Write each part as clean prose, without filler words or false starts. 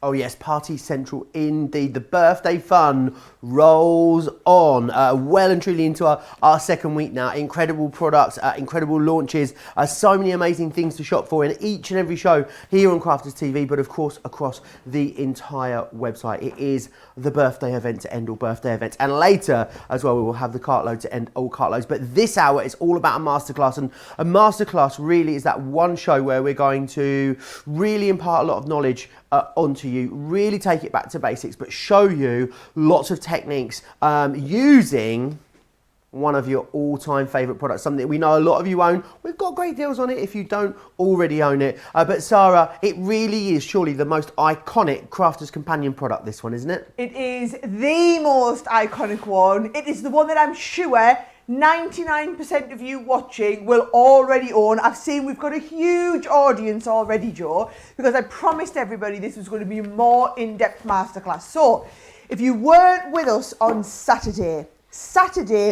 Oh yes, party central indeed. The birthday fun rolls on. Well and truly into our second week now. Incredible products, incredible launches, so many amazing things to shop for in each and every show here on Crafters TV, but of course across the entire website. It is the birthday event to end all birthday events. And later as well, we will have the cartload to end all cartloads. But this hour is all about a masterclass. And a masterclass really is that one show where we're going to really impart a lot of knowledge onto you, really take it back to basics, but show you lots of techniques using one of your all-time favorite products, something that we know a lot of you own. We've got great deals on it if you don't already own it. But Sara, it really is surely the most iconic Crafter's Companion product, this one, isn't it? It is the most iconic one. It is the one that I'm sure 99% of you watching will already own. I've seen we've got a huge audience already, Joe, because I promised everybody this was going to be a more in-depth masterclass. So, if you weren't with us on Saturday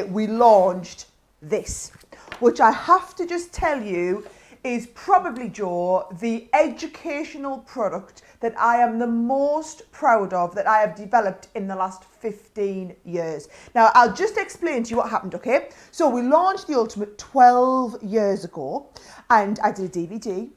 we launched this, which I have to just tell you is probably, Joe, the educational product that I am the most proud of that I have developed in the last 15 years. Now, I'll just explain to you what happened, okay? So we launched the Ultimate 12 years ago, and I did a DVD,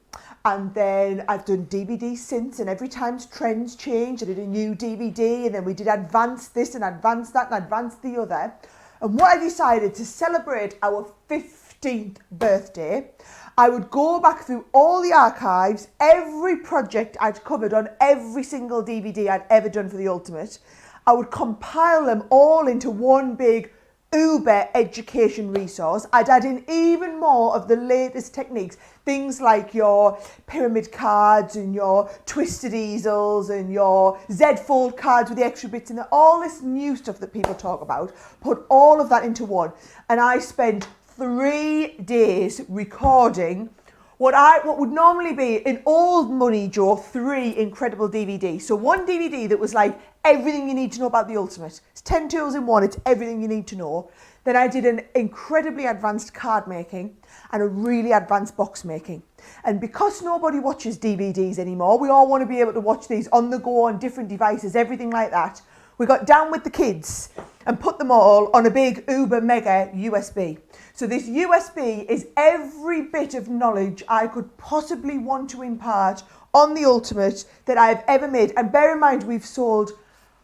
and then I've done DVDs since, and every time trends change, I did a new DVD, and then we did advance this and advance that and advance the other. And what I decided to celebrate our 15th birthday, I would go back through all the archives, every project I'd covered on every single DVD I'd ever done for the Ultimate. I would compile them all into one big uber education resource. I'd add in even more of the latest techniques, things like your pyramid cards and your twisted easels and your Z-fold cards with the extra bits in there, all this new stuff that people talk about, put all of that into one. And I spent 3 days recording what would normally be in old money, Joe, 3 incredible DVDs. So one DVD that was like everything you need to know about the Ultimate. It's 10 tools in one, it's everything you need to know. Then I did an incredibly advanced card making and a really advanced box making. And because nobody watches DVDs anymore, we all want to be able to watch these on the go on different devices, everything like that. We got down with the kids and put them all on a big uber mega USB. So this USB is every bit of knowledge I could possibly want to impart on the Ultimate that I've ever made. And bear in mind, we've sold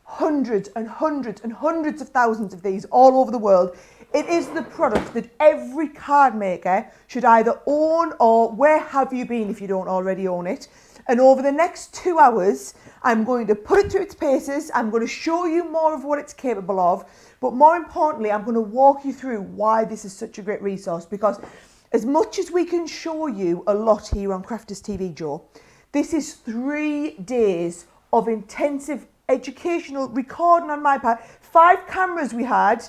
hundreds and hundreds and hundreds of thousands of these all over the world. It is the product that every card maker should either own or where have you been if you don't already own it. And over the next 2 hours, I'm going to put it through its paces. I'm going to show you more of what it's capable of. But more importantly, I'm going to walk you through why this is such a great resource. Because as much as we can show you a lot here on Crafters TV, Joe, this is 3 days of intensive educational recording on my part. 5 cameras we had,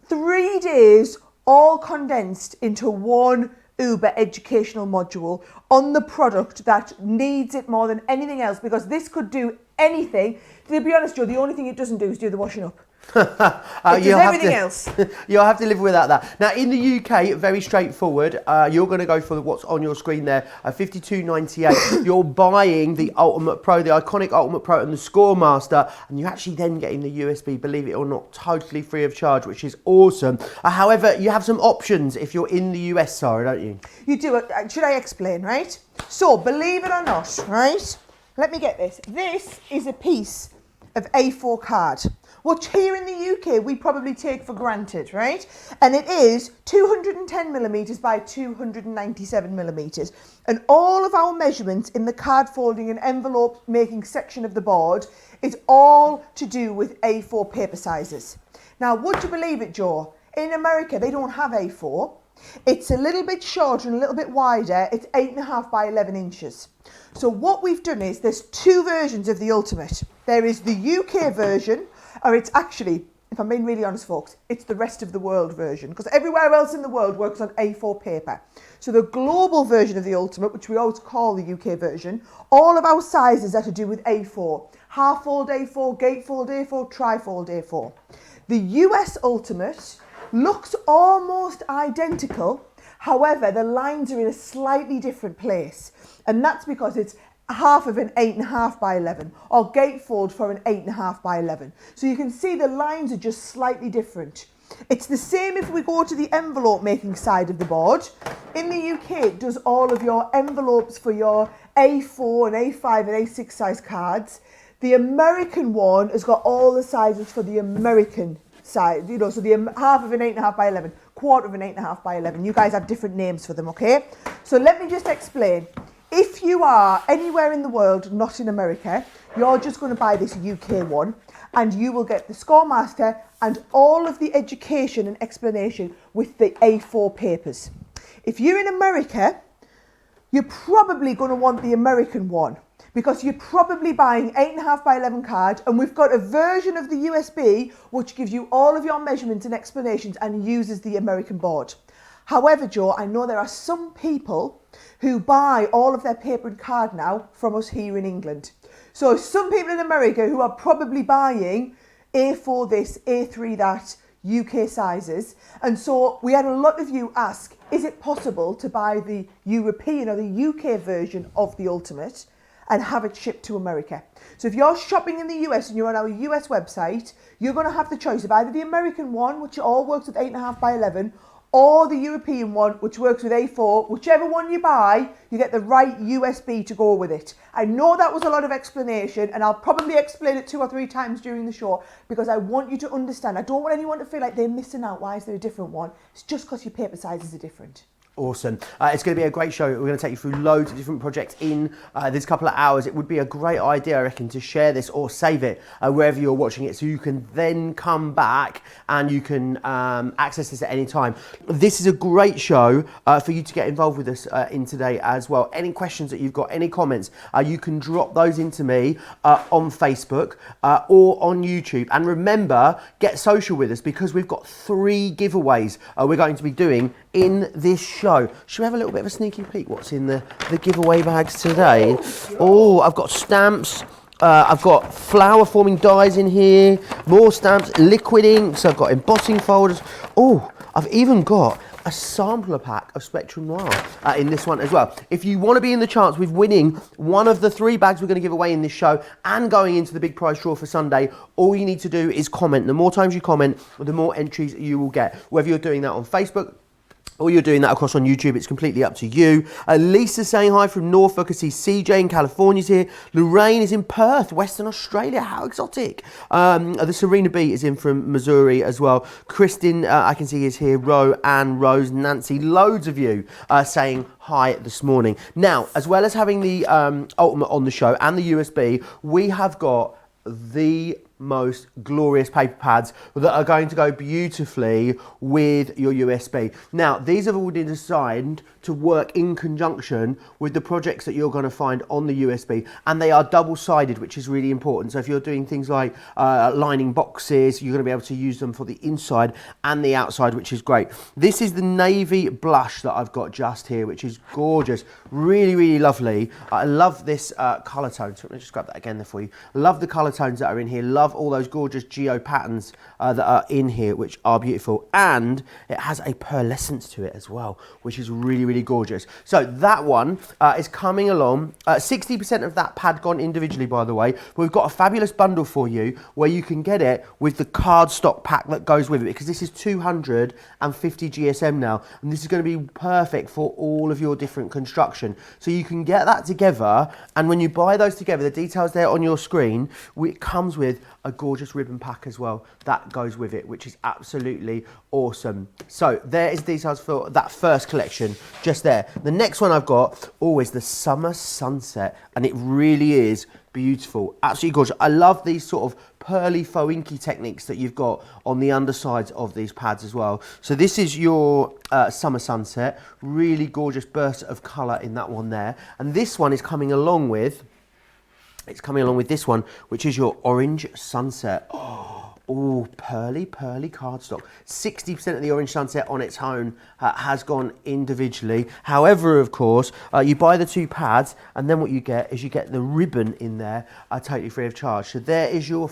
3 days, all condensed into one uber educational module on the product that needs it more than anything else, because this could do anything. To be honest, Joe, the only thing it doesn't do is do the washing up. It does everything else. You'll have to live without that. Now, in the UK, very straightforward. You're going to go for what's on your screen there, $52.98. You're buying the Ultimate Pro, the iconic Ultimate Pro and the Score Master, and you're actually then getting the USB, believe it or not, totally free of charge, which is awesome. However, you have some options if you're in the US, Sara, don't you? You do. Should I explain, right? So, believe it or not, right? Let me get this. This is a piece of A4 card, which here in the UK we probably take for granted, right? And it is 210 millimeters by 297 millimeters. And all of our measurements in the card folding and envelope making section of the board is all to do with A4 paper sizes. Now, would you believe it, Joe? In America, they don't have A4. It's a little bit shorter and a little bit wider. It's 8.5 by 11 inches. So what we've done is there's 2 versions of the Ultimate. There is the UK version, or it's actually, if I'm being really honest, folks, it's the rest of the world version, because everywhere else in the world works on A4 paper. So the global version of the Ultimate, which we always call the UK version, all of our sizes are to do with A4. Half fold A4, gatefold A4, trifold A4. The US Ultimate looks almost identical. However, the lines are in a slightly different place. And that's because it's half of an 8.5 by 11, or gatefold for an 8.5 by 11. So you can see the lines are just slightly different. It's the same if we go to the envelope making side of the board. In the UK, it does all of your envelopes for your A4 and A5 and A6 size cards. The American one has got all the sizes for the American size, you know, so the half of an 8.5 by 11, quarter of an 8.5 by 11. You guys have different names for them, okay? So let me just explain. If you are anywhere in the world, not in America, you're just going to buy this UK one, and you will get the Score Master and all of the education and explanation with the A4 papers. If you're in America, you're probably going to want the American one, because you're probably buying 8.5 by 11 card, and we've got a version of the USB which gives you all of your measurements and explanations and uses the American board. However, Joe, I know there are some people who buy all of their paper and card now from us here in England. So some people in America who are probably buying A4 this, A3 that, UK sizes. And so we had a lot of you ask, is it possible to buy the European or the UK version of the Ultimate and have it shipped to America? So if you're shopping in the US and you're on our US website, you're going to have the choice of either the American one, which all works with 8.5 by 11, or the European one, which works with A4. Whichever one you buy, you get the right USB to go with it. I know that was a lot of explanation, and I'll probably explain it 2 or 3 times during the show, because I want you to understand. I don't want anyone to feel like they're missing out. Why is there a different one? It's just because your paper sizes are different. Awesome. It's going to be a great show. We're going to take you through loads of different projects in this couple of hours. It would be a great idea, I reckon, to share this or save it wherever you're watching it, so you can then come back and you can access this at any time. This is a great show for you to get involved with us in today as well. Any questions that you've got, any comments, you can drop those into me on Facebook or on YouTube. And remember, get social with us, because we've got 3 giveaways we're going to be doing in this show. Should we have a little bit of a sneaky peek what's in the giveaway bags today? Oh, I've got stamps. I've got flower forming dies in here, more stamps, liquid inks, I've got embossing folders. Oh, I've even got a sampler pack of Spectrum Noir in this one as well. If you want to be in the chance with winning one of the 3 bags we're going to give away in this show and going into the big prize draw for Sunday, all you need to do is comment. The more times you comment, the more entries you will get. Whether you're doing that on Facebook or you're doing that across on YouTube, it's completely up to you. Lisa's saying hi from Norfolk. I see CJ in California's here. Lorraine is in Perth, Western Australia. How exotic. The Serena B is in from Missouri as well. Kristen, I can see is here. Ro, Anne, Rose, Nancy. Loads of you saying hi this morning. Now, as well as having the Ultimate on the show and the USB, we have got the most glorious paper pads that are going to go beautifully with your USB. Now, these have all been designed to work in conjunction with the projects that you're going to find on the USB, and they are double-sided, which is really important. So if you're doing things like lining boxes, you're going to be able to use them for the inside and the outside, which is great. This is the navy blush that I've got just here, which is gorgeous. Really, really lovely. I love this colour tone. So let me just grab that again there for you. Love the colour tones that are in here. Love all those gorgeous geo patterns that are in here, which are beautiful. And it has a pearlescence to it as well, which is really, really gorgeous. So that one is coming along. 60% of that pad gone individually, by the way. But we've got a fabulous bundle for you where you can get it with the cardstock pack that goes with it, because this is 250 GSM now, and this is going to be perfect for all of your different construction. So you can get that together, and when you buy those together, the details there on your screen, it comes with a gorgeous ribbon pack as well that goes with it, which is absolutely awesome. So there is details for that first collection just there. The next one I've got is the Summer Sunset, and it really is beautiful, absolutely gorgeous. I love these sort of pearly faux inky techniques that you've got on the undersides of these pads as well. So this is your Summer Sunset, really gorgeous burst of colour in that one there, and this one is coming along with this one, which is your Orange Sunset. Oh, pearly cardstock. 60% of the Orange Sunset on its own has gone individually. However, of course, you buy the 2 pads, and then what you get is you get the ribbon in there totally free of charge. So there is your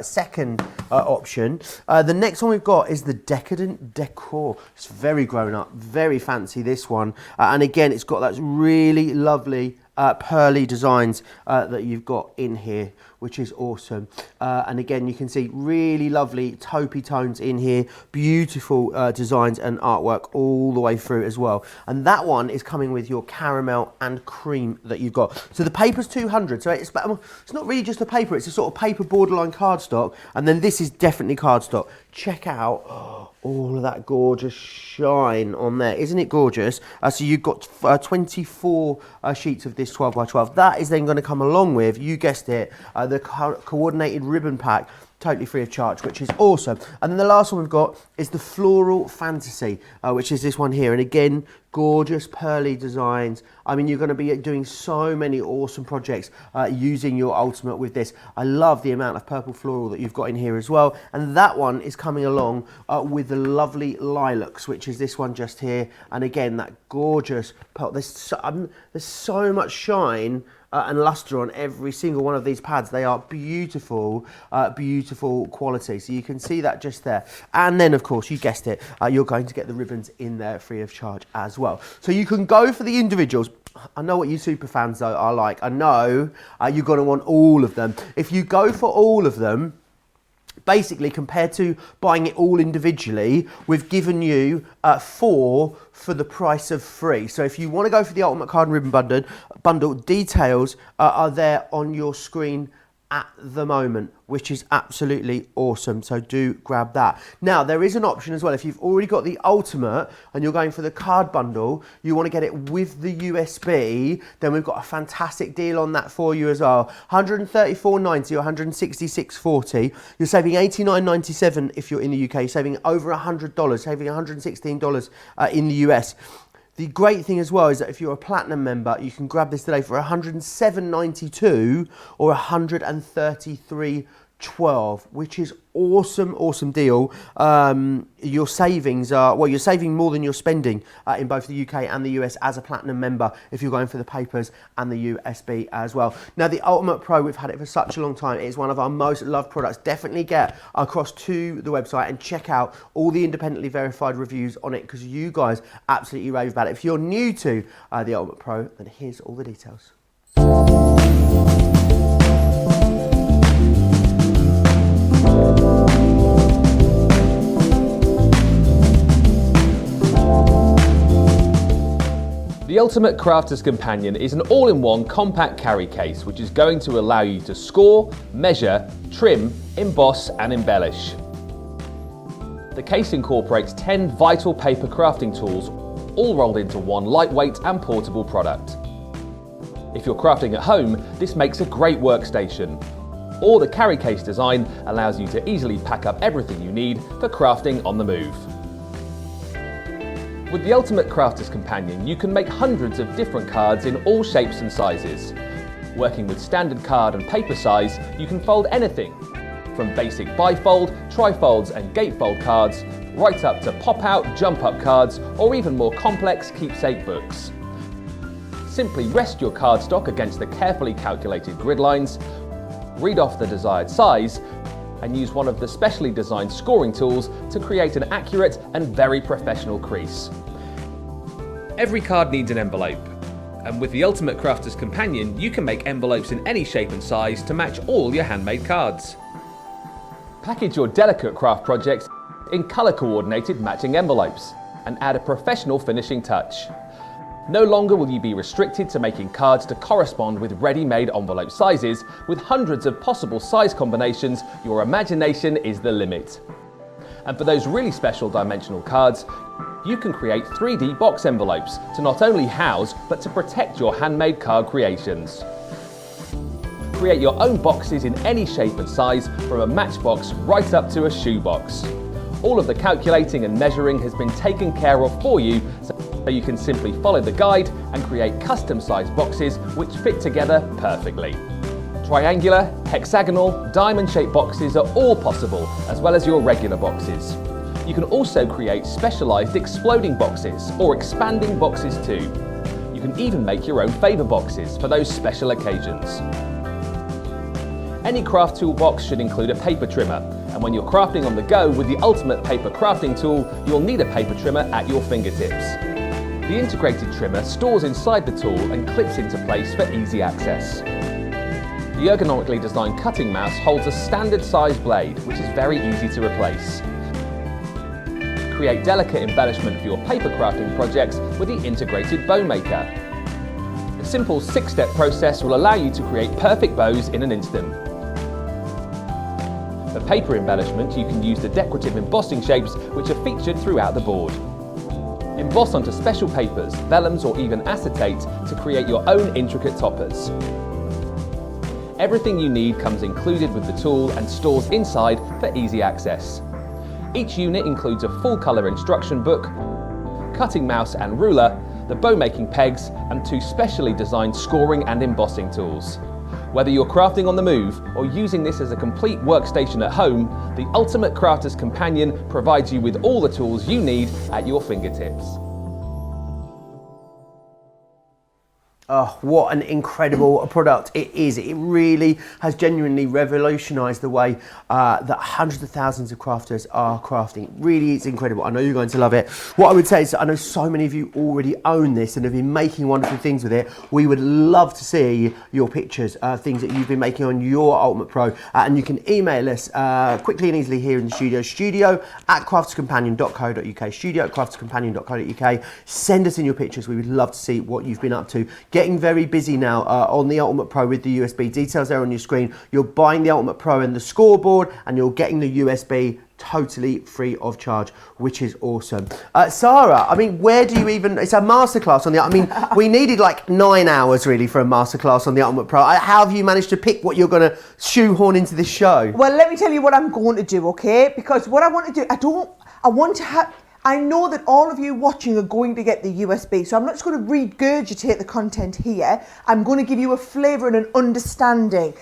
second option. The next one we've got is the Decadent Decor. It's very grown up, very fancy, this one. And again, it's got that really lovely pearly designs that you've got in here, which is awesome. And again, you can see really lovely taupey tones in here, beautiful designs and artwork all the way through as well. And that one is coming with your caramel and cream that you've got. So the paper's 200, so it's not really just a paper, it's a sort of paper borderline cardstock, and then this is definitely cardstock. Check out all of that gorgeous shine on there. Isn't it gorgeous? So you've got 24 sheets of this 12 by 12. That is then going to come along with, you guessed it, the coordinated ribbon pack, totally free of charge, which is awesome. And then the last one we've got is the Floral Fantasy, which is this one here. And again, gorgeous pearly designs. I mean, you're going to be doing so many awesome projects using your Ultimate with this. I love the amount of purple floral that you've got in here as well. And that one is coming along with the lovely Lilacs, which is this one just here. And again, that gorgeous pearl. There's so much shine and luster on every single one of these pads. They are beautiful, beautiful quality. So you can see that just there. And then, of course, you guessed it, you're going to get the ribbons in there free of charge as well. So you can go for the individuals. I know what you super fans though are like. I know you're going to want all of them. If you go for all of them, basically, compared to buying it all individually, we've given you 4 for the price of 3. So if you want to go for the Ultimate Card and Ribbon bundle, details are there on your screen at the moment, which is absolutely awesome. So do grab that. Now, there is an option as well. If you've already got the Ultimate and you're going for the card bundle, you want to get it with the USB, then we've got a fantastic deal on that for you as well. $134.90 or $166.40. You're saving $89.97 if you're in the UK. You're saving over $100, saving $116 in the US. The great thing as well is that if you're a Platinum member, you can grab this today for $107.92 or $133.12, which is awesome deal. Your savings are, well, you're saving more than you're spending in both the UK and the US as a Platinum member if you're going for the papers and the USB as well. Now, the Ultimate Pro, we've had it for such a long time. It is one of our most loved products. Definitely get across to the website and check out all the independently verified reviews on it, because you guys absolutely rave about it. If you're new to the Ultimate Pro, then here's all the details. The Ultimate Crafter's Companion is an all-in-one compact carry case which is going to allow you to score, measure, trim, emboss and embellish. The case incorporates 10 vital paper crafting tools, all rolled into one lightweight and portable product. If you're crafting at home, this makes a great workstation. Or the carry case design allows you to easily pack up everything you need for crafting on the move. With the Ultimate Crafter's Companion, you can make hundreds of different cards in all shapes and sizes. Working with standard card and paper size, you can fold anything, from basic bifold, trifolds and gatefold cards, right up to pop-out, jump-up cards, or even more complex keepsake books. Simply rest your cardstock against the carefully calculated grid lines, read off the desired size, and use one of the specially designed scoring tools to create an accurate and very professional crease. Every card needs an envelope, and with the Ultimate Crafter's Companion, you can make envelopes in any shape and size to match all your handmade cards. Package your delicate craft projects in colour-coordinated matching envelopes and add a professional finishing touch. No longer will you be restricted to making cards to correspond with ready-made envelope sizes. With hundreds of possible size combinations, your imagination is the limit. And for those really special dimensional cards, you can create 3D box envelopes to not only house, but to protect your handmade card creations. Create your own boxes in any shape and size, from a matchbox right up to a shoebox. All of the calculating and measuring has been taken care of for you, so you can simply follow the guide and create custom-sized boxes which fit together perfectly. Triangular, hexagonal, diamond-shaped boxes are all possible, as well as your regular boxes. You can also create specialised exploding boxes or expanding boxes too. You can even make your own favour boxes for those special occasions. Any craft tool box should include a paper trimmer, and when you're crafting on the go with the Ultimate Paper Crafting Tool, you'll need a paper trimmer at your fingertips. The integrated trimmer stores inside the tool and clips into place for easy access. The ergonomically designed cutting mouse holds a standard size blade, which is very easy to replace. Create delicate embellishment for your paper crafting projects with the integrated bow maker. A simple 6-step process will allow you to create perfect bows in an instant. For paper embellishment, you can use the decorative embossing shapes which are featured throughout the board. Emboss onto special papers, vellums or even acetate to create your own intricate toppers. Everything you need comes included with the tool and stores inside for easy access. Each unit includes a full colour instruction book, cutting mouse and ruler, the bow making pegs and 2 specially designed scoring and embossing tools. Whether you're crafting on the move or using this as a complete workstation at home, the Ultimate Crafter's Companion provides you with all the tools you need at your fingertips. Oh, what an incredible product it is. It really has genuinely revolutionised the way that hundreds of thousands of crafters are crafting. It really is incredible. I know you're going to love it. What I would say is I know so many of you already own this and have been making wonderful things with it. We would love to see your pictures, things that you've been making on your Ultimate Pro. And you can email us quickly and easily here in the studio, studio@crafterscompanion.co.uk, studio@crafterscompanion.co.uk. Send us in your pictures. We would love to see what you've been up to. Getting very busy now on the Ultimate Pro with the USB. Details there on your screen. You're buying the Ultimate Pro and the scoreboard, and you're getting the USB totally free of charge, which is awesome. Sara, I mean, where do you even, it's a masterclass on the, I mean, we needed like 9 hours really for a masterclass on the Ultimate Pro. How have you managed to pick what you're going to shoehorn into this show? Well, let me tell you what I'm going to do, okay? Because what I want to do, I know that all of you watching are going to get the USB, so I'm not just going to regurgitate the content here. I'm going to give you a flavour and an understanding.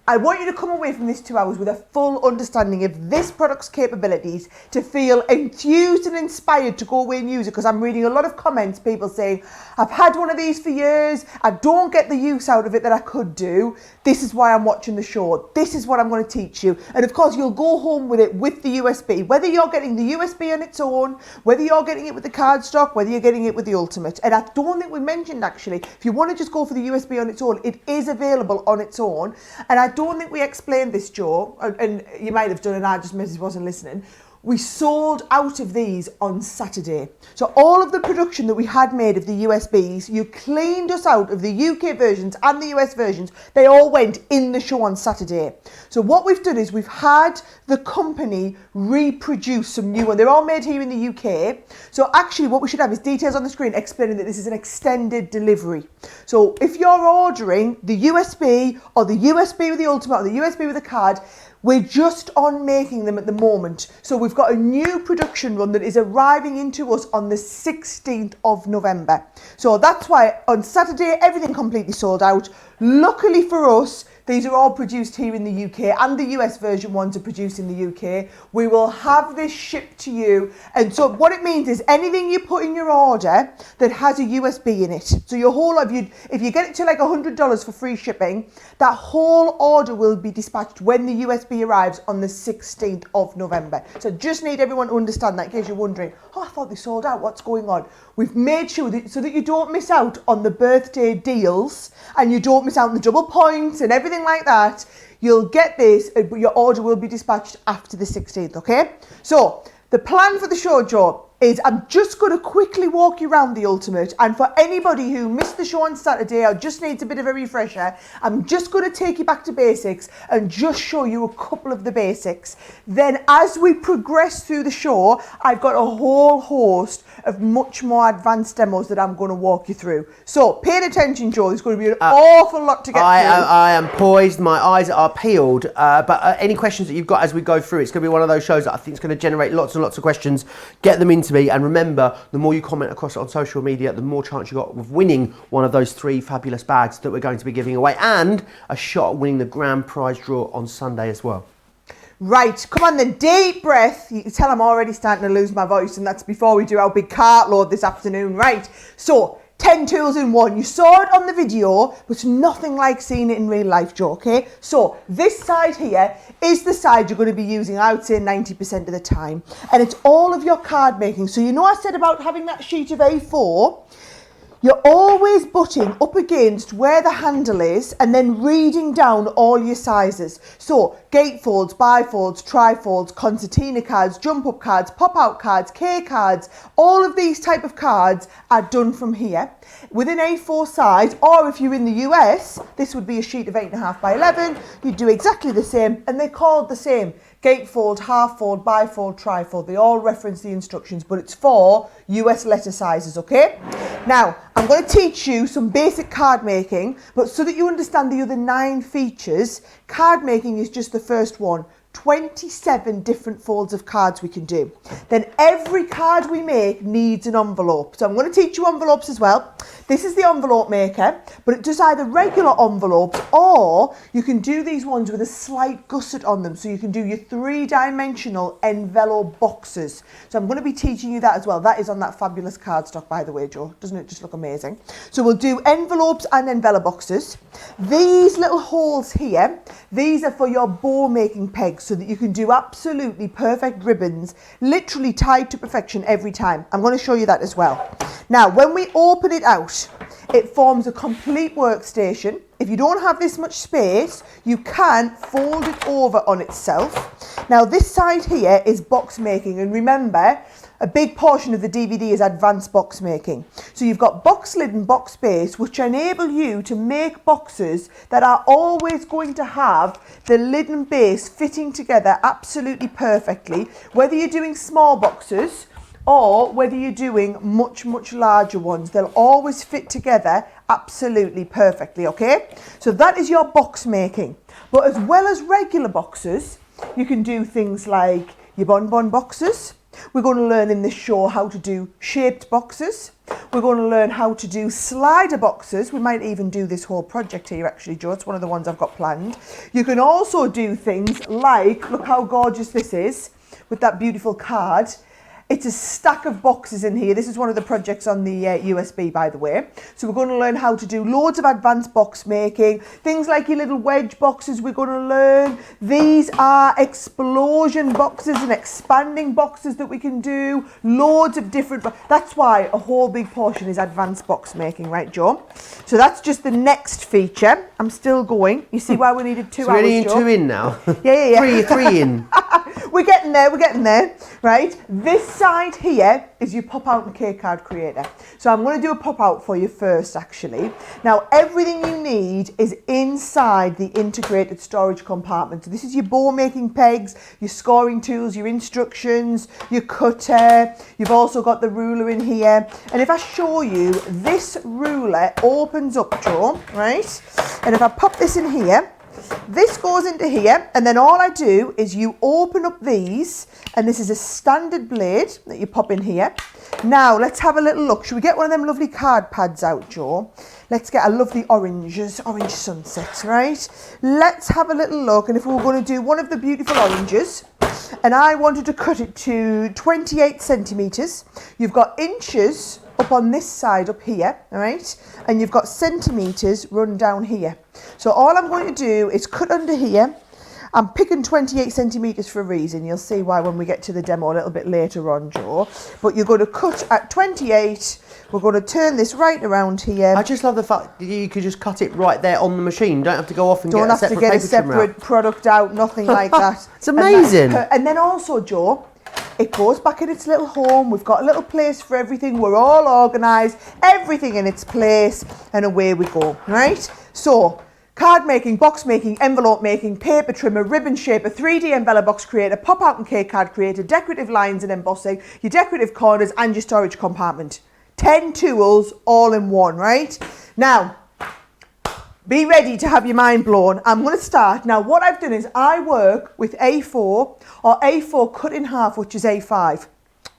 I want you to come away from this 2 hours with a full understanding of this product's capabilities, to feel enthused and inspired to go away and use it, because I'm reading a lot of comments, people saying, I've had one of these for years, I don't get the use out of it that I could do. This is why I'm watching the show. This is what I'm going to teach you. And of course, you'll go home with it with the USB, whether you're getting the USB on its own, whether you're getting it with the cardstock, whether you're getting it with the Ultimate. And I don't think we mentioned actually, if you want to just go for the USB on its own, it is available on its own. And I don't think we explained this, Joe, and you might have done, and I just wasn't listening. We sold out of these on Saturday. So all of the production that we had made of the USBs, you cleaned us out of the UK versions and the US versions. They all went in the show on Saturday. So what we've done is we've had the company reproduce some new ones. They're all made here in the UK. So actually what we should have is details on the screen explaining that this is an extended delivery. So if you're ordering the USB or the USB with the Ultimate or the USB with a card, we're just on making them at the moment. So we've got a new production run that is arriving into us on the 16th of November. So that's why on Saturday, everything completely sold out. Luckily for us, these are all produced here in the UK, and the US version ones are produced in the UK. We will have this shipped to you. And so what it means is anything you put in your order that has a USB in it. So your whole, if you get it to like $100 for free shipping, that whole order will be dispatched when the USB arrives on the 16th of November. So just need everyone to understand that in case you're wondering, oh, I thought they sold out, what's going on? We've made sure that so that you don't miss out on the birthday deals and you don't miss out on the double points and everything like that. You'll get this, but your order will be dispatched after the 16th, okay? So the plan for the show, Joe, is I'm just going to quickly walk you around the Ultimate, and for anybody who missed the show on Saturday or just needs a bit of a refresher, I'm just going to take you back to basics and just show you a couple of the basics. Then as we progress through the show, I've got a whole host of much more advanced demos that I'm going to walk you through. So pay attention, Joe, there's going to be an awful lot to get through. I am poised, my eyes are peeled, but any questions that you've got as we go through, it's going to be one of those shows that I think is going to generate lots and lots of questions. Get them into me, and remember, the more you comment across it on social media, the more chance you got of winning one of those 3 fabulous bags that we're going to be giving away, and a shot at winning the grand prize draw on Sunday as well. Right, come on then, deep breath. You can tell I'm already starting to lose my voice, and that's before we do our big cartload this afternoon. Right, so 10 tools in one. You saw it on the video, but it's nothing like seeing it in real life, Joe, okay? So this side here is the side you're going to be using, I would say 90% of the time. And it's all of your card making. So you know I said about having that sheet of A4? You're always butting up against where the handle is and then reading down all your sizes. So gatefolds, bifolds, trifolds, concertina cards, jump up cards, pop out cards, K cards, all of these type of cards are done from here. Within A4 size, or if you're in the US, this would be a sheet of 8.5 by 11. You do exactly the same, and they're called the same. Gatefold, half fold, bifold, trifold. They all reference the instructions, but it's for US letter sizes, okay? Now, I'm going to teach you some basic card making, but so that you understand the other 9 features, card making is just the first one. 27 different folds of cards we can do. Then every card we make needs an envelope. So I'm going to teach you envelopes as well. This is the envelope maker, but it does either regular envelopes or you can do these ones with a slight gusset on them. So you can do your 3-dimensional envelope boxes. So I'm going to be teaching you that as well. That is on that fabulous cardstock, by the way, Joe. Doesn't it just look amazing? So we'll do envelopes and envelope boxes. These little holes here, these are for your bow making pegs, so that you can do absolutely perfect ribbons, literally tied to perfection every time. I'm going to show you that as well. Now, when we open it out, it forms a complete workstation. If you don't have this much space, you can fold it over on itself. Now, this side here is box making, and remember, a big portion of the DVD is advanced box making. So you've got box lid and box base, which enable you to make boxes that are always going to have the lid and base fitting together absolutely perfectly, whether you're doing small boxes or whether you're doing much, much larger ones. They'll always fit together absolutely perfectly, okay? So that is your box making. But as well as regular boxes, you can do things like your bonbon boxes. We're going to learn in this show how to do shaped boxes. We're going to learn how to do slider boxes. We might even do this whole project here actually, Joe. It's one of the ones I've got planned. You can also do things like, look how gorgeous this is with that beautiful card. It's a stack of boxes in here. This is one of the projects on the USB, by the way. So we're going to learn how to do loads of advanced box making. Things like your little wedge boxes we're going to learn. These are explosion boxes and expanding boxes that we can do. Loads of different... That's why a whole big portion is advanced box making, right, Joe? So that's just the next feature. I'm still going. You see why we needed 2 hours, We're only Joe? 2 in now. Yeah. Three in. We're getting there, right? This side here is your pop-out and K card creator. So I'm going to do a pop-out for you first, actually. Now, everything you need is inside the integrated storage compartment. So this is your bow making pegs, your scoring tools, your instructions, your cutter. You've also got the ruler in here. And if I show you, this ruler opens up, Joe, right? And if I pop this in here, this goes into here, and then all I do is you open up these, and this is a standard blade that you pop in here. Now, let's have a little look. Should we get one of them lovely card pads out, Joe? Let's get a lovely orange sunset, right? Let's have a little look, and if we were going to do one of the beautiful oranges, and I wanted to cut it to 28 centimetres, you've got inches up on this side up here, all right? And you've got centimetres run down here. So all I'm going to do is cut under here. I'm picking 28 centimetres for a reason. You'll see why when we get to the demo a little bit later on, Joe. But you're going to cut at 28. We're going to turn this right around here. I just love the fact that you could just cut it right there on the machine. Don't have to go off and Don't get a have to separate get a paper trimmer separate product out, nothing like that. It's amazing. And then also, Joe, it goes back in its little home. We've got a little place for everything. We're all organised, everything in its place, and away we go, right? So, card making, box making, envelope making, paper trimmer, ribbon shaper, 3D envelope box creator, pop-out and K card creator, decorative lines and embossing, your decorative corners and your storage compartment. 10 tools all in one, right? Now, be ready to have your mind blown. I'm going to start. Now, what I've done is I work with A4 or A4 cut in half, which is A5.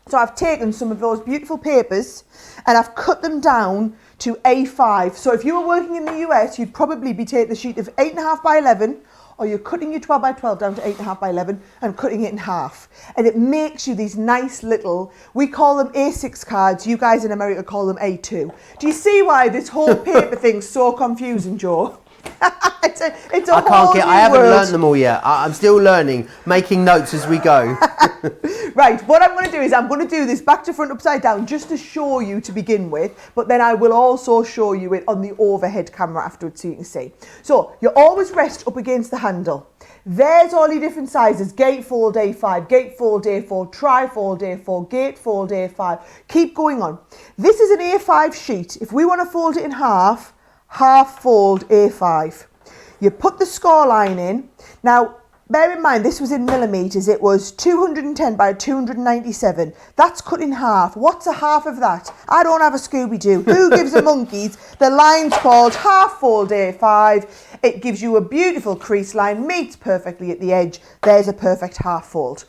So I've taken some of those beautiful papers and I've cut them down to A5. So if you were working in the US, you'd probably be taking a sheet of 8.5 by 11 or you're cutting your 12 by 12 down to 8.5 by 11 and cutting it in half. And it makes you these nice little, we call them A6 cards, you guys in America call them A2. Do you see why this whole paper thing's so confusing, Joe? it's a I haven't learned them all yet. I'm still learning, making notes as we go. Right, what I'm going to do is I'm going to do this back to front upside down just to show you to begin with, but then I will also show you it on the overhead camera afterwards so you can see. So you always rest up against the handle. There's all your different sizes: gatefold A5, gatefold A4, trifold A4, gatefold A5. Keep going on. This is an A5 sheet. If we want to fold it in half, half fold A5. You put the score line in. Now, bear in mind, this was in millimetres. It was 210 by 297. That's cut in half. What's a half of that? I don't have a Scooby-Doo. Who gives a monkeys? The line's called half fold A5. It gives you a beautiful crease line, meets perfectly at the edge. There's a perfect half fold.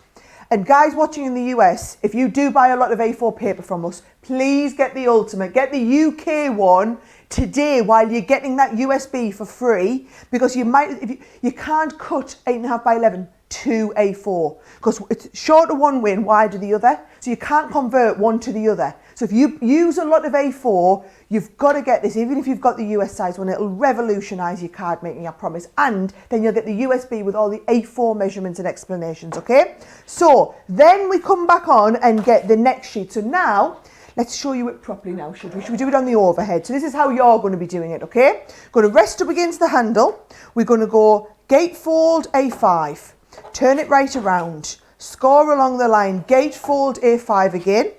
And guys watching in the US, if you do buy a lot of A4 paper from us, please get the ultimate, get the UK one today while you're getting that USB for free, because you might, if you can't cut 8.5 by 11 to A4 because it's shorter one way and wider the other, so you can't convert one to the other. So if you use a lot of A4, you've got to get this. Even if you've got the US size one, it'll revolutionise your card making, I promise. And then you'll get the USB with all the A4 measurements and explanations, okay? So then we come back on and get the next sheet. So now, let's show you it properly now, should we? Should we do it on the overhead? So this is how you're going to be doing it, okay? Going to rest up against the handle. We're going to go gatefold A5. Turn it right around. Score along the line. Gatefold A5 again.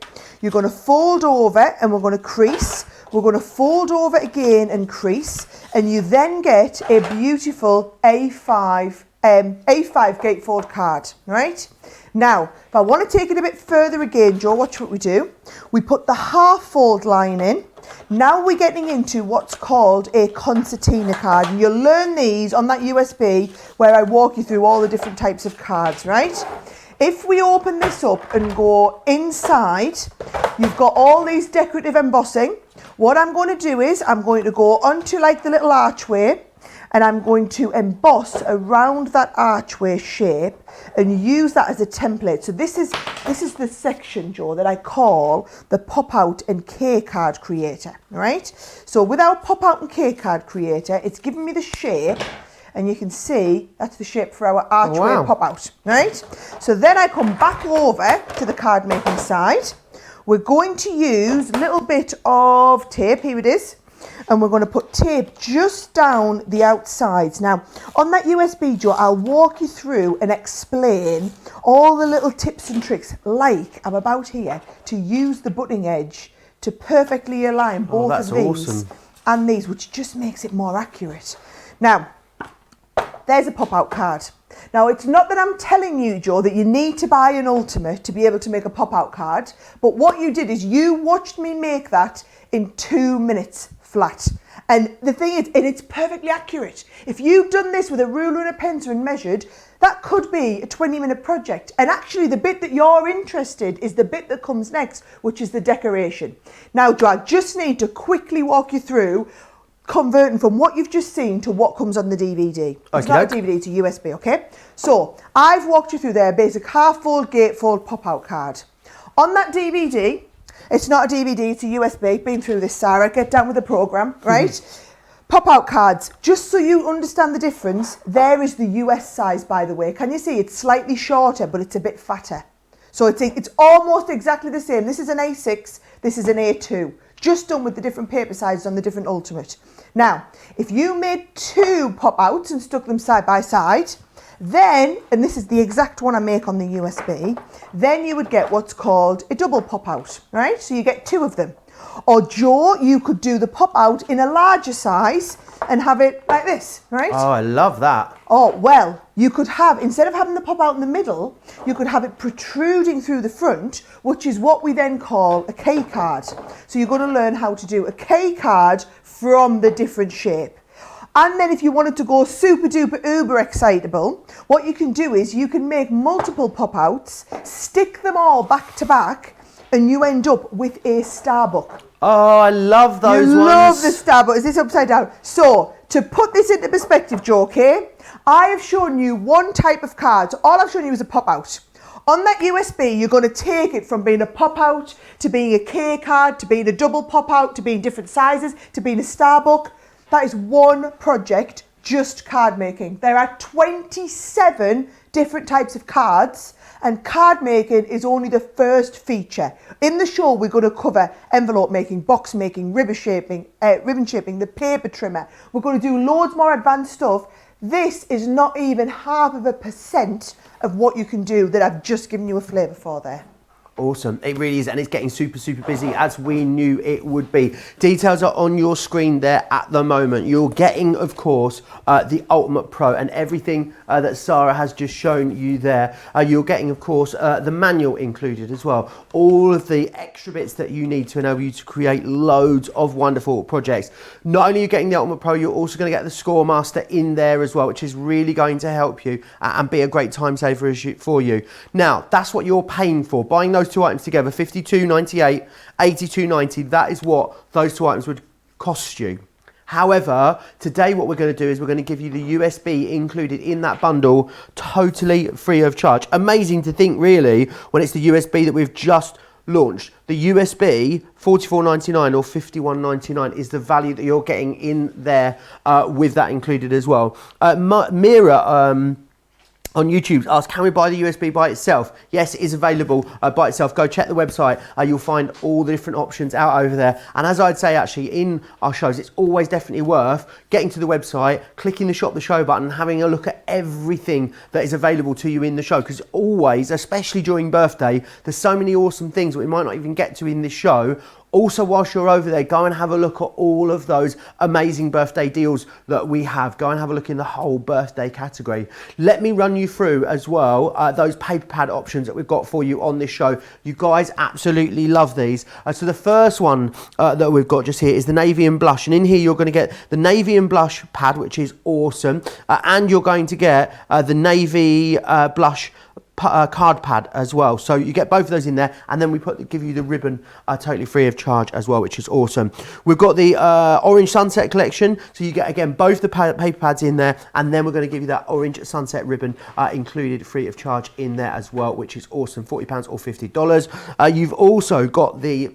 You're going to fold over and we're going to crease. We're going to fold over again and crease. And you then get a beautiful A5 gatefold card, right? Now, if I want to take it a bit further again, Joe, watch what we do. We put the half fold line in. Now we're getting into what's called a concertina card. And you'll learn these on that USB where I walk you through all the different types of cards, right? If we open this up and go inside, you've got all these decorative embossing. What I'm going to do is I'm going to go onto like the little archway, and I'm going to emboss around that archway shape and use that as a template. So this is the section, Joe, that I call the pop-out and K card creator, right? So with our pop-out and K card creator, it's giving me the shape, and you can see that's the shape for our archway pop-out, right? So then I come back over to the card making side. We're going to use a little bit of tape, here it is. And we're going to put tape just down the outsides. Now, on that USB, Joe, I'll walk you through and explain all the little tips and tricks, like I'm about here, to use the butting edge to perfectly align both of these and these, which just makes it more accurate. Now, there's a pop-out card. Now, it's not that I'm telling you, Joe, that you need to buy an ultimate to be able to make a pop-out card, but what you did is you watched me make that in 2 minutes flat. And the thing is, and it's perfectly accurate. If you've done this with a ruler and a pencil and measured, that could be a 20-minute project. And actually, the bit that you're interested is the bit that comes next, which is the decoration. Now, Joe, I just need to quickly walk you through converting from what you've just seen to what comes on the DVD. It's not a DVD, it's a USB, okay? So, I've walked you through their basic half-fold, gatefold, pop-out card. On that DVD, it's not a DVD, it's a USB. Been through this, Sarah. Get down with the program, right? Pop-out cards. Just so you understand the difference, there is the US size, by the way. Can you see? It's slightly shorter, but it's a bit fatter. So it's almost exactly the same. This is an A6, this is an A2. Just done with the different paper sizes on the different ultimate. Now, if you made 2 pop-outs and stuck them side by side, then, and this is the exact one I make on the USB, then you would get what's called a double pop-out, right? So you get 2 of them. Or Joe, you could do the pop-out in a larger size and have it like this, right? Oh, I love that. Oh, well, you could have, instead of having the pop-out in the middle, you could have it protruding through the front, which is what we then call a K card. So you're going to learn how to do a K card from the different shape. And then if you wanted to go super duper uber excitable, what you can do is you can make multiple pop-outs, stick them all back to back, and you end up with a star book. Oh, I love those ones. You love the star book. Is this upside down? So to put this into perspective, Joe, okay, I have shown you one type of card. So all I've shown you is a pop-out. On that USB, you're going to take it from being a pop-out to being a K card, to being a double pop-out, to being different sizes, to being a Starbuck. That is one project, just card making. There are 27 different types of cards, and card making is only the first feature. In the show, we're going to cover envelope making, box making, ribbon shaping, the paper trimmer. We're going to do loads more advanced stuff. This is not even 0.5% of what you can do that I've just given you a flavour for there. Awesome, it really is, and it's getting super busy as we knew it would be. Details are on your screen there at the moment. You're getting, of course, the Ultimate Pro and everything that Sara has just shown you there. You're getting, of course, the manual included as well. All of the extra bits that you need to enable you to create loads of wonderful projects. Not only are you getting the Ultimate Pro, you're also going to get the Score Master in there as well, which is really going to help you and be a great time saver for you. Now, that's what you're paying for. Buying those two items together, $52.98, $82.90, that is what those two items would cost you. However, today what we're going to do is we're going to give you the USB included in that bundle, totally free of charge. Amazing to think, really, when it's the USB that we've just launched. The USB, $44.99 or $51.99 is the value that you're getting in there with that included as well. Mira on YouTube asked, can we buy the USB by itself? Yes, it is available by itself. Go check the website. You'll find all the different options out over there. And as I'd say, actually, in our shows, it's always definitely worth getting to the website, clicking the Shop the Show button, and having a look at everything that is available to you in the show. Because always, especially during birthday, there's so many awesome things that we might not even get to in this show. Also, whilst you're over there, go and have a look at all of those amazing birthday deals that we have. Go and have a look in the whole birthday category. Let me run you through as well those paper pad options that we've got for you on this show. You guys absolutely love these. So the first one that we've got just here is the navy and blush. And in here, you're going to get the navy and blush pad, which is awesome. And you're going to get the navy blush card pad as well, so you get both of those in there, and then we give you the ribbon totally free of charge as well, which is awesome. We've got the orange sunset collection, so you get again both the paper pads in there, and then we're going to give you that orange sunset ribbon included free of charge in there as well, which is awesome. £40 or $50. You've also got the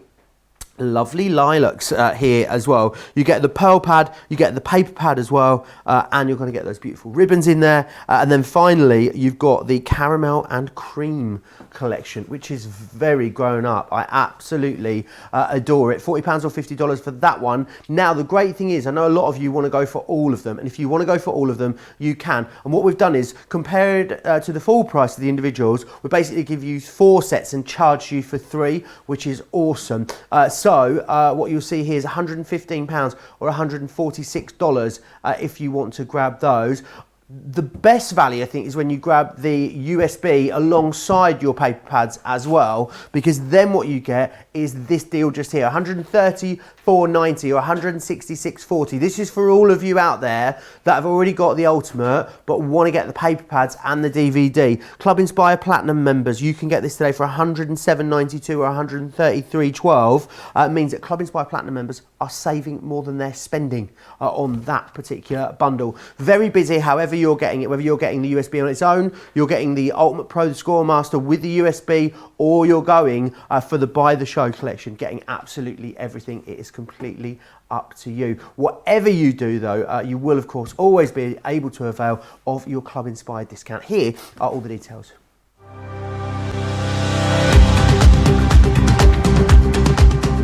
lovely lilacs here as well. You get the pearl pad, you get the paper pad as well, and you're going to get those beautiful ribbons in there. And then finally, you've got the caramel and cream collection, which is very grown up. I absolutely adore it. £40 or $50 for that one. Now, the great thing is, I know a lot of you want to go for all of them, and if you want to go for all of them, you can. And what we've done is, compared to the full price of the individuals, we basically give you 4 sets and charge you for 3, which is awesome. So what you'll see here is £115 or $146 if you want to grab those. The best value, I think, is when you grab the USB alongside your paper pads as well, because then what you get is this deal just here, $134.90 or $166.40. This is for all of you out there that have already got the Ultimate but want to get the paper pads and the DVD. Club Inspire Platinum members, you can get this today for $107.92 or $133.12. It means that Club Inspire Platinum members are saving more than they're spending on that particular bundle. Very busy, however you're getting it, whether you're getting the USB on its own, you're getting the Ultimate Pro, the Score Master with the USB, or you're going for the Buy the Show collection, getting absolutely everything. It is completely up to you. Whatever you do though, you will of course always be able to avail of your Club Inspired discount. Here are all the details.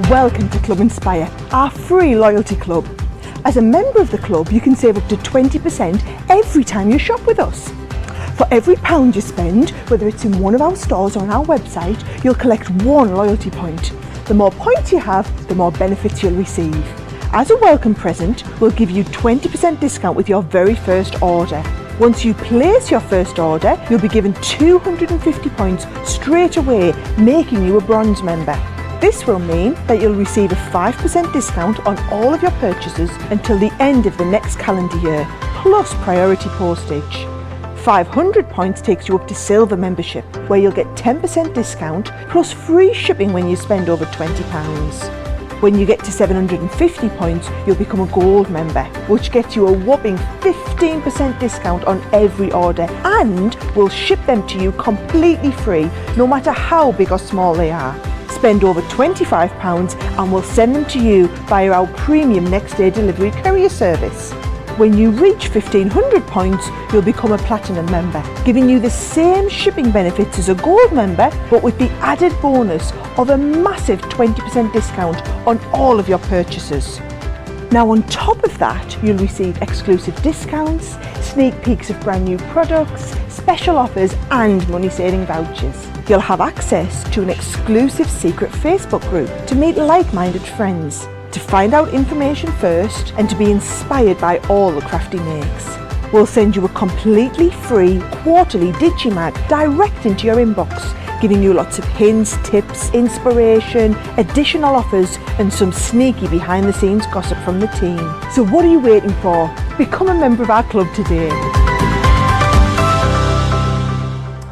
Welcome to Club Inspire, our free loyalty club. As a member of the club, you can save up to 20% every time you shop with us. For every £1 you spend, whether it's in one of our stores or on our website, you'll collect 1 loyalty point. The more points you have, the more benefits you'll receive. As a welcome present, we'll give you 20% discount with your very first order. Once you place your first order, you'll be given 250 points straight away, making you a bronze member. This will mean that you'll receive a 5% discount on all of your purchases until the end of the next calendar year, plus priority postage. 500 points takes you up to silver membership, where you'll get 10% discount plus free shipping when you spend over £20. When you get to 750 points, you'll become a gold member, which gets you a whopping 15% discount on every order, and we'll ship them to you completely free, no matter how big or small they are. Spend over £25 and we'll send them to you via our premium next day delivery courier service. When you reach 1500 points, you'll become a platinum member, giving you the same shipping benefits as a gold member, but with the added bonus of a massive 20% discount on all of your purchases. Now on top of that, you'll receive exclusive discounts, sneak peeks of brand new products, special offers and money saving vouchers. You'll have access to an exclusive secret Facebook group to meet like-minded friends, to find out information first and to be inspired by all the crafty makes. We'll send you a completely free quarterly Digimag direct into your inbox, giving you lots of hints, tips, inspiration, additional offers and some sneaky behind the scenes gossip from the team. So what are you waiting for? Become a member of our club today.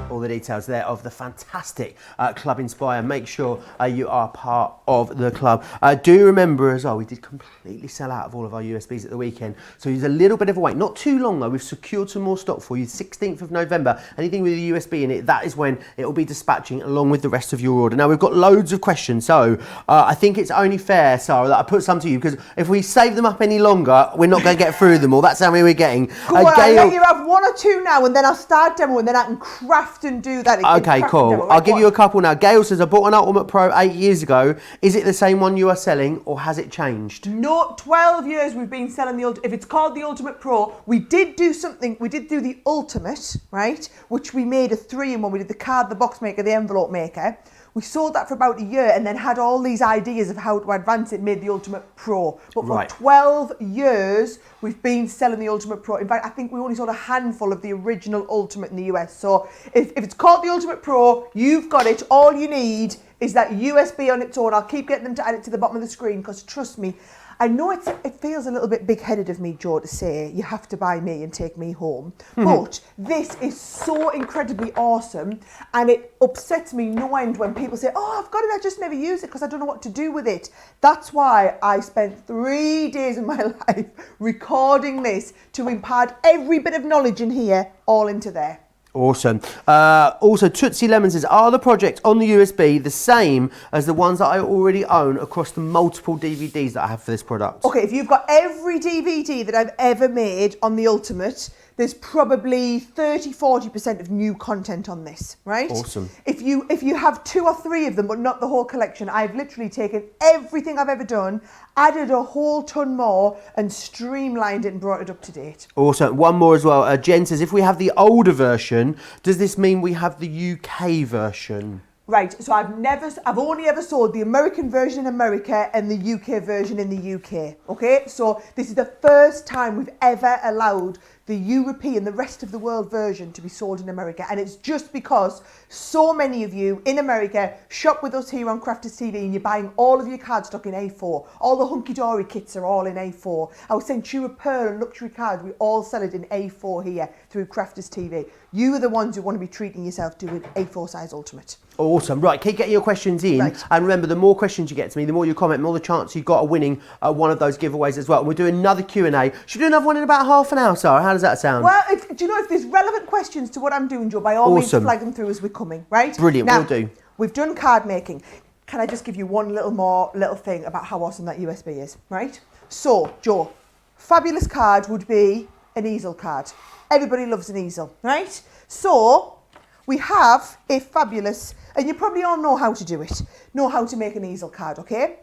All the details there of the fantastic Club Inspire. Make sure you are part of the club. Do remember as well, we did completely sell out of all of our USBs at the weekend, so there's a little bit of a wait. Not too long though, we've secured some more stock for you. 16th of November, anything with a USB in it, that is when it will be dispatching along with the rest of your order. Now we've got loads of questions, so I think it's only fair, Sarah, that I put some to you, because if we save them up any longer, we're not going to get through them all. That's how many we're getting. Go on, I'll let you have one or two now, and then I'll start demo, and then I can craft and do that. Okay, cool. I'll give you a couple now. Gail says, I bought an Ultimate Pro 8 years ago. Is it the same one you are selling, or has it changed? No, 12 years we've been selling the Ultimate. If it's called the Ultimate Pro, we did do something. We did do the Ultimate, right? Which we made a 3-in-1. We did the card, the box maker, the envelope maker. We sold that for about a year and then had all these ideas of how to advance it, made the Ultimate Pro. But for 12 years, we've been selling the Ultimate Pro. In fact, I think we only sold a handful of the original Ultimate in the US. So if it's called the Ultimate Pro, you've got it. All you need is that USB on its own. I'll keep getting them to add it to the bottom of the screen, because trust me, I know it feels a little bit big-headed of me, Joe, to say you have to buy me and take me home. But this is so incredibly awesome, and it upsets me no end when people say, oh, I've got it, I just never use it because I don't know what to do with it. That's why I spent 3 days of my life recording this to impart every bit of knowledge in here all into there. Awesome. Also, Tootsie Lemon says, are the projects on the USB the same as the ones that I already own across the multiple DVDs that I have for this product? Okay, if you've got every DVD that I've ever made on the Ultimate, there's probably 30-40% of new content on this, right? Awesome. If you have 2 or 3 of them, but not the whole collection, I've literally taken everything I've ever done, added a whole ton more, and streamlined it and brought it up to date. Awesome. One more as well. Jen says, if we have the older version, does this mean we have the UK version? Right, so I've only ever sold the American version in America and the UK version in the UK, okay? So this is the first time we've ever allowed the European, the rest of the world version to be sold in America. And it's just because so many of you in America shop with us here on Crafters TV and you're buying all of your cardstock in A4. All the hunky-dory kits are all in A4. Our Centura Pearl and luxury cards, we all sell it in A4 here through Crafters TV. You are the ones who want to be treating yourself to an A4 size Ultimate. Awesome. Right, keep getting your questions in. Right. And remember, the more questions you get to me, the more you comment, the more the chance you've got of winning one of those giveaways as well. And we'll do another Q&A. Should we do another one in about half an hour, Sarah? How does that sound? Well, do you know, if there's relevant questions to what I'm doing, Joe, by all means flag them through as we're coming, right? Brilliant, now, we'll do. We've done card making. Can I just give you one little thing about how awesome that USB is, right? So, Joe, fabulous card would be an easel card. Everybody loves an easel, right? So, we have a fabulous, and you probably all know how to do it, know how to make an easel card, okay?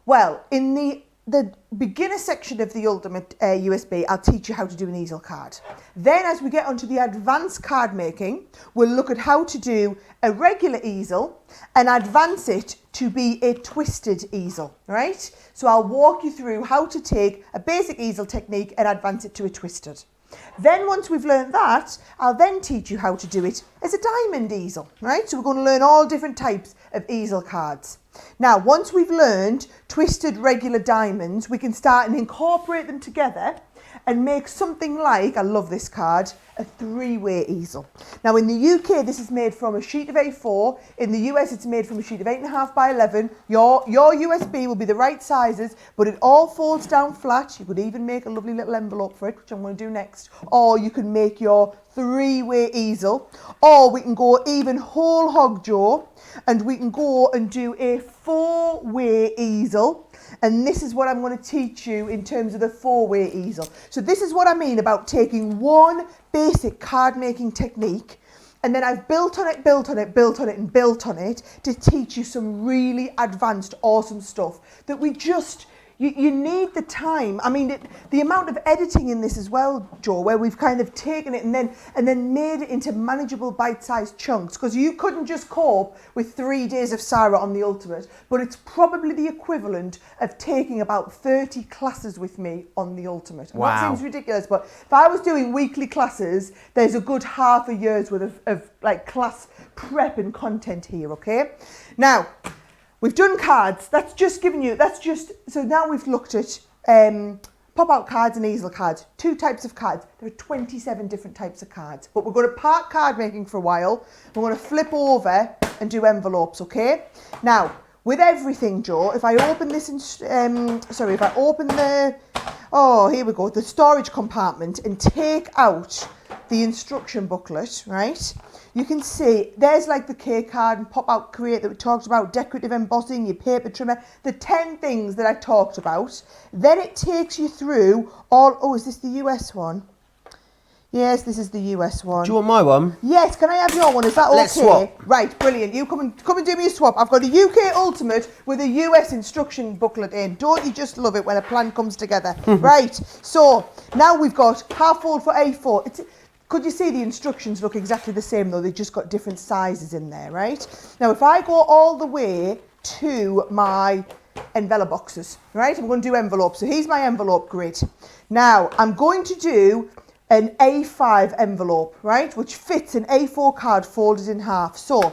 Well, in the beginner section of the Ultimate USB, I'll teach you how to do an easel card. Then as we get onto the advanced card making, we'll look at how to do a regular easel and advance it to be a twisted easel, right? So I'll walk you through how to take a basic easel technique and advance it to a twisted. Then once we've learned that, I'll then teach you how to do it as a diamond easel, right? So we're going to learn all different types of easel cards. Now, once we've learned twisted regular diamonds, we can start and incorporate them together and make something like, I love this card, a 3-way easel. Now in the UK, this is made from a sheet of A4. In the US, it's made from a sheet of 8.5 by 11. Your USB will be the right sizes, but it all folds down flat. You could even make a lovely little envelope for it, which I'm going to do next. Or you can make your 3-way easel. Or we can go even whole hog, Joe, and we can go and do a 4-way easel. And this is what I'm going to teach you in terms of the 4-way easel. So this is what I mean about taking one basic card making technique, and then I've built on it, built on it, built on it, and built on it to teach you some really advanced, awesome stuff that we just, you need the time. I mean, the amount of editing in this as well, Joe, where we've kind of taken it and then made it into manageable bite-sized chunks, because you couldn't just cope with 3 days of Sara on the Ultimate, but it's probably the equivalent of taking about 30 classes with me on the Ultimate. And wow. That seems ridiculous, but if I was doing weekly classes, there's a good half a year's worth of like class prep and content here, okay? Now, we've done cards. So now we've looked at pop-out cards and easel cards. 2 types of cards. There are 27 different types of cards. But we're going to park card making for a while. We're going to flip over and do envelopes, okay? Now, with everything, Joe, if I open this, if I open here we go, the storage compartment and take out the instruction booklet, right? You can see there's like the K card and pop out create that we talked about, decorative embossing, your paper trimmer, the 10 things that I talked about. Then it takes you through is this the US one? Yes, this is the US one. Do you want my one? Yes, can I have your one? Is that okay? Let's swap. Right, brilliant. You come and do me a swap. I've got a UK Ultimate with a US instruction booklet in. Don't you just love it when a plan comes together? Right, so now we've got half fold for A4. Could you see the instructions look exactly the same though? They've just got different sizes in there, right? Now, if I go all the way to my envelope boxes, right? I'm going to do envelopes. So here's my envelope grid. Now, I'm going to do an A5 envelope, right? Which fits an A4 card folded in half. So,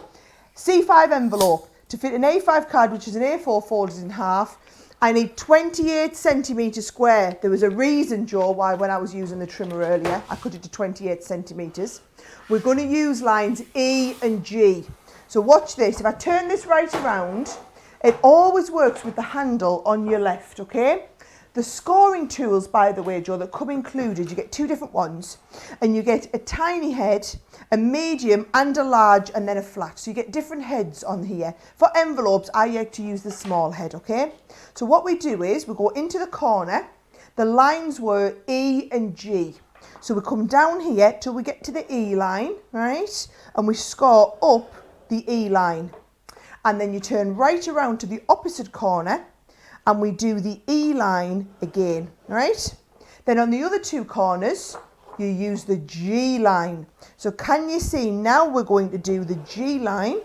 C5 envelope. To fit an A5 card, which is an A4 folded in half, I need 28 centimetres square. There was a reason, Joe, why when I was using the trimmer earlier, I cut it to 28 centimetres. We're going to use lines E and G. So watch this. If I turn this right around, it always works with the handle on your left, okay? The scoring tools, by the way, Joe, that come included, you get 2 different ones, and you get a tiny head, a medium and a large, and then a flat. So you get different heads on here. For envelopes, I like to use the small head, okay? So what we do is we go into the corner. The lines were E and G. So we come down here till we get to the E line, right? And we score up the E line. And then you turn right around to the opposite corner and we do the E line again, right? Then on the other 2 corners, you use the G line. So can you see now we're going to do the G line,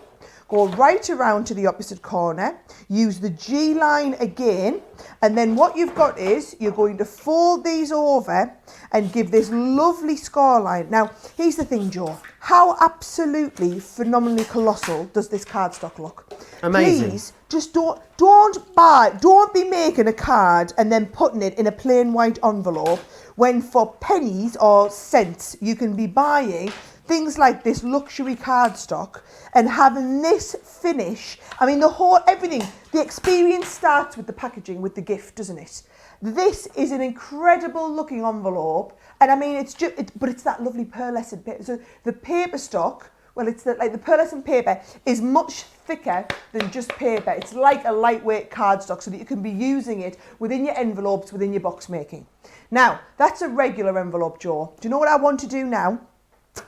go right around to the opposite corner, use the G line again, and then what you've got is you're going to fold these over and give this lovely score line. Now, here's the thing, Joe. How absolutely phenomenally colossal does this cardstock look? Amazing. Please, just don't be making a card and then putting it in a plain white envelope when for pennies or cents you can be buying things like this luxury cardstock and having this finish. I mean, everything, the experience starts with the packaging, with the gift, doesn't it? This is an incredible looking envelope. And I mean, but it's that lovely pearlescent paper. So the paper stock, well, it's the pearlescent paper is much thicker than just paper. It's like a lightweight cardstock so that you can be using it within your envelopes, within your box making. Now, that's a regular envelope, Joe. Do you know what I want to do now?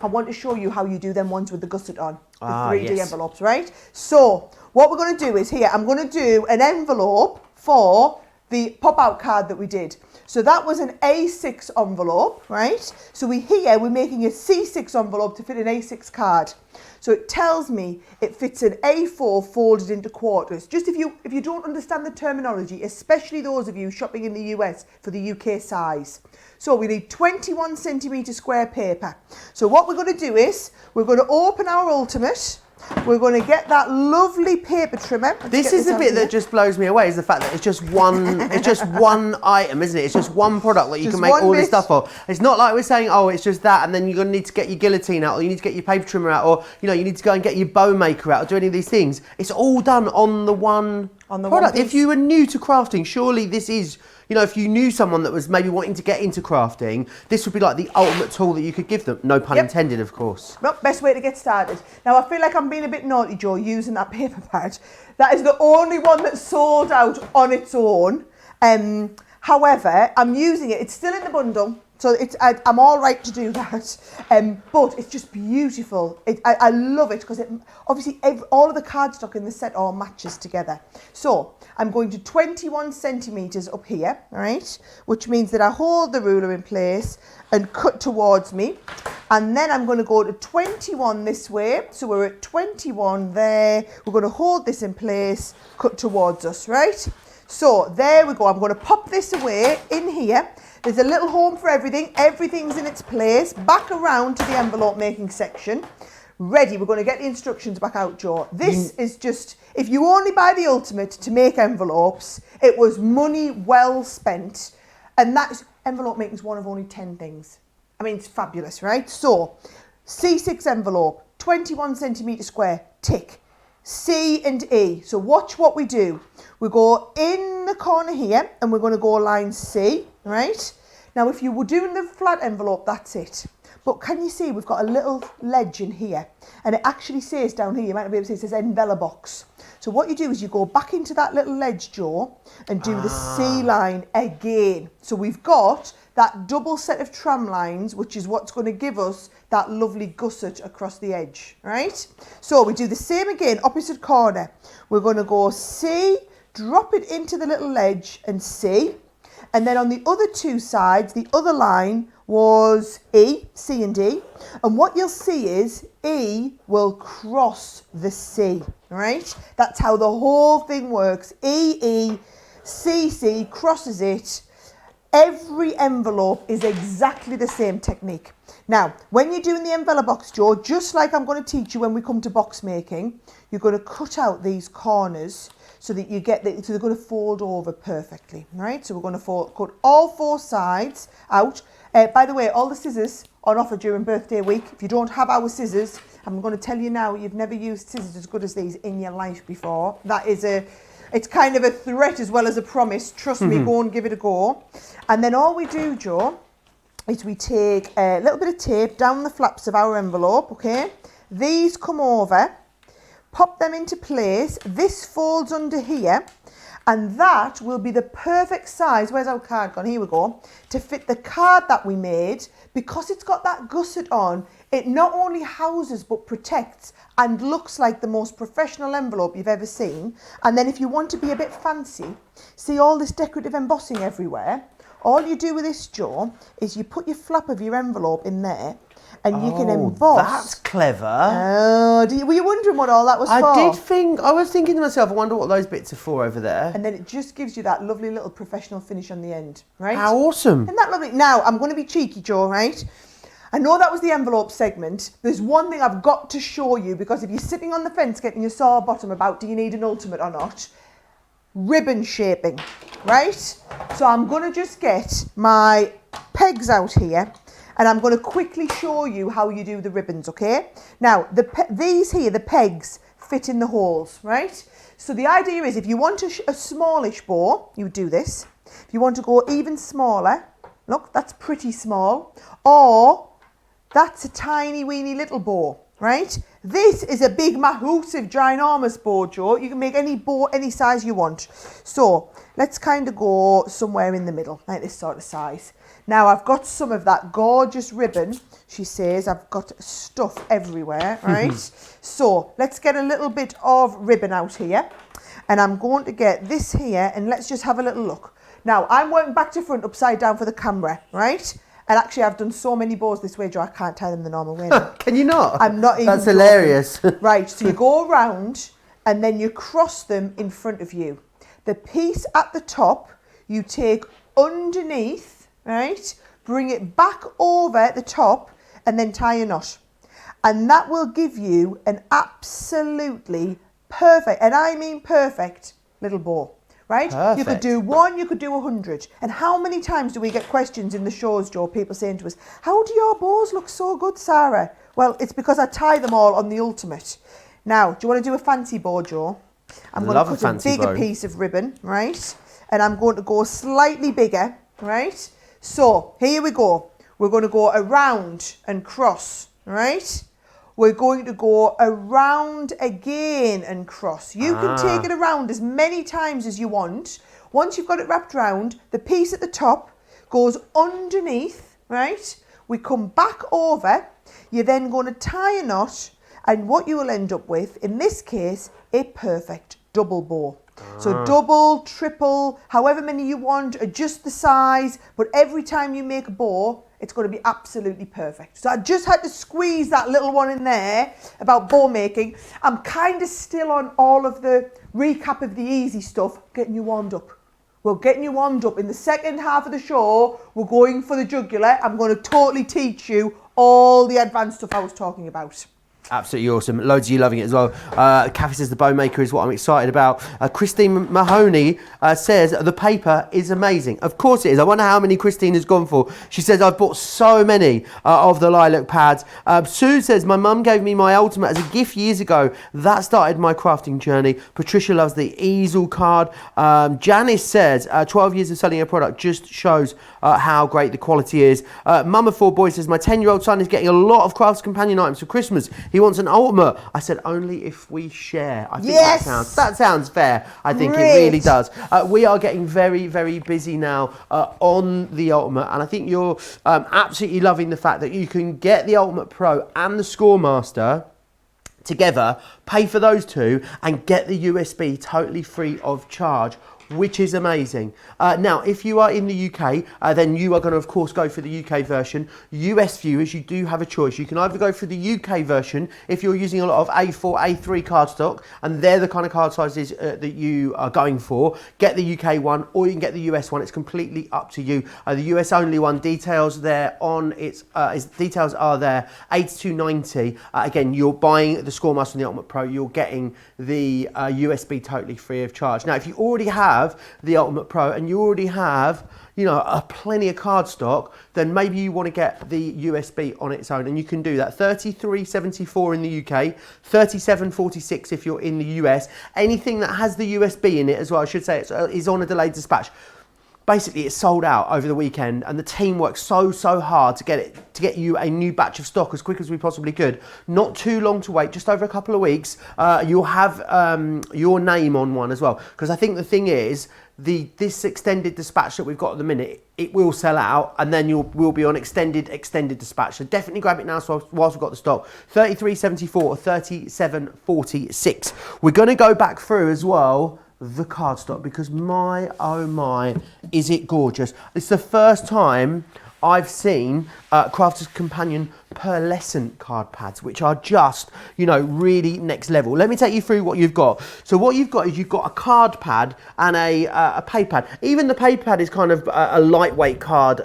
I want to show you how you do them ones with the gusset on, the 3D envelopes, right? So what we're going to do is here, I'm going to do an envelope for the pop-out card that we did. So that was an A6 envelope, right? So we're making a C6 envelope to fit an A6 card. So it tells me it fits an A4 folded into quarters. Just if you don't understand the terminology, especially those of you shopping in the US for the UK size. So we need 21 centimetre square paper. So what we're going to do is we're going to open our Ultimate, We're going to get that lovely paper trimmer. This is the bit that just blows me away, is the fact that it's just one item, isn't it? It's just one product that you can make all this stuff of. It's not like we're saying, oh, it's just that, and then you're going to need to get your guillotine out, or you need to get your paper trimmer out, or you need to go and get your bow maker out, or do any of these things. It's all done on the one product. If you were new to crafting, surely this is, if you knew someone that was maybe wanting to get into crafting, this would be like the ultimate tool that you could give them. No pun intended, of course. Well, best way to get started. Now, I feel like I'm being a bit naughty, Joe, using that paper pad. That is the only one that's sold out on its own. However, I'm using it. It's still in the bundle, so I'm all right to do that. But it's just beautiful. I love it because obviously all of the cardstock in the set all matches together. So I'm going to 21 centimetres up here, all right? Which means that I hold the ruler in place and cut towards me. And then I'm going to go to 21 this way. So we're at 21 there. We're going to hold this in place, cut towards us, right? So there we go. I'm going to pop this away in here. There's a little home for everything. Everything's in its place. Back around to the envelope making section. Ready. We're going to get the instructions back out, Joe. This is just, if you only buy the ultimate to make envelopes, it was money well spent. And that envelope making is one of only 10 things. I mean, it's fabulous, right? So, C6 envelope, 21 centimetre square, tick. C and E. So watch what we do. We go in the corner here and we're going to go line C, right? Now, if you were doing the flat envelope, that's it. But can you see we've got a little ledge in here, and it actually says down here, you might not be able to see, it says envelope box. So what you do is you go back into that little ledge, Joe, and do the C line again. So we've got that double set of tram lines, which is what's going to give us that lovely gusset across the edge, right? So we do the same again, opposite corner. We're going to go C, drop it into the little ledge and C. And then on the other two sides, the other line was E, C and D. And what you'll see is E will cross the C, right? That's how the whole thing works. E, E, C, C, crosses it. Every envelope is exactly the same technique. Now, when you're doing the envelope box, Joe, just like I'm going to teach you when we come to box making, you're going to cut out these corners so that you get so they're going to fold over perfectly, right? So we're going to cut all four sides out. By the way, all the scissors on offer during birthday week. If you don't have our scissors, I'm going to tell you now, you've never used scissors as good as these in your life before. It's kind of a threat as well as a promise. Trust me, go and give it a go. And then all we do, Joe, is we take a little bit of tape down the flaps of our envelope, okay? These come over, pop them into place. This folds under here, and that will be the perfect size. Where's our card gone? Here we go. To fit the card that we made, because it's got that gusset on, it not only houses but protects and looks like the most professional envelope you've ever seen. And then if you want to be a bit fancy, see all this decorative embossing everywhere, all you do with this, Joe, is you put your flap of your envelope in there and you can emboss. That's clever. Oh, were you wondering what all that was for? I was thinking to myself, I wonder what those bits are for over there. And then it just gives you that lovely little professional finish on the end, right? How awesome. Isn't that lovely? Now, I'm going to be cheeky, Joe, right? I know that was the envelope segment. There's one thing I've got to show you, because if you're sitting on the fence getting your sore bottom about do you need an ultimate or not, ribbon shaping, right? So I'm going to just get my pegs out here and I'm going to quickly show you how you do the ribbons, okay? Now, these here, the pegs, fit in the holes, right? So the idea is if you want a smallish bow, you would do this. If you want to go even smaller, look, that's pretty small, or that's a tiny weeny little bow, right? This is a big, massive, ginormous bow, Joe. You can make any bow any size you want. So let's kind of go somewhere in the middle, like this sort of size. Now I've got some of that gorgeous ribbon. She says I've got stuff everywhere, right? So let's get a little bit of ribbon out here. And I'm going to get this here and let's just have a little look. Now I'm working back to front upside down for the camera, right? And actually, I've done so many bows this way, Joe, I can't tie them the normal way now. Can you not? I'm not even. That's hilarious. Right, so you go around and then you cross them in front of you. The piece at the top, you take underneath, right? Bring it back over the top and then tie a knot. And that will give you an absolutely perfect, and I mean perfect, little bow. Right? Perfect. You could do 1, you could do 100. And how many times do we get questions in the shows, Joe, people saying to us, how do your bows look so good, Sarah? Well, it's because I tie them all on the ultimate. Now, do you want to do a fancy bow, Joe? I'm going to put a bigger piece of ribbon, right? And I'm going to go slightly bigger, right? So, here we go. We're going to go around and cross, right? We're going to go around again and cross. You can take it around as many times as you want. Once you've got it wrapped round, the piece at the top goes underneath, right? We come back over. You're then going to tie a knot, and what you will end up with, in this case, a perfect double bow. So double, triple, however many you want, adjust the size, but every time you make a bow, it's going to be absolutely perfect. So I just had to squeeze that little one in there about bow making. I'm kind of still on all of the recap of the easy stuff, getting you warmed up. We're getting you warmed up. In the second half of the show, we're going for the jugular. I'm going to totally teach you all the advanced stuff I was talking about. Absolutely awesome. Loads of you loving it as well. Kathy says the bow maker is what I'm excited about. Christine Mahoney says the paper is amazing. Of course it is. I wonder how many Christine has gone for. She says I've bought so many of the lilac pads. Sue says my mum gave me my ultimate as a gift years ago. That started my crafting journey. Patricia loves the easel card. Janice says 12 years of selling a product just shows how great the quality is. Mum of 4 boys says my 10-year-old son is getting a lot of Crafts Companion items for Christmas. He wants an ultimate. I said only if we share. I think that sounds fair. I think it really does. We are getting very, very busy now on the ultimate, and I think you're absolutely loving the fact that you can get the Ultimate Pro and the Scoremaster together, pay for those two, and get the USB totally free of charge, which is amazing. Now, if you are in the UK, then you are going to, of course, go for the UK version. US viewers, you do have a choice. You can either go for the UK version if you're using a lot of A4, A3 cardstock, and they're the kind of card sizes that you are going for. Get the UK one, or you can get the US one. It's completely up to you. The US only one, details there on its details are there. 82.90. Again, you're buying the Scoremaster and the Ultimate Pro. You're getting the USB totally free of charge. Now, if you already have the Ultimate Pro and you already have, you know, plenty of cardstock, then maybe you want to get the USB on its own, and you can do that. $33.74 in the UK, $37.46 if you're in the US. Anything that has the USB in it as well, I should say, is on a delayed dispatch. Basically, it's sold out over the weekend, and the team worked so hard to get you a new batch of stock as quick as we possibly could. Not too long to wait, just over a couple of weeks. You'll have your name on one as well, because I think the thing is, this extended dispatch that we've got at the minute, it will sell out, and then we'll be on extended dispatch. So definitely grab it now whilst we've got the stock. $33.74 or $37.46. We're going to go back through as well the cardstock, because my oh my, is it gorgeous. It's the first time I've seen Crafters Companion pearlescent card pads, which are just, you know, really next level. Let me take you through what you've got. So what you've got is you've got a card pad and a paper pad. Even the paper pad is kind of a lightweight card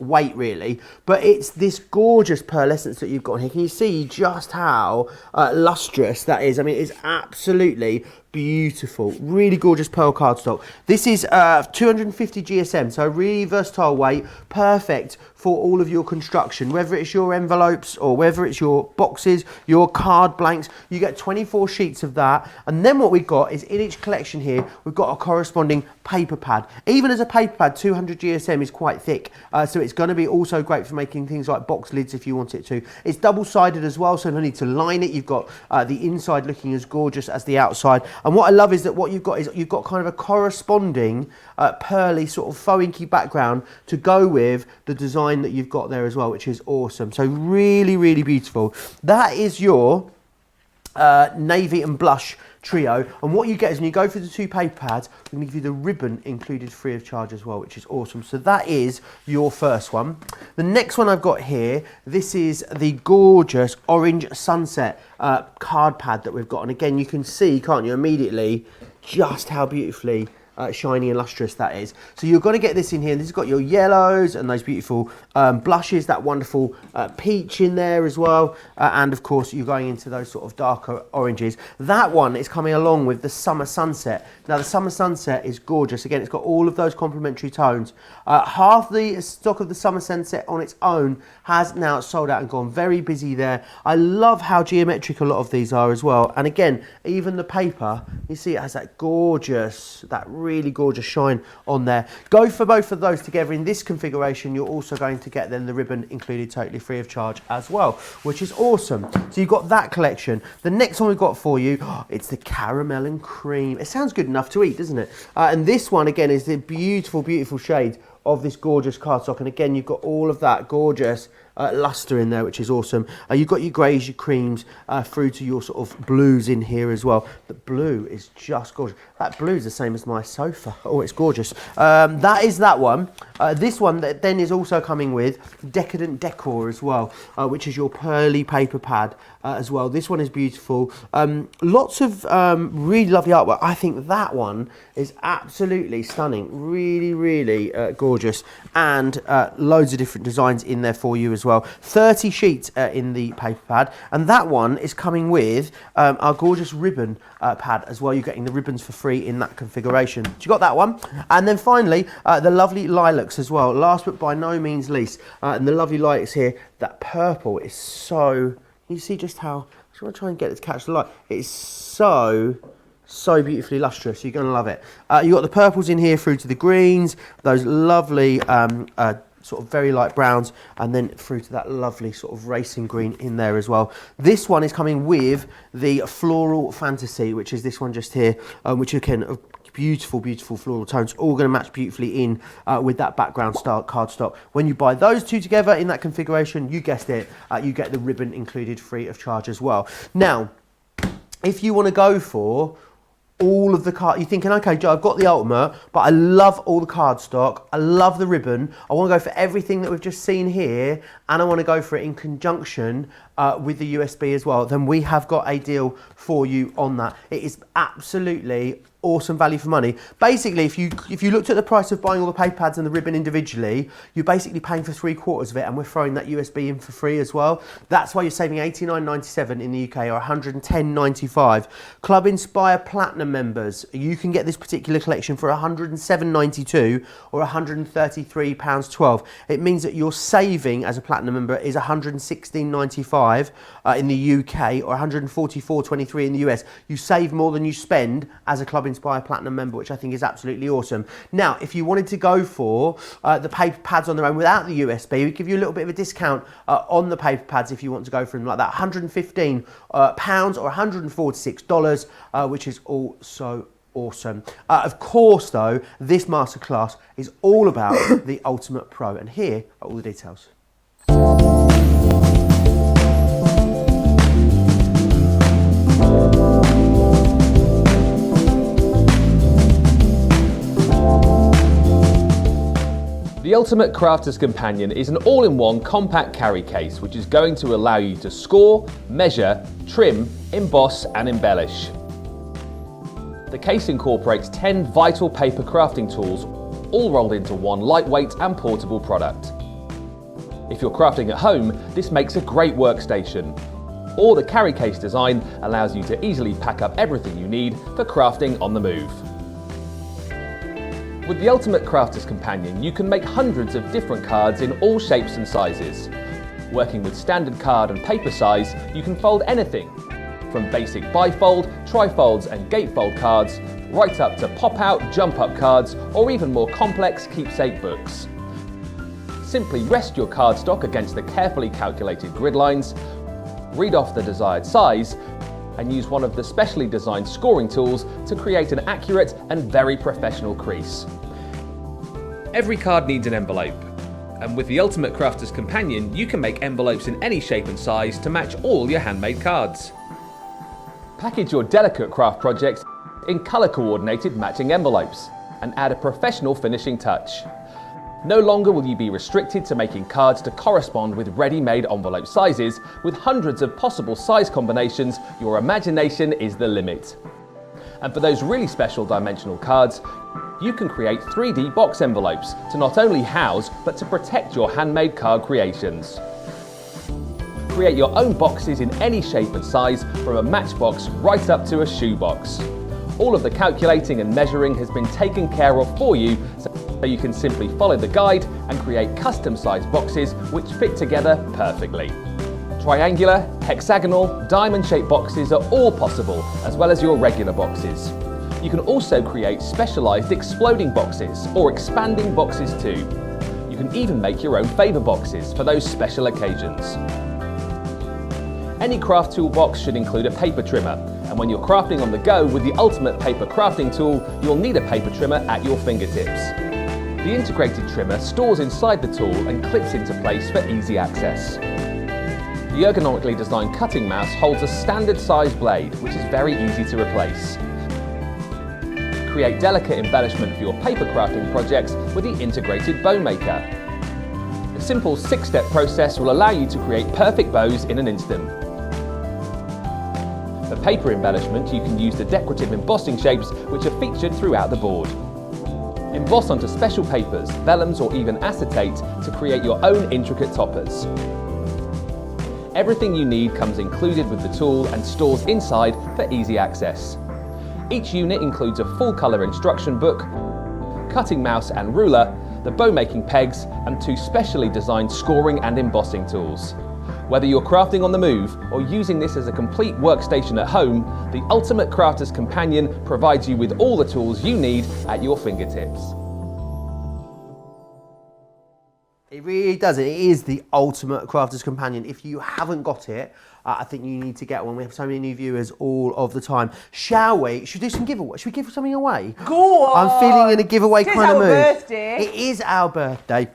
weight really, but it's this gorgeous pearlescence that you've got here. Can you see just how lustrous that is? I mean, it's absolutely beautiful, really gorgeous pearl cardstock. This is 250 GSM, so really versatile weight, perfect for all of your construction, whether it's your envelopes or whether it's your boxes, your card blanks. You get 24 sheets of that, and then what we've got is in each collection here, we've got a corresponding paper pad. Even as a paper pad, 200 GSM is quite thick, so it's going to be also great for making things like box lids if you want it to. It's double-sided as well, so no need to line it. You've got the inside looking as gorgeous as the outside. And what I love is that what you've got is you've got kind of a corresponding pearly sort of faux inky background to go with the design that you've got there as well, which is awesome. So really, really beautiful. That is your navy and blush trio, and what you get is when you go for the two paper pads, we're going to give you the ribbon included free of charge as well, which is awesome. So that is your first one. The next one I've got here, this is the gorgeous orange sunset card pad that we've got, and again you can see, can't you, immediately just how beautifully shiny and lustrous that is. So you're going to get this in here. This has got your yellows and those beautiful blushes, that wonderful peach in there as well. And of course, you're going into those sort of darker oranges. That one is coming along with the Summer Sunset. Now, the Summer Sunset is gorgeous. Again, it's got all of those complementary tones. Half the stock of the Summer Sunset on its own has now sold out and gone. Very busy there. I love how geometric a lot of these are as well. And again, even the paper, you see it has that gorgeous, that really gorgeous shine on there. Go for both of those together in this configuration. You're also going to get then the ribbon included totally free of charge as well, which is awesome. So you've got that collection. The next one we've got for you, it's the caramel and cream. It sounds good enough to eat, doesn't it? And this one again is the beautiful, beautiful shade of this gorgeous cardstock. And again, you've got all of that gorgeous luster in there, which is awesome. You've got your greys, your creams, through to your sort of blues in here as well. The blue is just gorgeous. That blue is the same as my sofa. Oh, it's gorgeous. That is that one. This one that then is also coming with Decadent Decor as well, which is your pearly paper pad as well. This one is beautiful. Lots of really lovely artwork. I think that one is absolutely stunning. Really, really gorgeous. And loads of different designs in there for you as well. 30 sheets in the paper pad. And that one is coming with our gorgeous ribbon pad as well. You're getting the ribbons for free in that configuration. So you got that one. And then finally, the lovely lilacs as well. Last but by no means least. And the lovely lilacs here. That purple is so... You see just how... I just want to try and get it to catch the light. It's so beautifully lustrous. You're going to love it. You've got the purples in here through to the greens. Those lovely... sort of very light browns, and then through to that lovely sort of racing green in there as well. This one is coming with the Floral Fantasy, which is this one just here, which again, beautiful, beautiful floral tones, all going to match beautifully in with that background style cardstock. When you buy those two together in that configuration, you guessed it, you get the ribbon included free of charge as well. Now, if you want to go for all of the card, you're thinking, okay, Joe, I've got the ultimate, but I love all the cardstock, I love the ribbon, I want to go for everything that we've just seen here, and I want to go for it in conjunction with the USB as well, then we have got a deal for you on that. It is absolutely awesome value for money. Basically, if you looked at the price of buying all the paper pads and the ribbon individually, you're basically paying for 3/4 of it, and we're throwing that USB in for free as well. That's why you're saving $89.97 in the UK, or $110.95. Club Inspire Platinum members, you can get this particular collection for $107.92 or £133.12. It means that your saving as a Platinum member is $116.95 in the UK, or $144.23 in the US. You save more than you spend as a Club Inspire Platinum member, which I think is absolutely awesome. Now, if you wanted to go for the paper pads on their own without the USB, we give you a little bit of a discount on the paper pads if you want to go for them like that. £115 or $146, which is also awesome. Of course, though, this masterclass is all about the Ultimate Pro, and here are all the details. The Ultimate Crafter's Companion is an all-in-one compact carry case which is going to allow you to score, measure, trim, emboss and embellish. The case incorporates 10 vital paper crafting tools, all rolled into one lightweight and portable product. If you're crafting at home, this makes a great workstation. Or the carry case design allows you to easily pack up everything you need for crafting on the move. With the Ultimate Crafter's Companion, you can make hundreds of different cards in all shapes and sizes. Working with standard card and paper size, you can fold anything, from basic bifold, trifolds and gatefold cards, right up to pop-out, jump-up cards, or even more complex keepsake books. Simply rest your cardstock against the carefully calculated grid lines, read off the desired size, and use one of the specially designed scoring tools to create an accurate and very professional crease. Every card needs an envelope, and with the Ultimate Crafter's Companion, you can make envelopes in any shape and size to match all your handmade cards. Package your delicate craft projects in colour-coordinated matching envelopes, and add a professional finishing touch. No longer will you be restricted to making cards to correspond with ready-made envelope sizes. With hundreds of possible size combinations, your imagination is the limit. And for those really special dimensional cards, you can create 3D box envelopes to not only house, but to protect your handmade card creations. Create your own boxes in any shape and size, from a matchbox right up to a shoebox. All of the calculating and measuring has been taken care of for you, so you can simply follow the guide and create custom-sized boxes which fit together perfectly. Triangular, hexagonal, diamond-shaped boxes are all possible, as well as your regular boxes. You can also create specialised exploding boxes or expanding boxes too. You can even make your own favour boxes for those special occasions. Any craft toolbox should include a paper trimmer, and when you're crafting on the go with the ultimate paper crafting tool, you'll need a paper trimmer at your fingertips. The integrated trimmer stores inside the tool and clips into place for easy access. The ergonomically designed cutting mouse holds a standard size blade, which is very easy to replace. Create delicate embellishment for your paper crafting projects with the integrated bow maker. The simple 6-step process will allow you to create perfect bows in an instant. For paper embellishment, you can use the decorative embossing shapes which are featured throughout the board. Emboss onto special papers, vellums or even acetate to create your own intricate toppers. Everything you need comes included with the tool and stores inside for easy access. Each unit includes a full colour instruction book, cutting mouse and ruler, the bow making pegs and 2 specially designed scoring and embossing tools. Whether you're crafting on the move or using this as a complete workstation at home, the Ultimate Crafter's Companion provides you with all the tools you need at your fingertips. It really does. It is the ultimate crafter's companion. If you haven't got it, I think you need to get one. We have so many new viewers all of the time. Shall we? Should we do some giveaway? Should we give something away? Go on! I'm feeling in a giveaway kind of mood. It's our birthday. It is our birthday.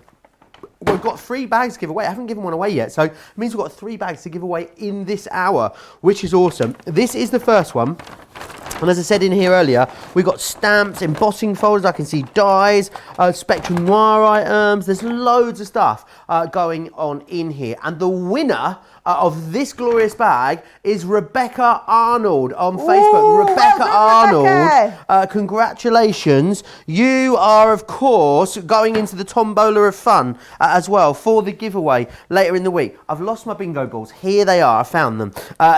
We've got 3 bags to give away. I haven't given one away yet, so it means we've got 3 bags to give away in this hour, which is awesome. This is the first one. And as I said in here earlier, we've got stamps, embossing folders, I can see dies, Spectrum Noir items, there's loads of stuff going on in here. And the winner of this glorious bag is Rebecca Arnold on Facebook. Ooh, Rebecca well done, Arnold, Rebecca. Congratulations. You are, of course, going into the tombola of fun as well for the giveaway later in the week. I've lost my bingo balls. Here they are. I found them.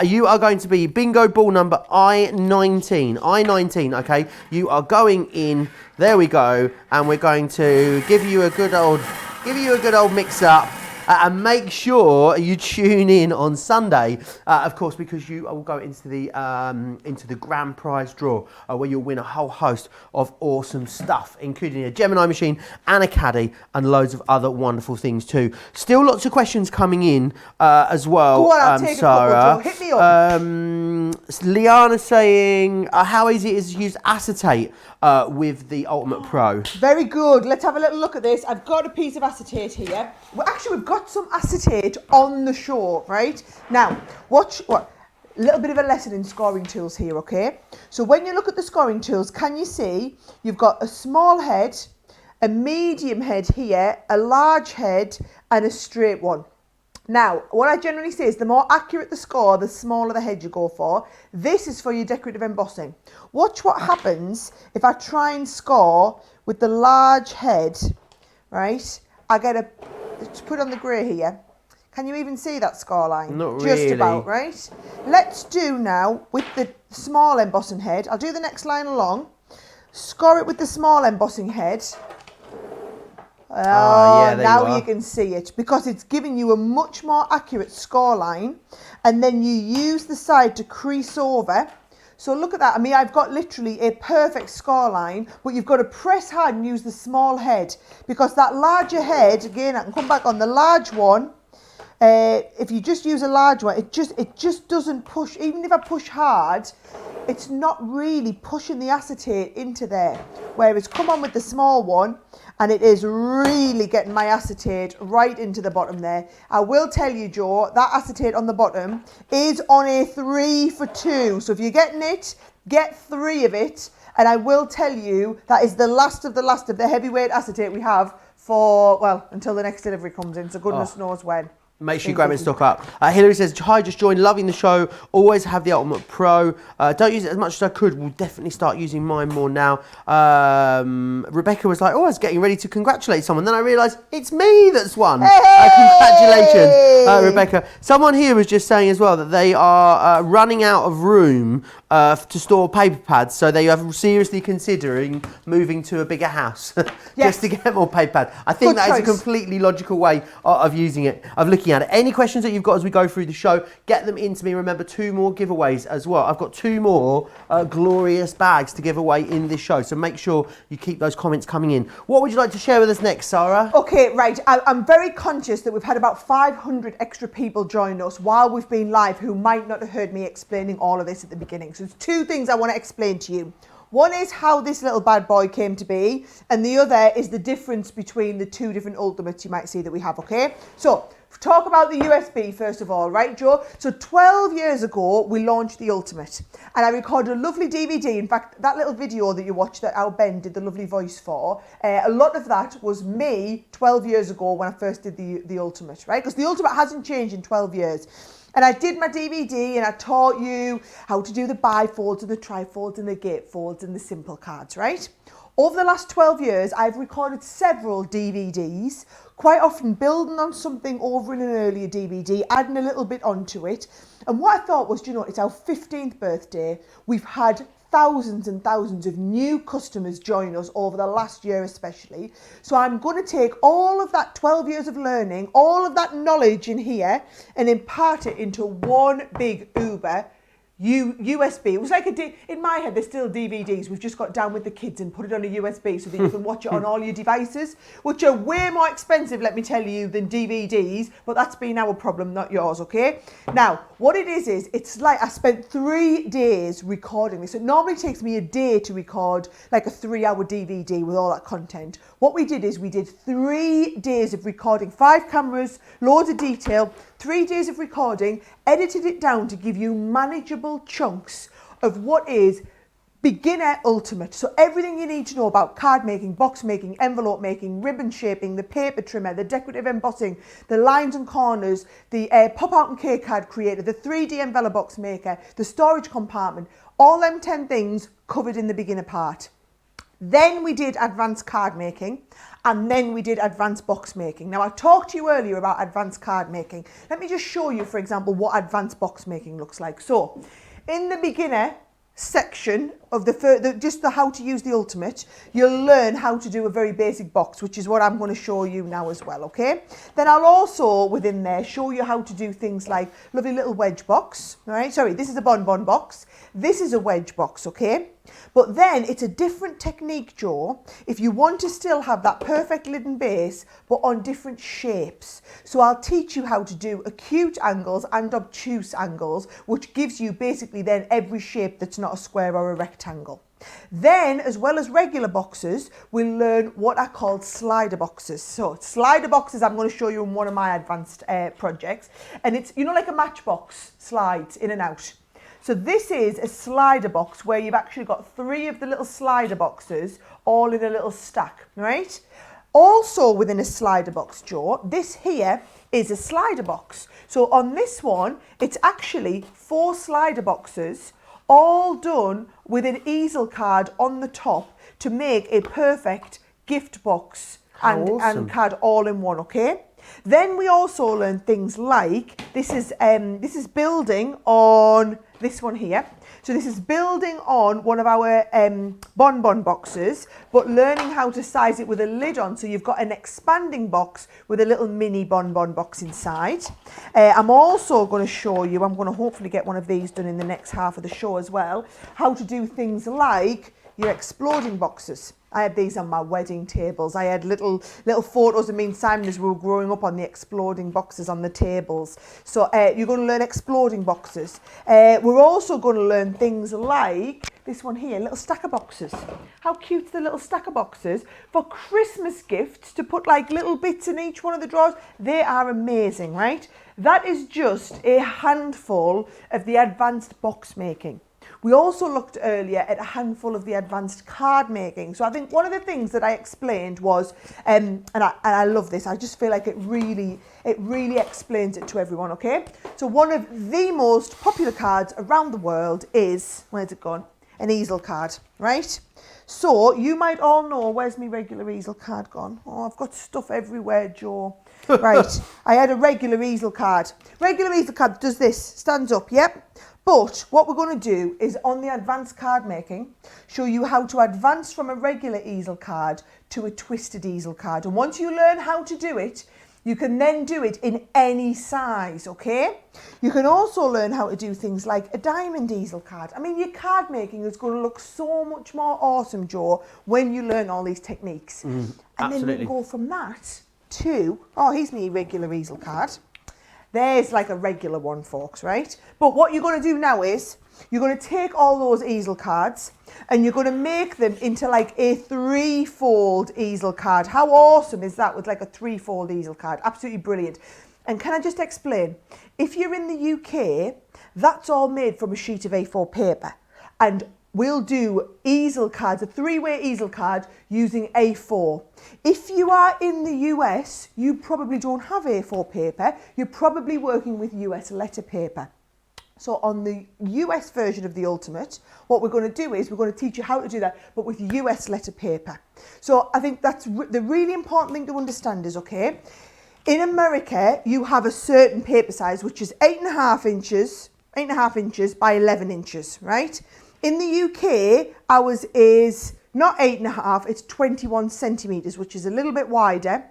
You are going to be bingo ball number I-19. I-19, okay? You are going in. There we go. And we're going to give you a good old mix-up. And make sure you tune in on Sunday, of course, because you will go into the grand prize draw, where you'll win a whole host of awesome stuff, including a Gemini machine and a caddy and loads of other wonderful things too. Still lots of questions coming in as well. Go on, I'll take Sarah. a couple, Joe. Hit me up. Liana saying, how easy it is to use acetate with the Ultimate Pro? Very good. Let's have a little look at this. I've got a piece of acetate here. Well, actually, we've got some acetate on the show, right? Now, watch what. A little bit of a lesson in scoring tools here, okay? So when you look at the scoring tools, can you see you've got a small head, a medium head here, a large head, and a straight one. Now, what I generally say is the more accurate the score, the smaller the head you go for. This is for your decorative embossing. Watch what happens if I try and score with the large head, right? I get a, let's put on the grey here. Can you even see that score line? Not really. Just about, right? Let's do now with the small embossing head. I'll do the next line along. Score it with the small embossing head. Yeah, now you can see it because it's giving you a much more accurate score line, and then you use the side to crease over. So look at that. I mean, I've got literally a perfect score line, but you've got to press hard and use the small head because that larger head, again, I can come back on the large one. If you just use a large one, it just doesn't push. Even if I push hard, it's not really pushing the acetate into there. Whereas come on with the small one, and it is really getting my acetate right into the bottom there. I will tell you, Joe, that acetate on the bottom is on a 3 for 2. So if you're getting it, get 3 of it. And I will tell you, that is the last of the heavyweight acetate we have for, well, until the next delivery comes in. So goodness knows when. Make sure you grab it and stock up. Hilary says, hi, just joined, loving the show. Always have the Ultimate Pro. Don't use it as much as I could. We'll definitely start using mine more now. Rebecca was like, oh, I was getting ready to congratulate someone. Then I realised it's me that's won. Hey! Congratulations, Rebecca. Someone here was just saying as well that they are running out of room to store paper pads. So they are seriously considering moving to a bigger house just to get more paper pads. I think that is a completely logical way of using it, of looking at it. Any questions that you've got as we go through the show, get them into me. Remember, 2 more giveaways as well. I've got 2 more glorious bags to give away in this show, so make sure you keep those comments coming in. What would you like to share with us next, Sara? Okay, right. I'm very conscious that we've had about 500 extra people join us while we've been live who might not have heard me explaining all of this at the beginning. So there's 2 things I want to explain to you. One is how this little bad boy came to be, and the other is the difference between the 2 different Ultimates you might see that we have, okay? So, talk about the USB first of all, right, Joe? So 12 years ago, we launched the Ultimate, and I recorded a lovely DVD. In fact, that little video that you watched that Al Ben did the lovely voice for, a lot of that was me 12 years ago when I first did the Ultimate, right? Because the Ultimate hasn't changed in 12 years. And I did my DVD and I taught you how to do the bifolds and the trifolds and the gatefolds and the simple cards, right? Over the last 12 years, I've recorded several DVDs, quite often building on something over in an earlier DVD, adding a little bit onto it. And what I thought was, you know, it's our 15th birthday. We've had thousands and thousands of new customers join us over the last year especially. So I'm going to take all of that 12 years of learning, all of that knowledge in here and impart it into one big Uber USB. It was like in my head, there's still DVDs. We've just got down with the kids and put it on a USB so that you can watch it on all your devices, which are way more expensive, let me tell you, than DVDs. But that's been our problem, not yours, okay? Now, what it is it's like I spent 3 days recording this. It normally takes me a day to record like a 3-hour DVD with all that content. What we did is we did 3 days of recording, 5 cameras, loads of detail, 3 days of recording, edited it down to give you manageable chunks of what is beginner Ultimate. So everything you need to know about card making, box making, envelope making, ribbon shaping, the paper trimmer, the decorative embossing, the lines and corners, the pop out and K card creator, the 3D envelope box maker, the storage compartment, all them 10 things covered in the beginner part. Then we did advanced card making, and then we did advanced box making. Now, I talked to you earlier about advanced card making. Let me just show you, for example, what advanced box making looks like. So, in the beginner section of just the how to use the Ultimate, you'll learn how to do a very basic box, which is what I'm going to show you now as well, okay? Then I'll also, within there, show you how to do things like lovely little wedge box, right? Sorry, this is a bonbon box. This is a wedge box, okay? But then it's a different technique, Joe, if you want to still have that perfect lid and base, but on different shapes. So I'll teach you how to do acute angles and obtuse angles, which gives you basically then every shape that's not a square or a rectangle. Then, as well as regular boxes, we'll learn what are called slider boxes. So slider boxes I'm going to show you in one of my advanced projects. And it's, you know, like a matchbox slides in and out. So this is a slider box where you've actually got 3 of the little slider boxes all in a little stack, right? Also within a slider box, Joe, this here is a slider box. So on this one, it's actually 4 slider boxes all done with an easel card on the top to make a perfect gift box and card all in one, okay? Then we also learn things like, this is building on this one here. So this is building on one of our bonbon boxes, but learning how to size it with a lid on. So you've got an expanding box with a little mini bonbon box inside. I'm also going to show you, I'm going to hopefully get one of these done in the next half of the show as well, how to do things like your exploding boxes. I had these on my wedding tables. I had little photos of me and Simon as we were growing up on the exploding boxes on the tables. So you're going to learn exploding boxes. We're also going to learn things like this one here, little stacker boxes. How cute's the little stacker boxes? For Christmas gifts, to put like little bits in each one of the drawers. They are amazing, right? That is just a handful of the advanced box making. We also looked earlier at a handful of the advanced card making. So I think one of the things that I explained was, and I love this, I just feel like it really explains it to everyone, okay? So one of the most popular cards around the world is, where's it gone? An easel card, right? So you might all know, where's my regular easel card gone? Oh, I've got stuff everywhere, Joe. Right, I had a regular easel card. Regular easel card does this, stands up, yep. But what we're going to do is on the advanced card making, show you how to advance from a regular easel card to a twisted easel card. And once you learn how to do it, you can then do it in any size, okay? You can also learn how to do things like a diamond easel card. I mean, your card making is going to look so much more awesome, Joe, when you learn all these techniques. And then we can go from that to, oh, here's my regular easel card. There's like a regular one, folks, right? But what you're going to do now is you're going to take all those easel cards and you're going to make them into like a threefold easel card. How awesome is that with like a threefold easel card? Absolutely brilliant. And can I just explain? If you're in the UK, that's all made from a sheet of A4 paper. And we'll do easel cards, a three-way easel card using A4. If you are in the US, you probably don't have A4 paper. You're probably working with US letter paper. So on the US version of the Ultimate, what we're going to do is we're going to teach you how to do that, but with US letter paper. So I think that's the really important thing to understand is, okay, in America, you have a certain paper size, which is 8.5 inches by 11 inches, right? In the UK, ours is not 8.5, it's 21 centimetres, which is a little bit wider.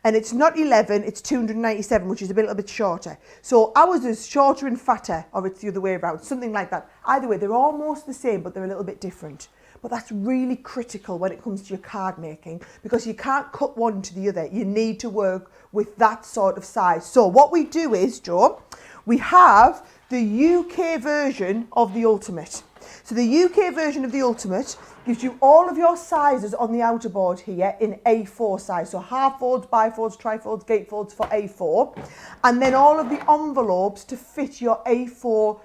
And it's not 11, it's 297, which is a little bit shorter. So ours is shorter and fatter, or it's the other way around, something like that. Either way, they're almost the same, but they're a little bit different. But that's really critical when it comes to your card making, because you can't cut one to the other. You need to work with that sort of size. So what we do is, Joe, we have the UK version of the Ultimate. So the UK version of the Ultimate gives you all of your sizes on the outer board here in A4 size. So half folds, bifolds, trifolds, gatefolds for A4. And then all of the envelopes to fit your A4,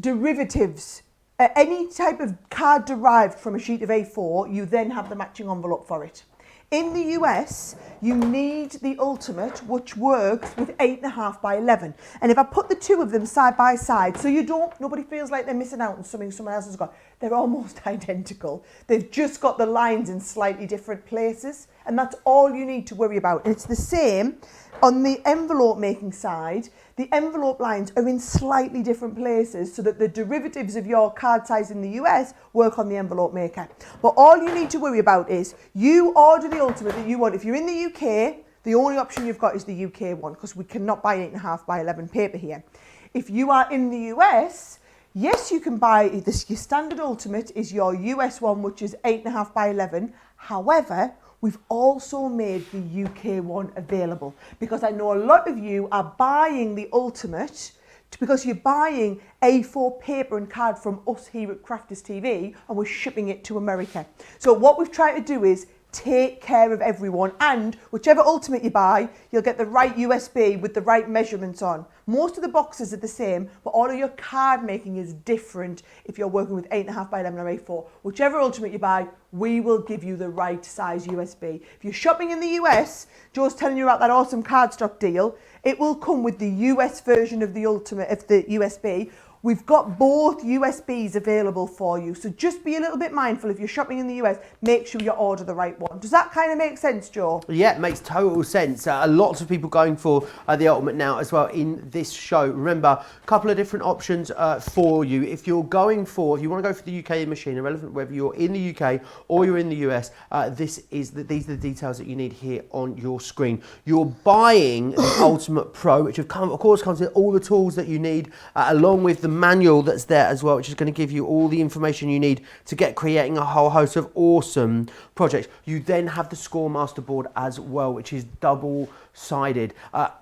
derivatives. Any type of card derived from a sheet of A4, you then have the matching envelope for it. In the US, you need the Ultimate, which works with 8.5 by 11. And if I put the two of them side by side, so nobody feels like they're missing out on something someone else has got, they're almost identical. They've just got the lines in slightly different places, and that's all you need to worry about. And it's the same on the envelope making side. The envelope lines are in slightly different places so that the derivatives of your card size in the US work on the envelope maker. But all you need to worry about is you order the Ultimate that you want. If you're in the UK, the only option you've got is the UK one, because we cannot buy 8.5 by 11 paper here. If you are in the US, yes, you can buy this. Your standard Ultimate is your US one, which is 8.5 by 11. However, we've also made the UK one available, because I know a lot of you are buying the Ultimate because you're buying A4 paper and card from us here at Crafters TV, and we're shipping it to America. So what we've tried to do is take care of everyone, and whichever Ultimate you buy, you'll get the right USB with the right measurements on. Most of the boxes are the same, but all of your card making is different if you're working with 8.5 by 11 or A4. Whichever Ultimate you buy, we will give you the right size USB. If you're shopping in the US, Joe's telling you about that awesome cardstock deal. It will come with the US version of the Ultimate, of the USB. We've got both USBs available for you, so just be a little bit mindful if you're shopping in the US, make sure you order the right one. Does that kind of make sense, Joe? Yeah, it makes total sense. Lots of people going for the Ultimate now as well in this show. Remember, a couple of different options for you. If you want to go for the UK machine, irrelevant whether you're in the UK or you're in the US, these are the details that you need here on your screen. You're buying the Ultimate Pro, which of course comes with all the tools that you need, along with the manual that's there as well, which is going to give you all the information you need to get creating a whole host of awesome projects. You then have the Score Master board as well, which is double-sided,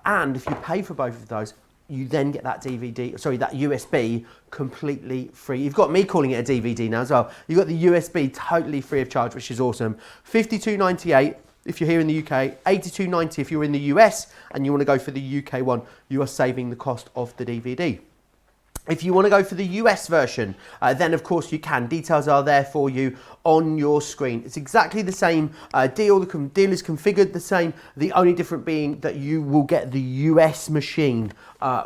and if you pay for both of those, you then get that that USB completely free. You've got me calling it a DVD now as well. You've got the USB totally free of charge, which is awesome. $52.98 if you're here in the UK, $82.90 if you're in the US, and you want to go for the UK one, you are saving the cost of the DVD. If you want to go for the US version, then of course you can. Details are there for you on your screen. It's exactly the same deal. The deal is configured the same. The only difference being that you will get the US machine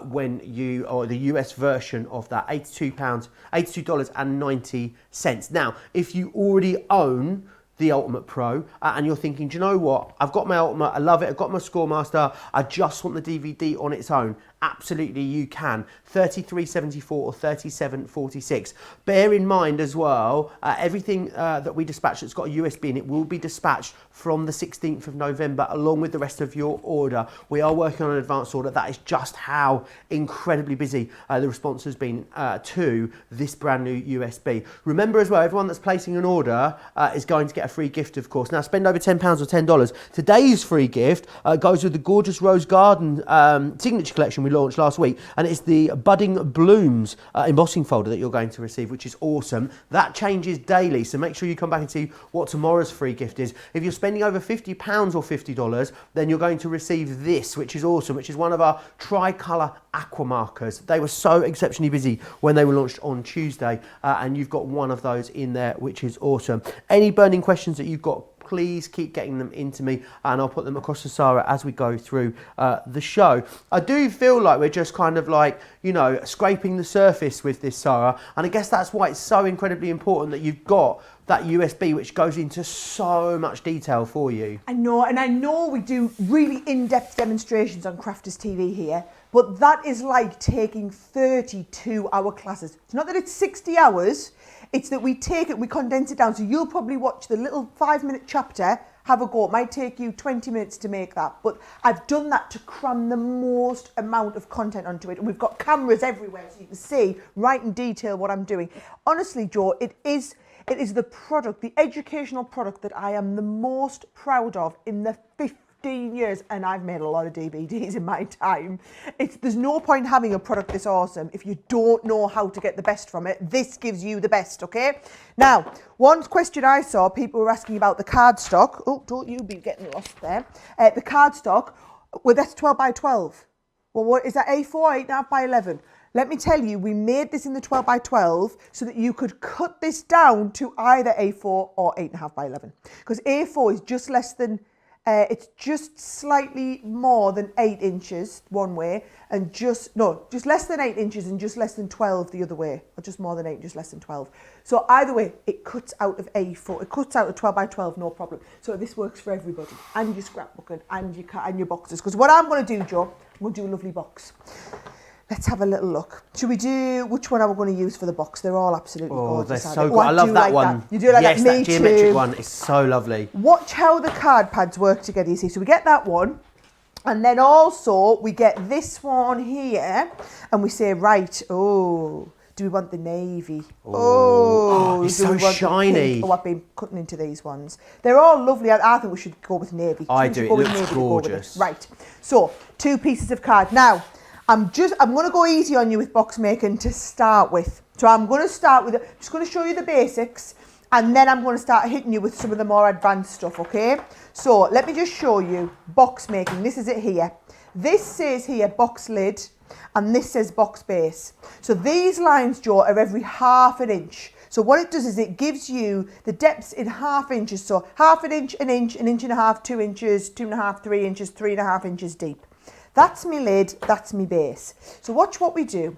when you, or the US version of that, $82.90. Now, if you already own the Ultimate Pro, and you're thinking, do you know what? I've got my Ultimate, I love it, I've got my Scoremaster, I just want the DVD on its own. Absolutely, you can. $33.74 or $37.46. Bear in mind as well, everything that we dispatch that's got a USB in it will be dispatched from the 16th of November along with the rest of your order. We are working on an advance order. That is just how incredibly busy the response has been to this brand new USB. Remember as well, everyone that's placing an order is going to get a free gift, of course. Now, spend over £10 or $10. Today's free gift goes with the gorgeous Rose Garden signature collection we launched last week, and it's the Budding Blooms embossing folder that you're going to receive, which is awesome. That changes daily, so make sure you come back and see what tomorrow's free gift is. If you're spending over £50 or $50, then you're going to receive this, which is awesome, which is one of our tricolour aqua markers. They were so exceptionally busy when they were launched on Tuesday, and you've got one of those in there, which is awesome. Any burning questions that you've got, please keep getting them into me, and I'll put them across to Sara as we go through the show. I do feel like we're just kind of like, you know, scraping the surface with this, Sara, and I guess that's why it's so incredibly important that you've got that USB, which goes into so much detail for you. I know, and I know we do really in-depth demonstrations on Crafters TV here, but that is like taking 32-hour classes. It's not that it's 60 hours, it's that we take it, we condense it down. So you'll probably watch the little 5-minute chapter, have a go. It might take you 20 minutes to make that, but I've done that to cram the most amount of content onto it. And we've got cameras everywhere so you can see right in detail what I'm doing. Honestly, Joe, it is the product, the educational product that I am the most proud of in the 15 years, and I've made a lot of DVDs in my time. There's no point having a product this awesome if you don't know how to get the best from it. This gives you the best, okay? Now, one question I saw, people were asking about the cardstock. Oh, don't you be getting lost there. The cardstock, well, that's 12 by 12. Well, what is that, A4, 8.5 by 11? Let me tell you, we made this in the 12 by 12 so that you could cut this down to either A4 or 8.5 by 11. Because A4 is just less than, it's just slightly more than 8 inches one way, and just less than 8 inches and just less than 12 the other way, or just more than 8, just less than 12. So either way, it cuts out of A4, it cuts out of 12 by 12, no problem. So this works for everybody, and your scrapbooking, and your boxes. Because what I'm going to do, Joe, I'm going to do a lovely box. Let's have a little look. Should we do, which one are we going to use for the box? They're all absolutely gorgeous. They're so good. I love that one. You do like that? Yes, that geometric one is so lovely. Watch how the card pads work together, you see. So we get that one, and then also we get this one here, and we say, right, do we want the navy? It's so shiny. I've been cutting into these ones. They're all lovely. I think we should go with navy. I do, it looks gorgeous. Right, so 2 pieces of card. Now, I'm going to go easy on you with box making to start with. So I'm going to start with, just going to show you the basics, and then I'm going to start hitting you with some of the more advanced stuff, okay? So let me just show you box making. This is it here. This says here box lid, and this says box base. So these lines, Joe, are every ½ inch. So what it does is it gives you the depths in ½ inches. So ½ inch, an inch and a half, 2 inches, 2.5, 3 inches, 3.5 inches deep. That's my lid, that's my base. So watch what we do.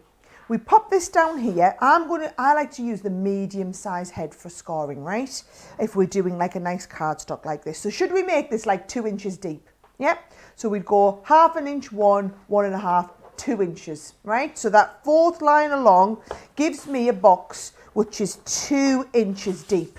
We pop this down here. I like to use the medium size head for scoring, right? If we're doing like a nice cardstock like this. So should we make this like 2 inches deep? Yep. So we'd go ½ inch, 1.5, 2 inches, right? So that 4th line along gives me a box which is 2 inches deep.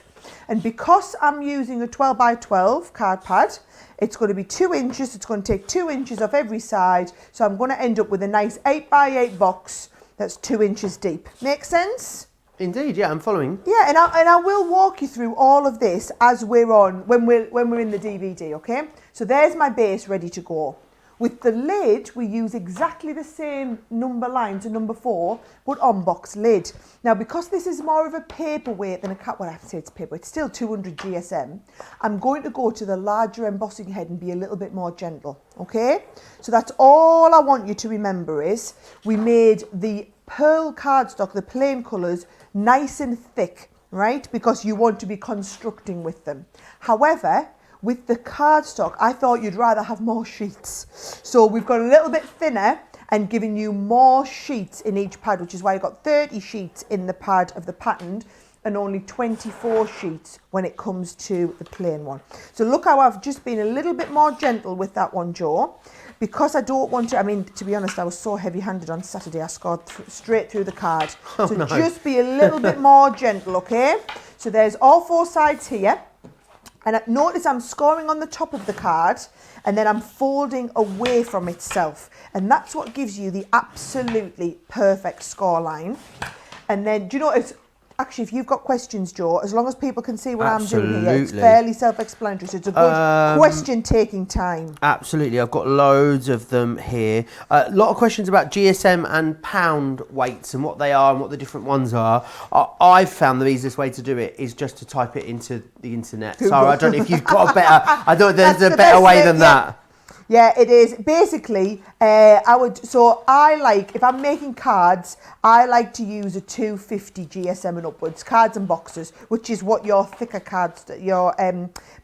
And because I'm using a 12 by 12 card pad, it's going to be 2 inches. It's going to take 2 inches off every side. So I'm going to end up with a nice 8 by 8 box that's 2 inches deep. Make sense? Indeed, yeah, I'm following. Yeah, and I will walk you through all of this as when we're in the DVD, okay? So there's my base ready to go. With the lid, we use exactly the same number line to number 4, but on box lid. Now, because this is more of a paperweight than well, I have to say it's paper, it's still 200 GSM, I'm going to go to the larger embossing head and be a little bit more gentle, okay? So that's all I want you to remember is we made the pearl cardstock, the plain colours, nice and thick, right? Because you want to be constructing with them. However, with the cardstock, I thought you'd rather have more sheets. So we've got a little bit thinner and giving you more sheets in each pad, which is why you've got 30 sheets in the pad of the patterned and only 24 sheets when it comes to the plain one. So look how I've just been a little bit more gentle with that one, Joe, because I don't want to, I mean, to be honest, I was so heavy-handed on Saturday, I scored straight through the card. So no. Just be a little bit more gentle, okay? So there's all 4 sides here. And notice I'm scoring on the top of the card and then I'm folding away from itself. And that's what gives you the absolutely perfect score line. And then, do you know, it's actually, if you've got questions, Joe, as long as people can see what I'm doing here, it's fairly self-explanatory. So it's a good question-taking time. Absolutely. I've got loads of them here. A lot of questions about GSM and pound weights and what they are and what the different ones are. I've found the easiest way to do it is just to type it into the internet. So I don't know if you've got a better... I don't know if there's a better way than that. Yeah, it is. Basically, I like, if I'm making cards, I like to use a 250 GSM and upwards, cards and boxes, which is what your thicker cards, your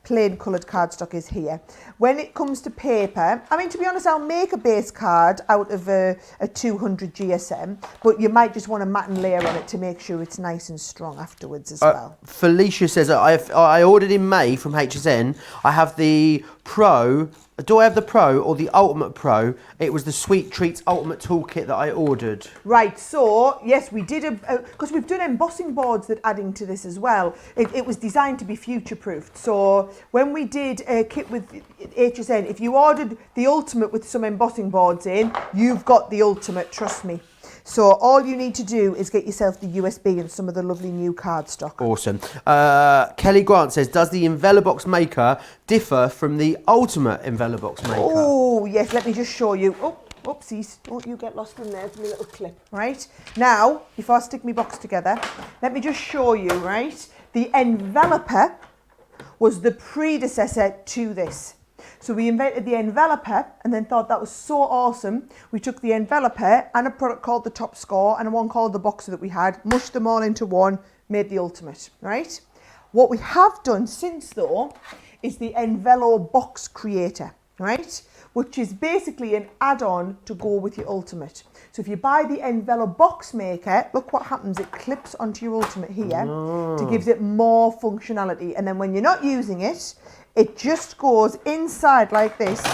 plain coloured cardstock is here. When it comes to paper, I mean, to be honest, I'll make a base card out of a 200 GSM, but you might just want a matte and layer on it to make sure it's nice and strong afterwards as well. Felicia says, I ordered in May from HSN. I have the Pro. Do I have the Pro or the Ultimate Pro? It was the Sweet Treats Ultimate Toolkit that I ordered. Right, so yes, we did, because we've done embossing boards that adding to this as well. It was designed to be future-proofed. So when we did a kit with HSN, if you ordered the Ultimate with some embossing boards in, you've got the Ultimate, trust me. So all you need to do is get yourself the USB and some of the lovely new cardstock. Awesome. Kelly Grant says, does the Envelobox Maker differ from the Ultimate Envelobox Maker? Oh, yes, let me just show you. Oh, oopsies, don't you get lost in there. It's my little clip, right? Now, before I stick my box together, let me just show you, right? The enveloper was the predecessor to this. So we invented the enveloper and then thought that was so awesome. We took the enveloper and a product called the Top Score and one called the Boxer that we had, mushed them all into one, made the Ultimate, right? What we have done since though is the Envelo Box Creator, right? Which is basically an add-on to go with your Ultimate. So if you buy the Envelo Box Maker, look what happens. It clips onto your Ultimate here to give it more functionality. And then when you're not using it, it just goes inside like this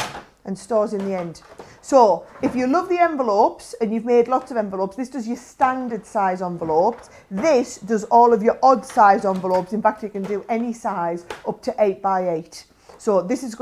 and stores in the end. So if you love the envelopes and you've made lots of envelopes, this does your standard size envelopes. This does all of your odd size envelopes. In fact, you can do any size up to 8 by 8. So this is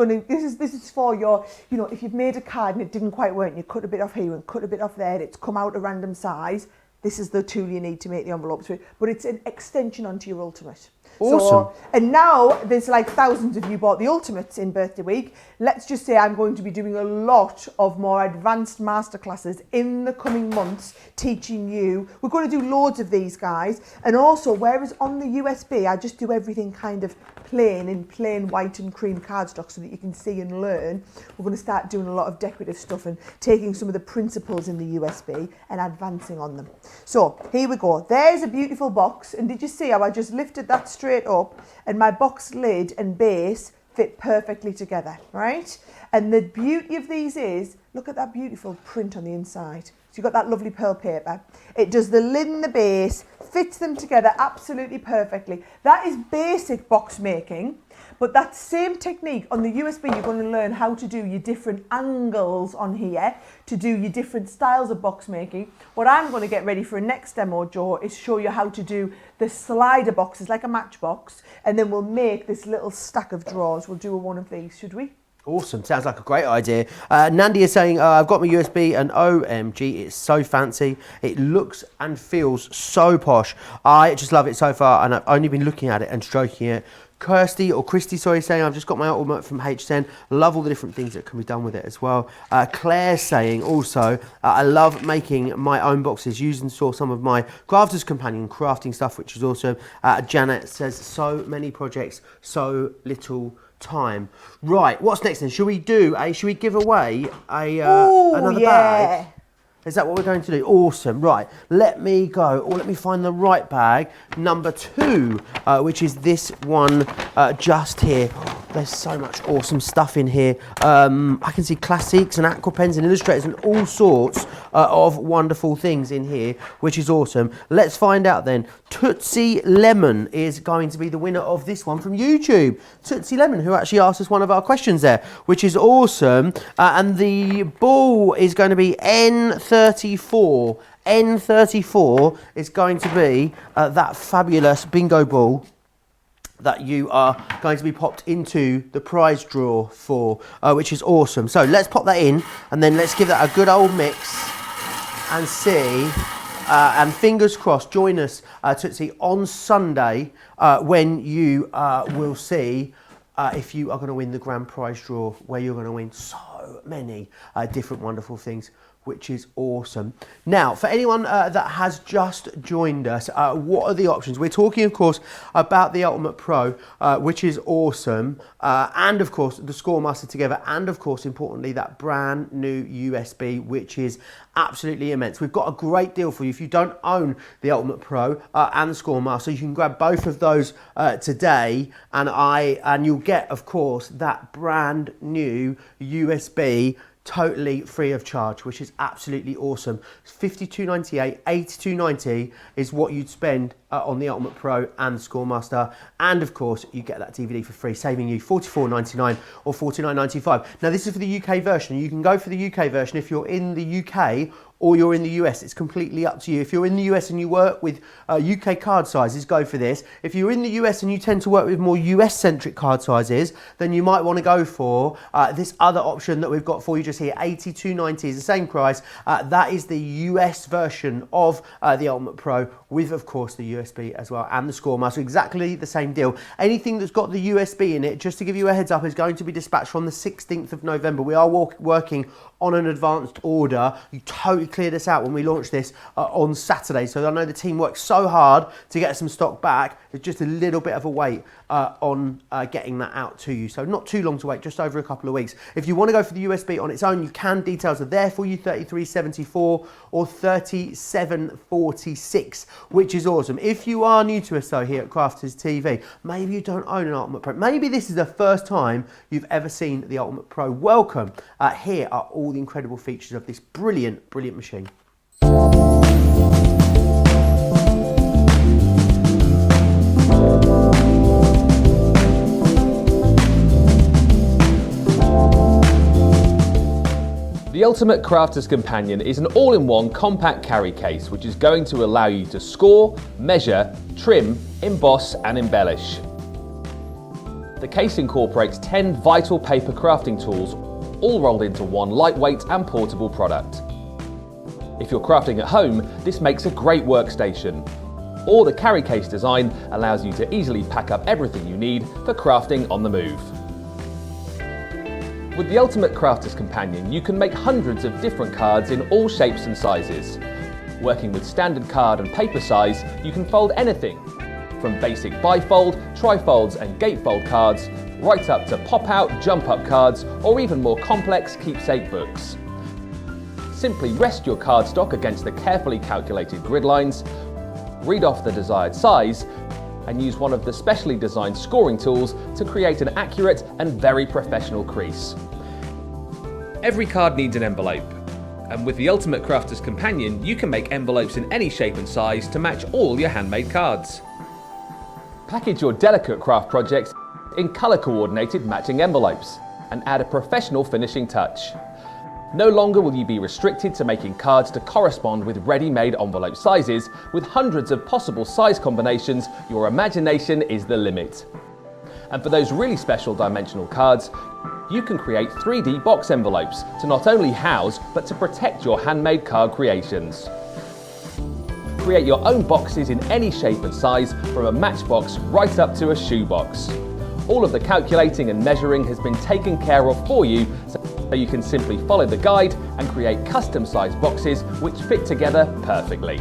for your, you know, if you've made a card and it didn't quite work and you cut a bit off here and cut a bit off there and it's come out a random size, this is the tool you need to make the envelopes with. But it's an extension onto your Ultimate. Awesome. So, and now there's like thousands of you bought the Ultimates in birthday week. Let's just say I'm going to be doing a lot of more advanced masterclasses in the coming months, teaching you. We're going to do loads of these, guys. And also, whereas on the USB, I just do everything kind of plain in plain white and cream cardstock so that you can see and learn. We're going to start doing a lot of decorative stuff and taking some of the principles in the USB and advancing on them. So here we go. There's a beautiful box. And did you see how I just lifted that straight up and my box lid and base fit perfectly together, right? And the beauty of these is, look at that beautiful print on the inside. So you've got that lovely pearl paper. It does the lid and the base, fits them together absolutely perfectly. That is basic box making, but that same technique on the USB, you're going to learn how to do your different angles on here, to do your different styles of box making. What I'm going to get ready for a next demo, Joe, is show you how to do the slider boxes like a matchbox, and then we'll make this little stack of drawers. We'll do one of these, should we? Awesome, sounds like a great idea. Nandi is saying, I've got my USB and OMG, it's so fancy. It looks and feels so posh. I just love it so far and I've only been looking at it and stroking it. Christy, saying, I've just got my Ultimate from H10. Love all the different things that can be done with it as well. Claire saying also, I love making my own boxes, use and store some of my Crafter's Companion crafting stuff, which is awesome. Janet says, so many projects, so little time. Right, what's next then? Should we give away another bag? Is that what we're going to do? Awesome. Right, let me go, or let me find the right bag, number 2, which is this one just here. There's so much awesome stuff in here. I can see classics and aqua pens and illustrators and all sorts of wonderful things in here, which is awesome. Let's find out then. Tootsie Lemon is going to be the winner of this one from YouTube. Tootsie Lemon, who actually asked us one of our questions there, which is awesome. And the ball is going to be N34. N34 is going to be that fabulous bingo ball that you are going to be popped into the prize draw for, which is awesome. So let's pop that in, and then let's give that a good old mix and see. And fingers crossed, join us, Tootsie, on Sunday when you will see if you are going to win the grand prize draw, where you're going to win so many different wonderful things, which is awesome. Now, for anyone that has just joined us, what are the options? We're talking, of course, about the Ultimate Pro, which is awesome, and of course, the Scoremaster together, and of course, importantly, that brand new USB, which is absolutely immense. We've got a great deal for you. If you don't own the Ultimate Pro and the Scoremaster, you can grab both of those today, and you'll get, of course, that brand new USB totally free of charge, which is absolutely awesome. $52.98, $82.90 is what you'd spend on the Ultimate Pro and the Scoremaster, and of course you get that DVD for free, saving you $44.99 or $49.95. Now this is for the UK version. You can go for the UK version if you're in the UK or you're in the US. It's completely up to you. If you're in the US and you work with UK card sizes, go for this. If you're in the US and you tend to work with more US-centric card sizes, then you might want to go for this other option that we've got for you just here. $82.90 is the same price. That is the US version of the Ultimate Pro with, of course, the USB as well, and the Scoremaster. Exactly the same deal. Anything that's got the USB in it, just to give you a heads up, is going to be dispatched from the 16th of November. We are working on an advanced order. You totally cleared us out when we launched this on Saturday, so I know the team worked so hard to get some stock back. There's just a little bit of a wait on getting that out to you, so not too long to wait, just over a couple of weeks. If you want to go for the USB on its own, you can. Details are there for you, $33.74 or $37.46, which is awesome. If you are new to us though here at Crafters TV, maybe you don't own an Ultimate Pro, maybe this is the first time you've ever seen the Ultimate Pro, welcome. Here are all the incredible features of this brilliant, brilliant machine. The Ultimate Crafter's Companion is an all-in-one compact carry case which is going to allow you to score, measure, trim, emboss and embellish. The case incorporates 10 vital paper crafting tools, all rolled into one lightweight and portable product. If you're crafting at home, this makes a great workstation. Or the carry case design allows you to easily pack up everything you need for crafting on the move. With the Ultimate Crafter's Companion, you can make hundreds of different cards in all shapes and sizes. Working with standard card and paper size, you can fold anything, from basic bifold, trifolds and gatefold cards, right up to pop-out, jump-up cards, or even more complex keepsake books. Simply rest your cardstock against the carefully calculated grid lines, read off the desired size, and use one of the specially designed scoring tools to create an accurate and very professional crease. Every card needs an envelope, and with the Ultimate Crafter's Companion, you can make envelopes in any shape and size to match all your handmade cards. Package your delicate craft projects in colour-coordinated matching envelopes and add a professional finishing touch. No longer will you be restricted to making cards to correspond with ready-made envelope sizes. With hundreds of possible size combinations, your imagination is the limit. And for those really special dimensional cards, you can create 3D box envelopes to not only house, but to protect your handmade card creations. Create your own boxes in any shape and size, from a matchbox right up to a shoebox. All of the calculating and measuring has been taken care of for you, so you can simply follow the guide and create custom-sized boxes which fit together perfectly.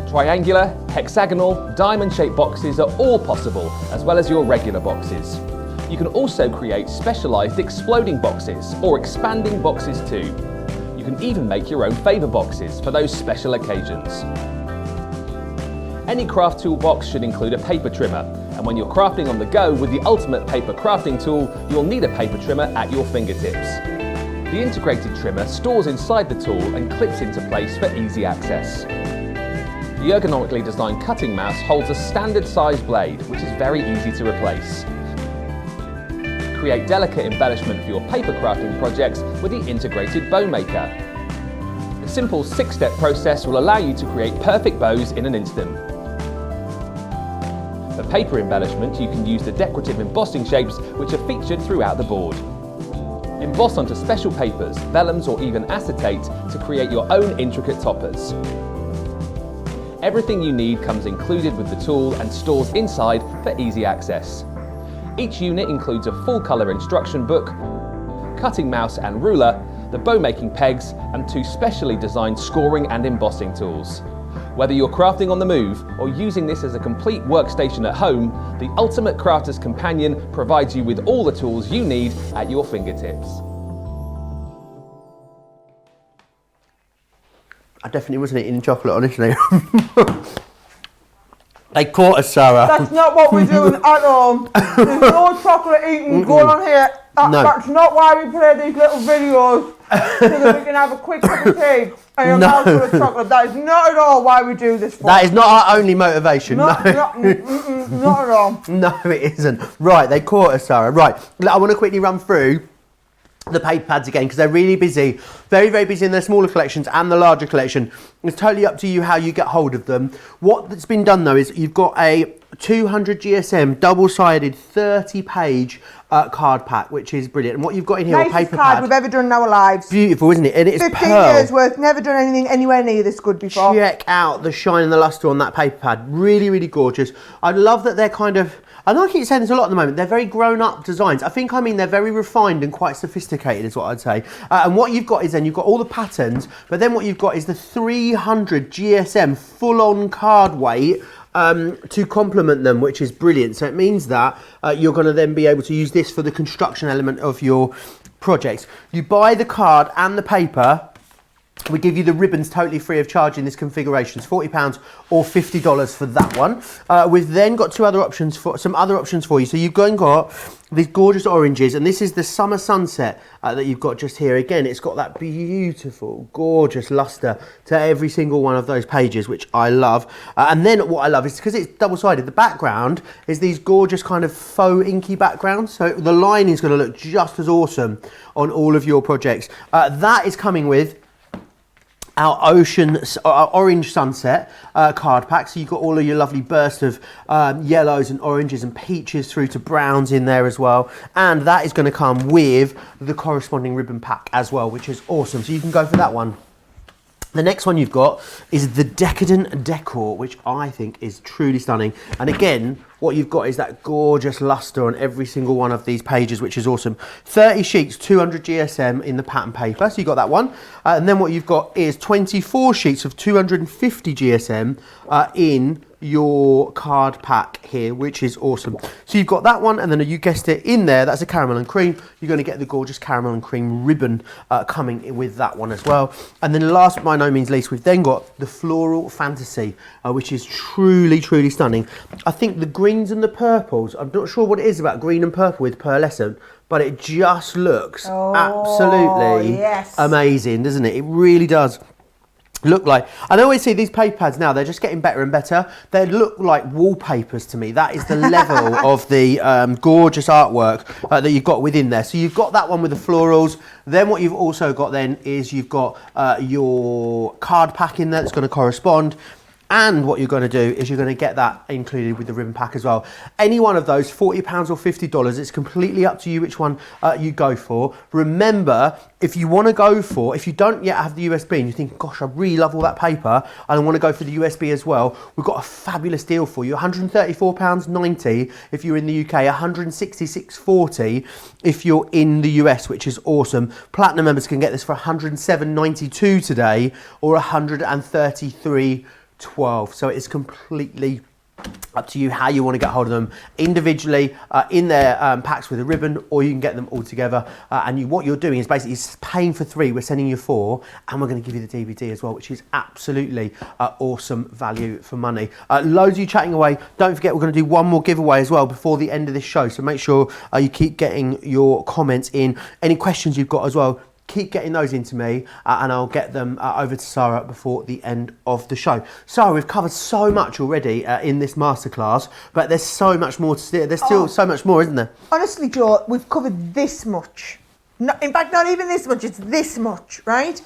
Triangular, hexagonal, diamond-shaped boxes are all possible, as well as your regular boxes. You can also create specialised exploding boxes or expanding boxes too. You can even make your own favour boxes for those special occasions. Any craft toolbox should include a paper trimmer, and when you're crafting on the go with the ultimate paper crafting tool, you'll need a paper trimmer at your fingertips. The integrated trimmer stores inside the tool and clips into place for easy access. The ergonomically designed cutting mouse holds a standard size blade, which is very easy to replace. Create delicate embellishment for your paper crafting projects with the integrated bow maker. The simple 6-step process will allow you to create perfect bows in an instant. For paper embellishment, you can use the decorative embossing shapes which are featured throughout the board. Emboss onto special papers, vellums or even acetate to create your own intricate toppers. Everything you need comes included with the tool and stores inside for easy access. Each unit includes a full colour instruction book, cutting mouse and ruler, the bow making pegs and 2 specially designed scoring and embossing tools. Whether you're crafting on the move or using this as a complete workstation at home, the Ultimate Crafter's Companion provides you with all the tools you need at your fingertips. I definitely wasn't eating chocolate, honestly. They caught us, Sarah. That's not what we're doing at all. There's no chocolate eating going on here. That's not why we play these little videos, so that we can have a quick cup of tea and a mouthful of chocolate. That is not at all why we do this for. That is not our only motivation. Not at all. No, it isn't. Right, they caught us, Sarah. Right, I want to quickly run through the paper pads again because they're really busy, very busy in their smaller collections and the larger collection. It's totally up to you how you get hold of them. What's been done though is you've got a 200 GSM double-sided 30-page card pack, which is brilliant. And what you've got in here are paper card pads. we've ever done in our lives. Beautiful, isn't it? And it's 15 pearl. years worth, never done anything anywhere near this good before. Check out the shine and the luster on that paper pad. Really gorgeous. I love that they're kind of, I know I keep saying this a lot at the moment, they're very grown-up designs. I mean they're very refined and quite sophisticated is what I'd say. And what you've got is then you've got all the patterns, but then what you've got is the 300 GSM full-on card weight to complement them, which is brilliant. So it means that you're going to then be able to use this for the construction element of your projects. You buy the card and the paper. We give you the ribbons totally free of charge in this configuration. It's £40 or $50 for that one. We've then got some other options for you. So you've got these gorgeous oranges, and this is the summer sunset that you've got just here. Again, it's got that beautiful, gorgeous luster to every single one of those pages, which I love. And then what I love is because it's double-sided, the background is these gorgeous kind of faux inky backgrounds. So the line is going to look just as awesome on all of your projects. That is coming with our orange sunset card pack. So you've got all of your lovely burst of yellows and oranges and peaches through to browns in there as well. And that is going to come with the corresponding ribbon pack as well, which is awesome. So you can go for that one. The next one you've got is the Decadent Decor, which I think is truly stunning. And again, what you've got is that gorgeous luster on every single one of these pages, which is awesome. 30 sheets, 200 GSM in the pattern paper, so you got that one. And then what you've got is 24 sheets of 250 GSM in your card pack here, which is awesome. So you've got that one, and then you guessed it, in there, that's a caramel and cream. You're going to get the gorgeous caramel and cream ribbon coming with that one as well. And then last but by no means least, we've then got the Floral Fantasy, which is truly stunning. I think the greens and the purples, I'm not sure what it is about green and purple with pearlescent, but it just looks absolutely amazing, doesn't it? It really does look like, I always see these paper pads now, they're just getting better and better. They look like wallpapers to me. That is the level of the gorgeous artwork that you've got within there. So you've got that one with the florals. Then what you've also got then is you've got your card pack in there that's going to correspond. And what you're going to do is you're going to get that included with the ribbon pack as well. Any one of those, £40 or $50, it's completely up to you which one you go for. Remember, if you want to go for, if you don't yet have the USB and you think, gosh, I really love all that paper and I want to go for the USB as well, we've got a fabulous deal for you. £134.90 if you're in the UK, £166.40 if you're in the US, which is awesome. Platinum members can get this for £107.92 today or $133.12. So it's completely Up to you how you want to get hold of them individually in their packs with a ribbon, or you can get them all together. What you're doing is basically paying for 3, we're sending you 4, and we're going to give you the DVD as well, which is absolutely awesome value for money. Loads of you chatting away. Don't forget, we're going to do one more giveaway as well before the end of this show, so make sure you keep getting your comments in. Any questions you've got as well, keep getting those into me and I'll get them over to Sara before the end of the show. Sara, we've covered so much already in this masterclass, but there's so much more to see. There's still so much more, isn't there? Honestly, Joe, we've covered this much. In fact, not even this much, it's this much, right?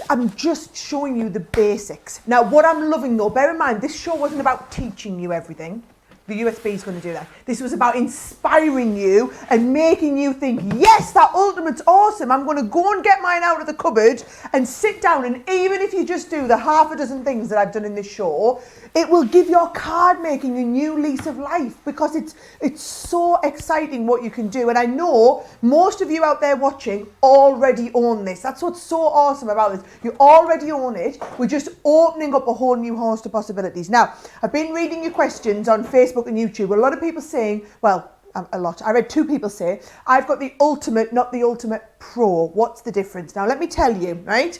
I'm just showing you the basics. Now, what I'm loving though, bear in mind, this show wasn't about teaching you everything. The USB is going to do that. This was about inspiring you and making you think, yes, that Ultimate's awesome. I'm going to go and get mine out of the cupboard and sit down. And even if you just do the half a dozen things that I've done in this show, it will give your card making a new lease of life, because it's so exciting what you can do. And I know most of you out there watching already own this. That's what's so awesome about this. You already own it. We're just opening up a whole new host of possibilities. Now, I've been reading your questions on Facebook and YouTube. A lot of people saying, well, a lot. I read 2 people say, I've got the Ultimate, not the Ultimate Pro. What's the difference? Now, let me tell you, right?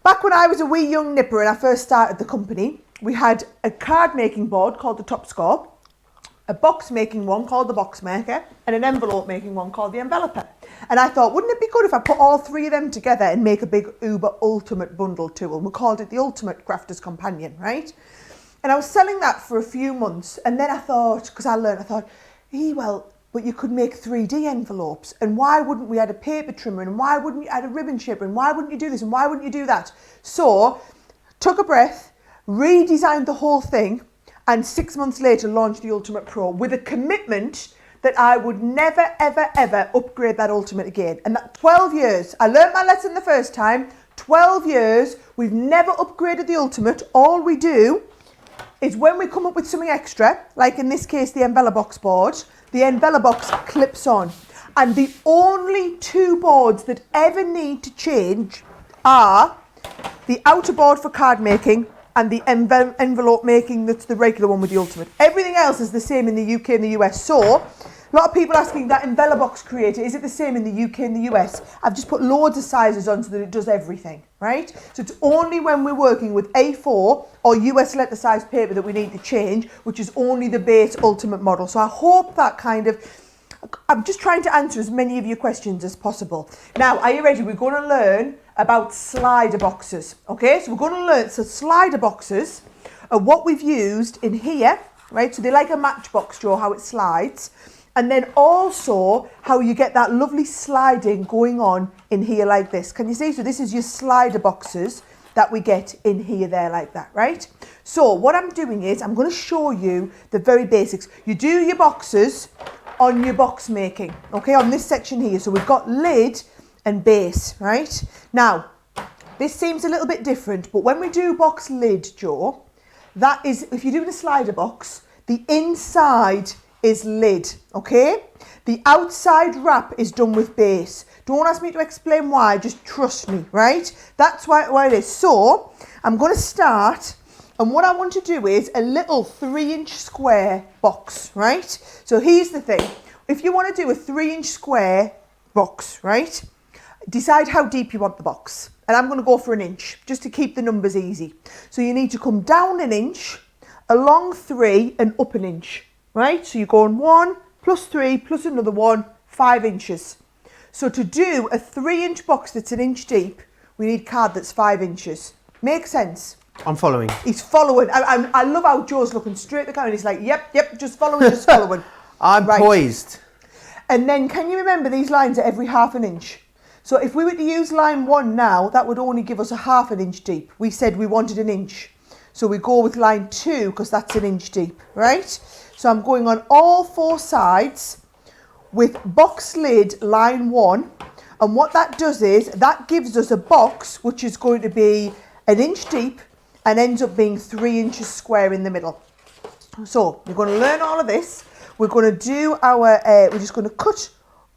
Back when I was a wee young nipper and I first started the company, we had a card making board called the Top Score, a box making one called the Box Maker, and an envelope making one called the Enveloper. And I thought, wouldn't it be good if I put all 3 of them together and make a big uber ultimate bundle tool? We called it the Ultimate Crafter's Companion, right? And I was selling that for a few months, and then I thought, because I thought, well, but you could make 3D envelopes, and why wouldn't we add a paper trimmer, and why wouldn't you add a ribbon shaper, and why wouldn't you do this, and why wouldn't you do that? So, took a breath, redesigned the whole thing, and 6 months later launched the Ultimate Pro with a commitment that I would never, ever, ever upgrade that Ultimate again. And that 12 years, I learned my lesson the first time, 12 years, we've never upgraded the Ultimate. All we do is when we come up with something extra, like in this case the Envelobox board, the Envelobox clips on. And the only 2 boards that ever need to change are the outer board for card making and the envelope making, that's the regular one with the Ultimate. Everything else is the same in the UK and the US. So, a lot of people asking, that Envelobox creator, is it the same in the UK and the US? I've just put loads of sizes on so that it does everything, right? So it's only when we're working with A4 or US letter size paper that we need to change, which is only the base Ultimate model. So I hope that I'm just trying to answer as many of your questions as possible. Now, are you ready? We're going to learn about slider boxes, okay? So we're going to learn, so slider boxes are what we've used in here, right? So they're like a matchbox drawer, how it slides. And then also how you get that lovely sliding going on in here like this. Can you see? So this is your slider boxes that we get in here there like that, right? So what I'm doing is I'm going to show you the very basics. You do your boxes on your box making, okay, on this section here. So we've got lid and base, right? Now, this seems a little bit different, but when we do box lid, Joe, that is, if you're doing a slider box, the inside is lid, okay? The outside wrap is done with base. Don't ask me to explain why, just trust me, right? That's why it is. So, I'm going to start, and what I want to do is a little 3-inch square box, right? So here's the thing. If you want to do a 3-inch square box, right? Decide how deep you want the box. And I'm going to go for 1 inch, just to keep the numbers easy. So you need to come down 1 inch, along 3, and up 1 inch. Right, so you're going 1 plus 3 plus another 1, 5 inches. So to do a 3-inch box that's 1 inch deep, we need card that's 5 inches. Make sense? I'm following. He's following. I love how Joe's looking straight at the camera and he's like, yep, just following, just following. I'm right. Poised. And then can you remember these lines are every 1/2 inch? So if we were to use line 1 now, that would only give us a 1/2 inch deep. We said we wanted 1 inch. So we go with line 2 because that's 1 inch deep, right? So I'm going on all 4 sides with box lid line 1. And what that does is that gives us a box which is going to be 1 inch deep and ends up being 3 inches square in the middle. So we're going to learn all of this. We're going to do we're just going to cut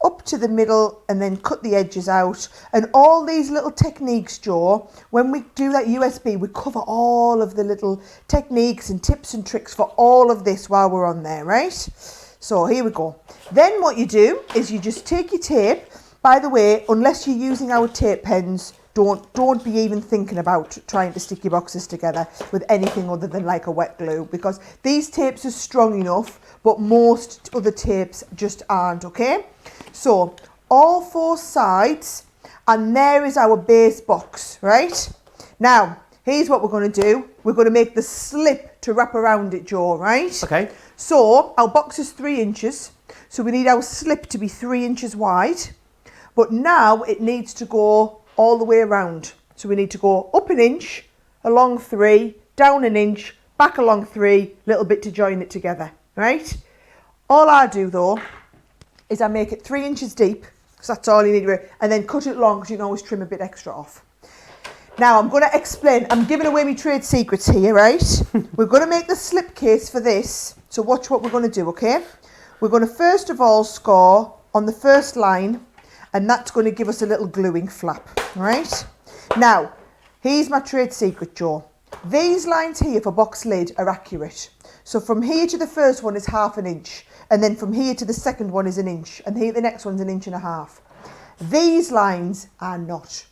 up to the middle and then cut the edges out. And all these little techniques, Joe, when we do that USB, we cover all of the little techniques and tips and tricks for all of this while we're on there, right? So here we go. Then what you do is you just take your tape. By the way, unless you're using our tape pens, don't be even thinking about trying to stick your boxes together with anything other than like a wet glue, because these tapes are strong enough, but most other tapes just aren't, okay? So all 4 sides, and there is our base box, right? Now, here's what we're going to do. We're going to make the slip to wrap around it, Joe, right? Okay. So our box is 3 inches, so we need our slip to be 3 inches wide, but now it needs to go all the way around. So we need to go up 1 inch, along 3, down 1 inch, back along 3, little bit to join it together, right? All I do though is I make it 3 inches deep, because that's all you need to do, and then cut it long, because you can always trim a bit extra off. Now I'm going to explain, I'm giving away my trade secrets here, right? We're going to make the slip case for this, so watch what we're going to do, okay? We're going to first of all score on the first line, and that's going to give us a little gluing flap, right? Now, here's my trade secret, Joe. These lines here for box lid are accurate. So from here to the first one is 1/2 inch, and then from here to the second one is 1 inch, and here the next one's 1.5 inches. These lines are not.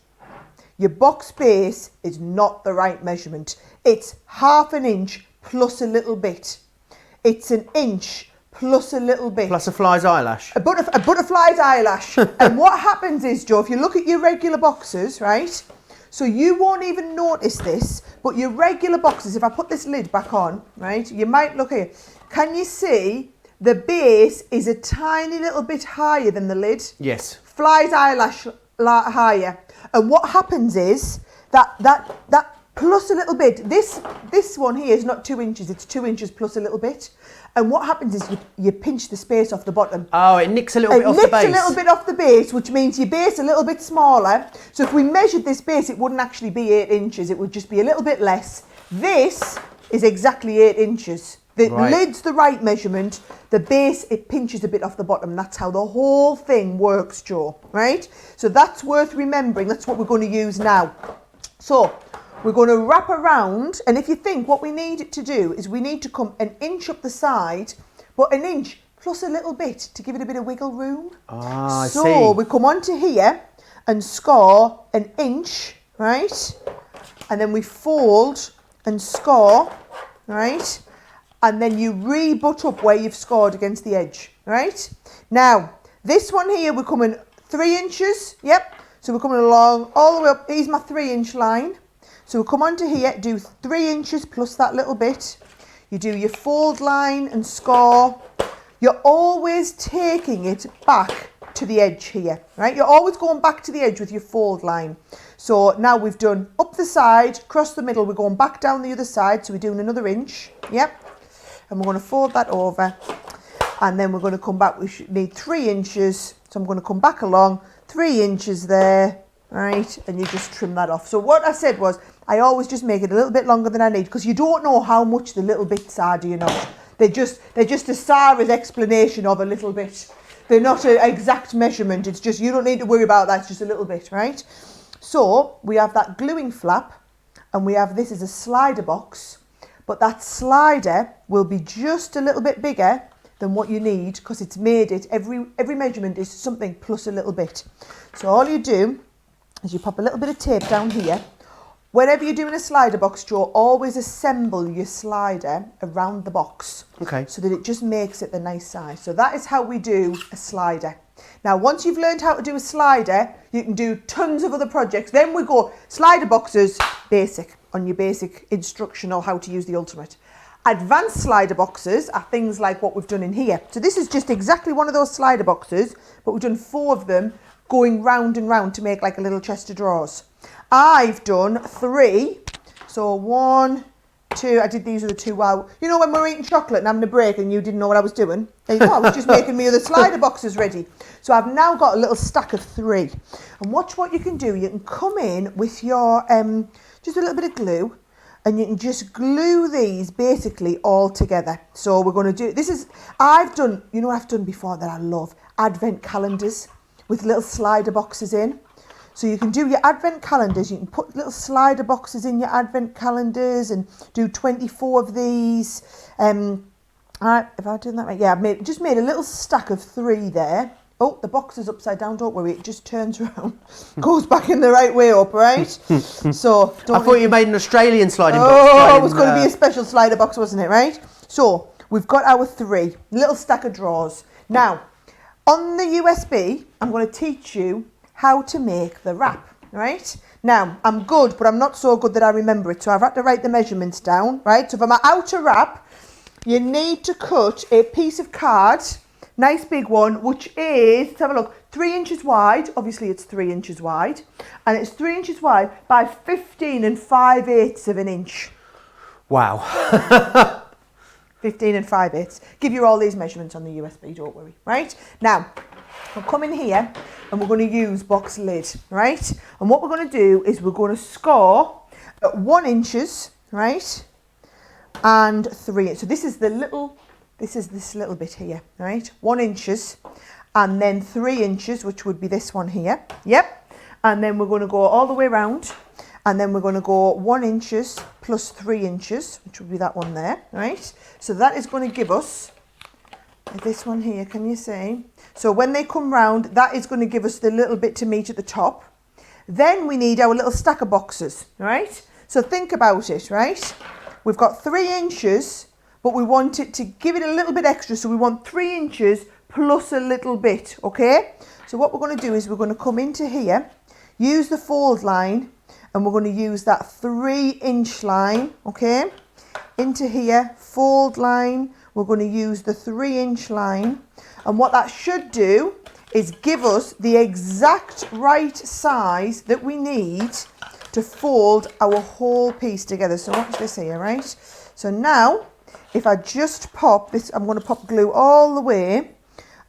Your box base is not the right measurement. It's 1/2 inch plus a little bit. It's 1 inch plus a little bit. Plus a fly's eyelash. A butterfly's eyelash. And what happens is, Joe, if you look at your regular boxes, right? So you won't even notice this, but your regular boxes, if I put this lid back on, right? You might look here. Can you see the base is a tiny little bit higher than the lid? Yes. Fly's eyelash higher. And what happens is that plus a little bit, this one here is not 2 inches, it's 2 inches plus a little bit. And what happens is you pinch the space off the bottom. Oh, it nicks a little bit off the base. It nicks a little bit off the base, which means your base a little bit smaller. So if we measured this base, it wouldn't actually be 8 inches. It would just be a little bit less. This is exactly 8 inches. The lid's the right measurement. The base, it pinches a bit off the bottom. That's how the whole thing works, Joe, right? So that's worth remembering. That's what we're going to use now. So we're going to wrap around, and if you think what we need it to do is we need to come 1 inch up the side, but 1 inch plus a little bit to give it a bit of wiggle room. Ah, I see. So we come onto here and score 1 inch, right? And then we fold and score, right? And then you re-butt up where you've scored against the edge, right? Now, this one here, we're coming 3 inches, yep. So we're coming along all the way up. Here's my 3 inch line. So we'll come onto here, do 3 inches plus that little bit. You do your fold line and score. You're always taking it back to the edge here, right? You're always going back to the edge with your fold line. So now we've done up the side, across the middle, we're going back down the other side. So we're doing another inch, yep. And we're going to fold that over. And then we're going to come back, we should need 3 inches. So I'm going to come back along, 3 inches there, right? And you just trim that off. So what I said was, I always just make it a little bit longer than I need, because you don't know how much the little bits are, do you know? They're just a Sarah's explanation of a little bit. They're not an exact measurement. It's just, you don't need to worry about that. It's just a little bit, right? So we have that gluing flap, and we have this as a slider box, but that slider will be just a little bit bigger than what you need, because it's made it, every measurement is something plus a little bit. So all you do is you pop a little bit of tape down here. Whenever you're doing a slider box, Joe, always assemble your slider around the box. Okay. So that it just makes it the nice size. So that is how we do a slider. Now, once you've learned how to do a slider, you can do tons of other projects. Then we go slider boxes, basic, on your basic instructional how to use the ultimate. Advanced slider boxes are things like what we've done in here. So this is just exactly one of those slider boxes, but we've done 4 of them going round and round to make like a little chest of drawers. I've done 3, so 1, 2, I did these other 2 while, you know when we were eating chocolate and having a break and you didn't know what I was doing? There you go, I was just making me other slider boxes ready. So I've now got a little stack of 3. And watch what you can do. You can come in with your, just a little bit of glue, and you can just glue these basically all together. So we're going to do, this is, I've done, you know what I've done before that I love? advent calendars with little slider boxes in. So you can do your advent calendars, you can put little slider boxes in your advent calendars and do 24 of these. If I've done that right, yeah, I've just made a little stack of 3 there. Oh, the box is upside down, don't worry, it just turns around, goes back in the right way up, right? So, I thought you made an Australian sliding box. Oh, it was going to be a special slider box, wasn't it, right? So, we've got our 3, little stack of drawers. Now, on the USB, I'm going to teach you how to make the wrap, right? Now, I'm good, but I'm not so good that I remember it, so I've had to write the measurements down, right? So for my outer wrap, you need to cut a piece of card, nice big one, which is, let's have a look, 3 inches wide. Obviously, it's 3 inches wide, and it's 3 inches wide by 15 5/8 of an inch. Wow. 15 5/8. Give you all these measurements on the USB, don't worry, right? Now, we'll come in here and we're going to use box lid, right? And what we're going to do is we're going to score at 1 inches, right? And 3. So this is this little bit here, right? 1 inches and then 3 inches, which would be this one here. Yep. And then we're going to go all the way around. And then we're going to go 1 inches plus 3 inches, which would be that one there, right? So that is going to give us this one here, can you see? So when they come round, that is going to give us the little bit to meet at the top. Then we need our little stack of boxes, right? So think about it, right? We've got 3 inches, but we want it to give it a little bit extra. So we want 3 inches plus a little bit, okay? So what we're going to do is we're going to come into here, use the fold line, and we're going to use that 3 inch line, okay? Into here, fold line, we're going to use the 3 inch line. And what that should do is give us the exact right size that we need to fold our whole piece together. So watch this here, right? So now, if I just pop this, I'm going to pop glue all the way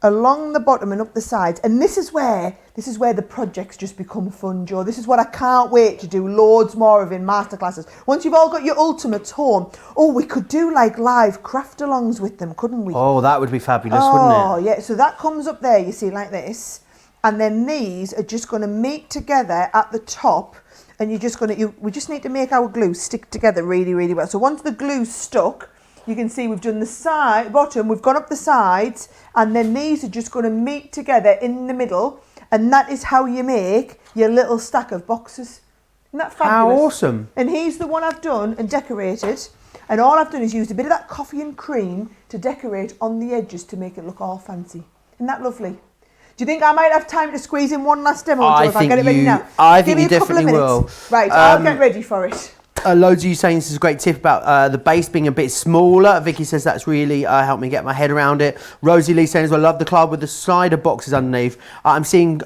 along the bottom and up the sides. And this is where the projects just become fun, Joe. This is what I can't wait to do loads more of in masterclasses. Once you've all got your ultimates home, oh, we could do like live craft alongs with them, couldn't we? Oh, that would be fabulous, wouldn't it? Oh, yeah. So that comes up there, you see, like this. And then these are just going to meet together at the top. And you're just going to, we just need to make our glue stick together really, really well. So once the glue's stuck, you can see we've done the side, bottom, we've gone up the sides, and then these are just going to meet together in the middle, and that is how you make your little stack of boxes. Isn't that fabulous? How awesome. And here's the one I've done and decorated, and all I've done is used a bit of that coffee and cream to decorate on the edges to make it look all fancy. Isn't that lovely? Do you think I might have time to squeeze in one last demo, Joe, if I get it ready now? I think you definitely will. Right, I'll get ready for it. Loads of you saying this is a great tip about the base being a bit smaller. Vicky says that's really helped me get my head around it. Rosie Lee saying as well, love the club with the slider boxes underneath. I'm seeing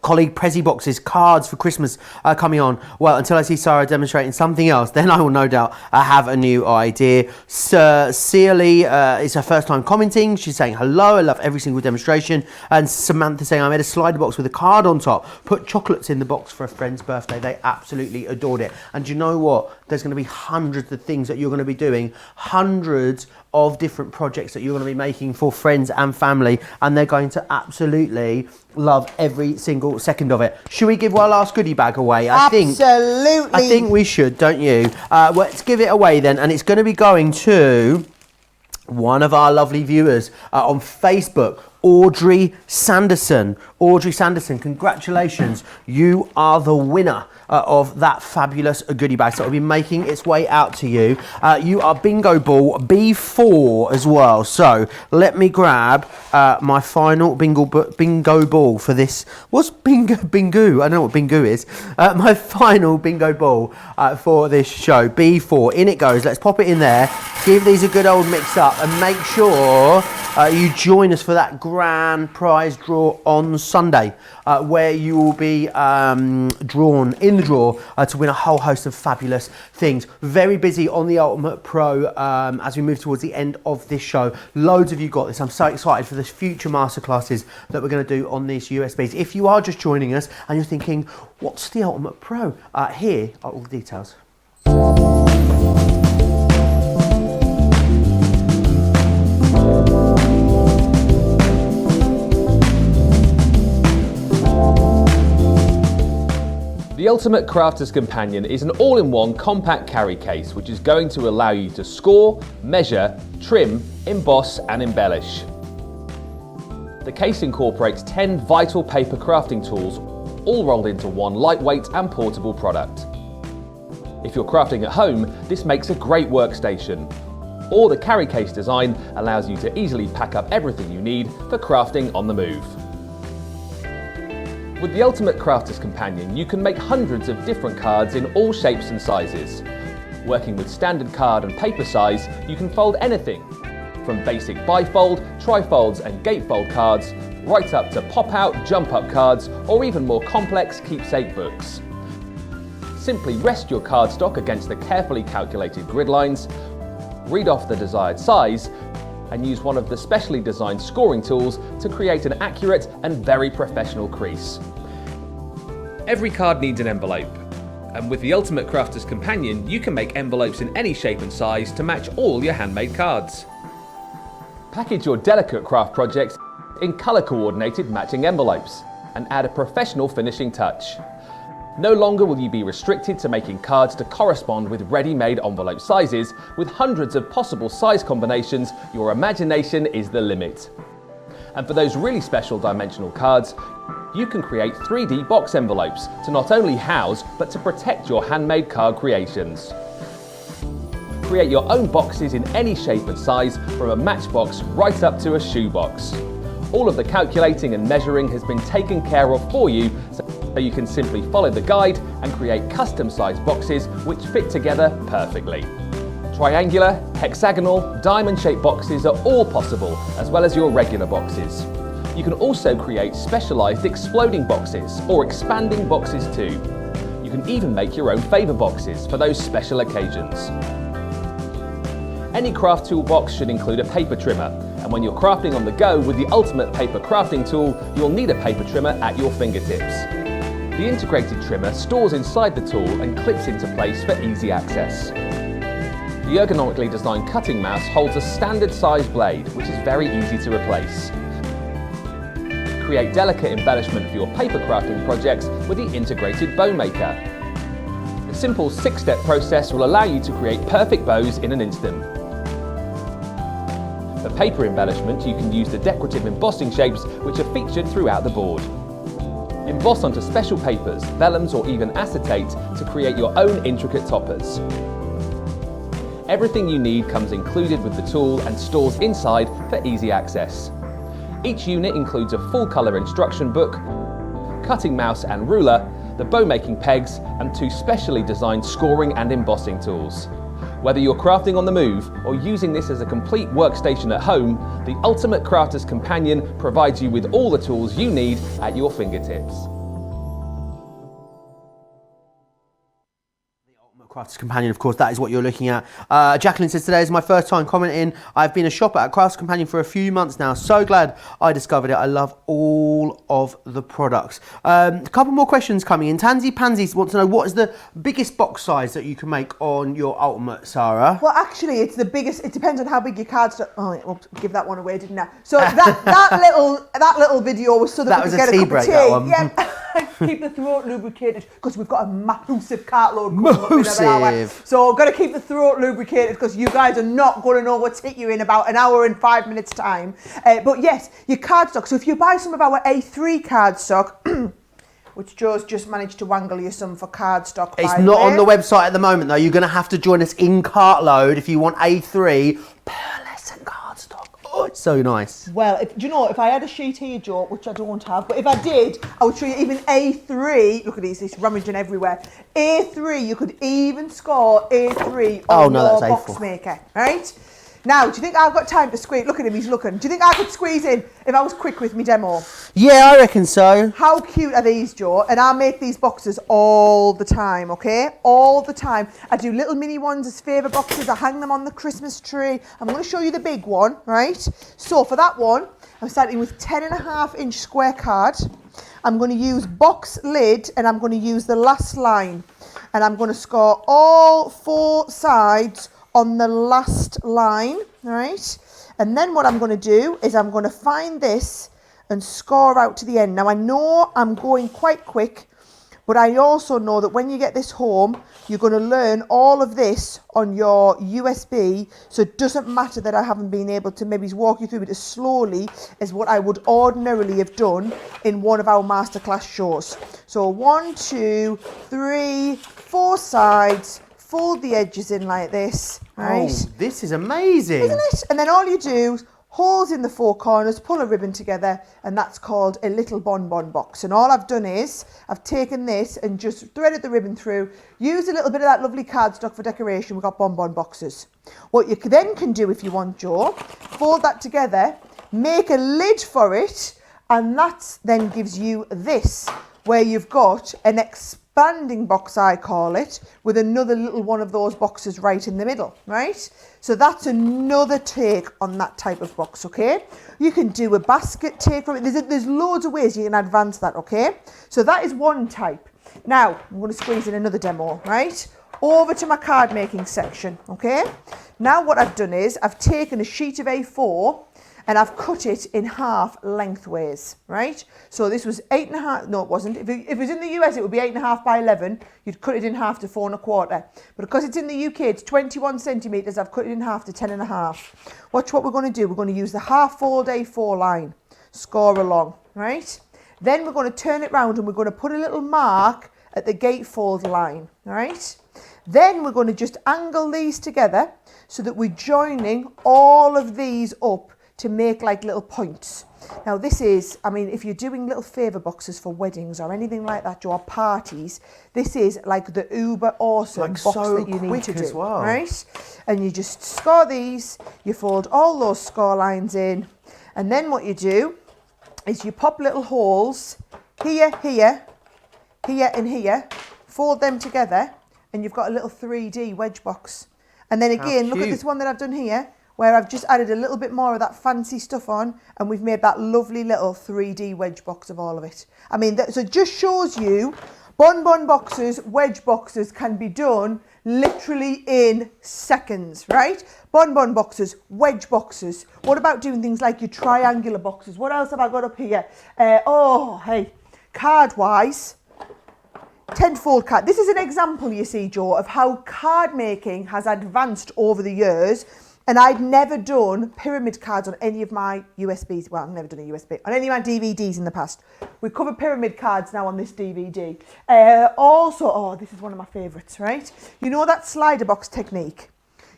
colleague Prezi boxes, cards for Christmas coming on. Well, until I see Sara demonstrating something else, then I will no doubt have a new idea. Cecily is her first time commenting. She's saying hello, I love every single demonstration. And Samantha saying I made a slider box with a card on top, put chocolates in the box for a friend's birthday. They absolutely adored it. And do you know what? There's going to be hundreds of things that you're going to be doing, hundreds of different projects that you're going to be making for friends and family, and they're going to absolutely love every single second of it. Should we give our last goodie bag away? Absolutely. I think we should, don't you? Let's give it away then, and it's going to be going to one of our lovely viewers on Facebook, Audrey Sanderson. Audrey Sanderson, congratulations. You are the winner of that fabulous goodie bag. So it'll be making its way out to you. You are bingo ball B4 as well. So let me grab my final bingo ball for this. What's bingo? I don't know what bingo is. My final bingo ball for this show, B4. In it goes. Let's pop it in there. Give these a good old mix up and make sure you join us for that grand prize draw on Sunday, where you will be drawn in the draw to win a whole host of fabulous things. Very busy on the Ultimate Pro as we move towards the end of this show. Loads of you got this. I'm so excited for the future masterclasses that we're going to do on these USBs. If you are just joining us and you're thinking, what's the Ultimate Pro? Here are all the details. The Ultimate Crafter's Companion is an all-in-one compact carry case which is going to allow you to score, measure, trim, emboss and embellish. The case incorporates 10 vital paper crafting tools, all rolled into one lightweight and portable product. If you're crafting at home, this makes a great workstation. Or the carry case design allows you to easily pack up everything you need for crafting on the move. With the Ultimate Crafter's Companion, you can make hundreds of different cards in all shapes and sizes. Working with standard card and paper size, you can fold anything, from basic bifold, trifolds and gatefold cards, right up to pop-out, jump-up cards, or even more complex keepsake books. Simply rest your cardstock against the carefully calculated grid lines, read off the desired size, and use one of the specially designed scoring tools to create an accurate and very professional crease. Every card needs an envelope, and with the Ultimate Crafter's Companion, you can make envelopes in any shape and size to match all your handmade cards. Package your delicate craft projects in colour-coordinated matching envelopes and add a professional finishing touch. No longer will you be restricted to making cards to correspond with ready-made envelope sizes. With hundreds of possible size combinations, your imagination is the limit. And for those really special dimensional cards, you can create 3D box envelopes to not only house, but to protect your handmade card creations. Create your own boxes in any shape and size, from a matchbox right up to a shoebox. All of the calculating and measuring has been taken care of for you, so you can simply follow the guide and create custom-sized boxes which fit together perfectly. Triangular, hexagonal, diamond-shaped boxes are all possible, as well as your regular boxes. You can also create specialised exploding boxes or expanding boxes too. You can even make your own favour boxes for those special occasions. Any craft tool box should include a paper trimmer, and when you're crafting on the go with the Ultimate Paper Crafting Tool, you'll need a paper trimmer at your fingertips. The integrated trimmer stores inside the tool and clips into place for easy access. The ergonomically designed cutting mouse holds a standard size blade, which is very easy to replace. Create delicate embellishment for your paper crafting projects with the integrated bow maker. The simple 6-step process will allow you to create perfect bows in an instant. For paper embellishment, you can use the decorative embossing shapes which are featured throughout the board. Emboss onto special papers, vellums or even acetate to create your own intricate toppers. Everything you need comes included with the tool and stores inside for easy access. Each unit includes a full colour instruction book, cutting mouse and ruler, the bow making pegs and 2 specially designed scoring and embossing tools. Whether you're crafting on the move or using this as a complete workstation at home, the Ultimate Crafter's Companion provides you with all the tools you need at your fingertips. Crafter's Companion, of course, that is what you're looking at. Jacqueline says, today is my first time commenting. I've been a shopper at Crafter's Companion for a few months now. So glad I discovered it. I love all of the products. A couple more questions coming in. Tansy Pansy wants to know, what is the biggest box size that you can make on your Ultimate, Sara? Well, actually, it's the biggest. It depends on how big your card's. Oh, I'll give that one away, didn't I? So that little video was so that we could get a cup of tea. That one. Yeah. Keep the throat lubricated because we've got a massive cartload coming up in about an hour. So got to keep the throat lubricated because you guys are not going to know what's hit you in about an hour and 5 minutes time. But yes, your cardstock. So if you buy some of our A3 cardstock, which Joe's just managed to wangle you some for cardstock. It's not on the website at the moment though. You're going to have to join us in Cartload if you want A3 pearlescent cardstock. Oh, it's so nice. Well, do you know, if I had a sheet here, Joe, which I don't have, but if I did, I would show you even A3. Look at these, it's rummaging everywhere. A3, you could even score A3 on your box maker, right? Now, do you think I've got time to squeeze? Look at him, he's looking. Do you think I could squeeze in if I was quick with my demo? Yeah, I reckon so. How cute are these, Joe? And I make these boxes all the time, okay? All the time. I do little mini ones as favour boxes. I hang them on the Christmas tree. I'm going to show you the big one, right? So for that one, I'm starting with 10.5-inch square card. I'm going to use box lid and I'm going to use the last line. And I'm going to score all 4 sides on the last line, right? And then what I'm going to do is I'm going to find this and score out to the end. Now I know I'm going quite quick, But I also know that when you get this home, you're going to learn all of this on your USB. So it doesn't matter that I haven't been able to maybe walk you through it as slowly as what I would ordinarily have done in one of our masterclass shows. So 1, 2, 3, 4 sides, fold the edges in like this, right? Oh, this is amazing. Isn't it? And then all you do, holes in the 4 corners, pull a ribbon together, and that's called a little bonbon box. And all I've done is I've taken this and just threaded the ribbon through, used a little bit of that lovely cardstock for decoration. We've got bonbon boxes. What you then can do if you want, Joe, fold that together, make a lid for it, and that then gives you this, where you've got an expanding box, I call it, with another little one of those boxes right in the middle, right? So that's another take on that type of box, okay? You can do a basket take from it. There's loads of ways you can advance that, okay? So that is one type. Now, I'm going to squeeze in another demo, right? Over to my card making section, okay? Now what I've done is I've taken a sheet of A4 and I've cut it in half lengthways, right? So this was 8.5, no it wasn't. If it was in the US it would be 8.5 by 11. You'd cut it in half to 4.25. But because it's in the UK, it's 21 centimetres, I've cut it in half to 10.5. Watch what we're going to do. We're going to use the half fold A4 line, score along, right? Then we're going to turn it round and we're going to put a little mark at the gatefold line, right? Then we're going to just angle these together so that we're joining all of these up to make like little points. Now this is, I mean, if you're doing little favour boxes for weddings or anything like that, or parties, this is like the uber awesome Like box so that you need to do, as well. right? And you just score these, you fold all those score lines in, and then what you do is you pop little holes here, here, here and here, fold them together, and you've got a little 3D wedge box. And then again, look at this one that I've done here, where I've just added a little bit more of that fancy stuff on, and we've made that lovely little 3D wedge box of all of it. I mean, so it just shows you bonbon boxes, wedge boxes can be done literally in seconds, right? Bonbon boxes, wedge boxes. What about doing things like your triangular boxes? What else have I got up here? Card-wise, 10-fold card. This is an example, you see, Joe, of how card making has advanced over the years. And I'd never done pyramid cards on any of my USBs. Well, I've never done a USB on any of my DVDs in the past. We covered pyramid cards now on this DVD. This is one of my favourites, right? You know that slider box technique?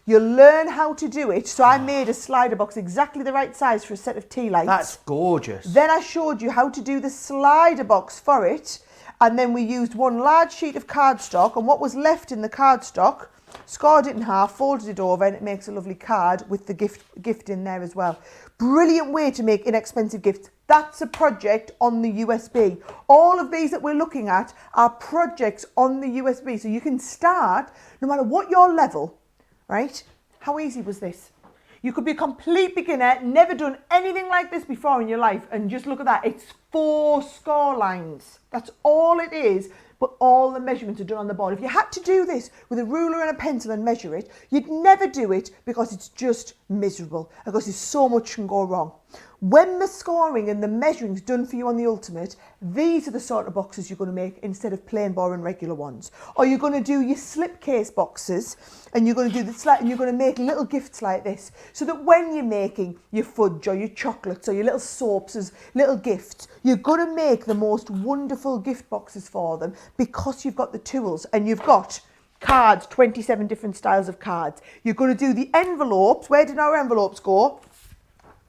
You learn how to do it. So I made a slider box exactly the right size for a set of tea lights. That's gorgeous. Then I showed you how to do the slider box for it. And then we used one large sheet of cardstock, and what was left in the cardstock, scored it in half, folded it over, and it makes a lovely card with the gift in there as well. Brilliant way to make inexpensive gifts. That's a project on the USB. All of these that we're looking at are projects on the USB. So you can start, no matter what your level, right? How easy was this? You could be a complete beginner, never done anything like this before in your life, and just look at that. It's 4 score lines. That's all it is. But all the measurements are done on the board. If you had to do this with a ruler and a pencil and measure it, you'd never do it because it's just miserable, because there's so much can go wrong. When the scoring and the measuring's done for you on the Ultimate, these are the sort of boxes you're going to make instead of plain, boring, regular ones. Or you're going to do your slipcase boxes, and you're going to do and you're going to make little gifts like this, so that when you're making your fudge or your chocolates or your little soaps as little gifts, you're going to make the most wonderful gift boxes for them because you've got the tools and you've got cards, 27 different styles of cards. You're going to do the envelopes. Where did our envelopes go?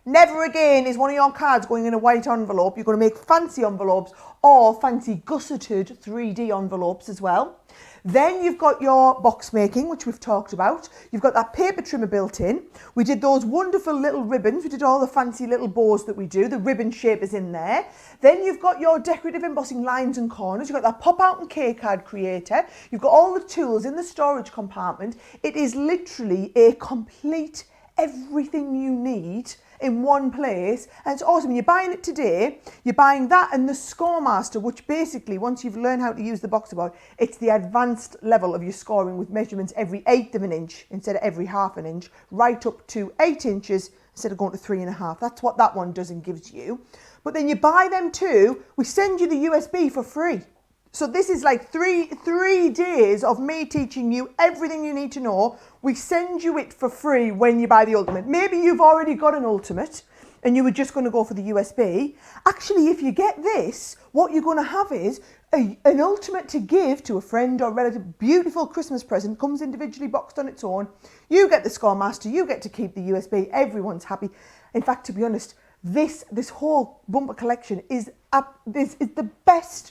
Never again is one of your cards going in a white envelope. You're going to make fancy envelopes or fancy gusseted 3D envelopes as well. Then you've got your box making, which we've talked about. You've got that paper trimmer built in. We did those wonderful little ribbons. We did all the fancy little bows that we do. The ribbon shape is in there. Then you've got your decorative embossing lines and corners. You've got that pop-out and K-card creator. You've got all the tools in the storage compartment. It is literally a complete everything you need in one place, and it's awesome. You're buying it today, you're buying that and the Score Master, which basically, once you've learned how to use the box about, it's the advanced level of your scoring with measurements every 1/8 of an inch instead of every 1/2 an inch, right up to 8 inches instead of going to 3.5. That's what that one does and gives you. But then you buy them too, we send you the USB for free. So this is like three days of me teaching you everything you need to know. We send you it for free when you buy the Ultimate. Maybe you've already got an Ultimate and you were just going to go for the USB. Actually, if you get this, what you're going to have is an Ultimate to give to a friend or relative. Beautiful Christmas present, comes individually boxed on its own. You get the Score Master, you get to keep the USB. Everyone's happy. In fact, to be honest, this whole bumper collection is the best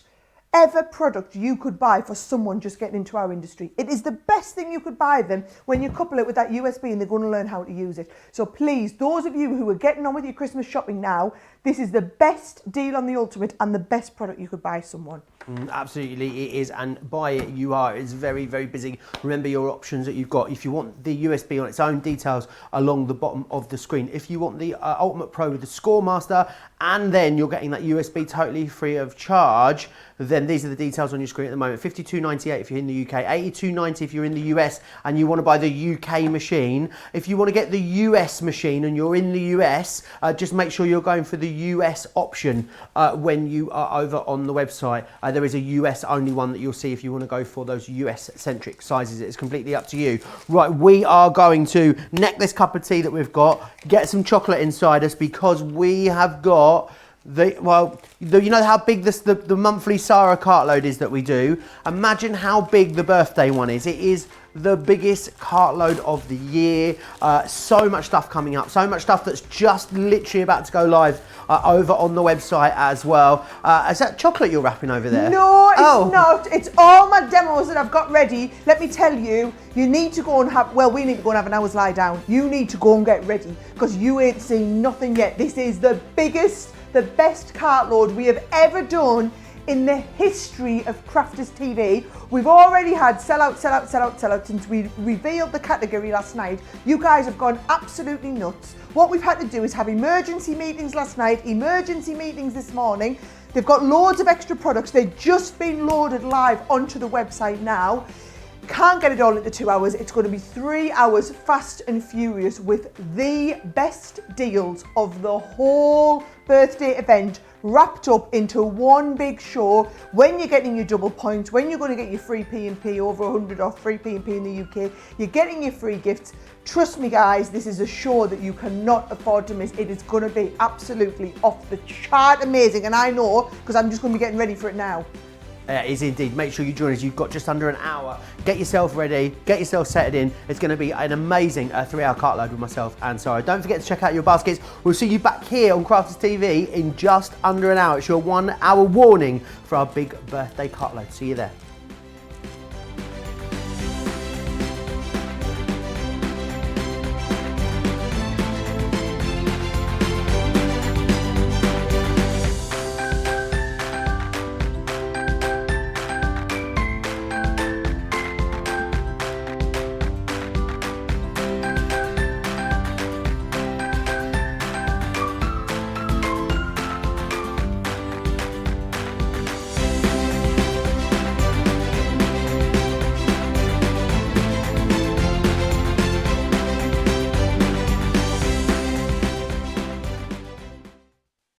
ever product you could buy for someone just getting into our industry. It is the best thing you could buy them when you couple it with that USB and they're going to learn how to use it. So please, those of you who are getting on with your Christmas shopping now, this is the best deal on the Ultimate and the best product you could buy someone. Absolutely, it is, and buy it you are. It's very, very busy. Remember your options that you've got. If you want the USB on its own, details along the bottom of the screen. If you want the Ultimate Pro with the Score Master, and then you're getting that USB totally free of charge, then these are the details on your screen at the moment. $52.98 if you're in the UK, $82.90 if you're in the US and you want to buy the UK machine. If you want to get the US machine and you're in the US, just make sure you're going for the US option when you are over on the website. There is a US only one that you'll see if you want to go for those US centric sizes. It's completely up to you. Right, we are going to neck this cup of tea that we've got, get some chocolate inside us because we have got you know how big the monthly Sara cartload is that we do? Imagine how big the birthday one is. It is the biggest cartload of the year. So much stuff coming up, so much stuff that's just literally about to go live over on the website as well. Is that chocolate you're wrapping over there? No, it's not. It's all my demos that I've got ready. Let me tell you, you need to go and have, well, we need to go and have an hour's lie down. You need to go and get ready because you ain't seen nothing yet. This is the biggest, the best cartload we have ever done in the history of Crafters TV. We've already had sellout since we revealed the category last night. You guys have gone absolutely nuts. What we've had to do is have emergency meetings last night, emergency meetings this morning. They've got loads of extra products. They've just been loaded live onto the website now. Can't get it all into 2 hours. It's going to be 3 hours fast and furious with the best deals of the whole birthday event wrapped up into one big show. When you're getting your double points, when you're going to get your free P&P, over 100 off free P&P in the UK, you're getting your free gifts. Trust me guys, this is a show that you cannot afford to miss. It is going to be absolutely off the chart amazing, and I know because I'm just going to be getting ready for it now. Is indeed. Make sure you join us. You've got just under an hour. Get yourself ready. Get yourself set in. It's going to be an amazing 3-hour cartload with myself and Sara. Don't forget to check out your baskets. We'll see you back here on Crafters TV in just under an hour. It's your 1 hour warning for our big birthday cartload. See you there.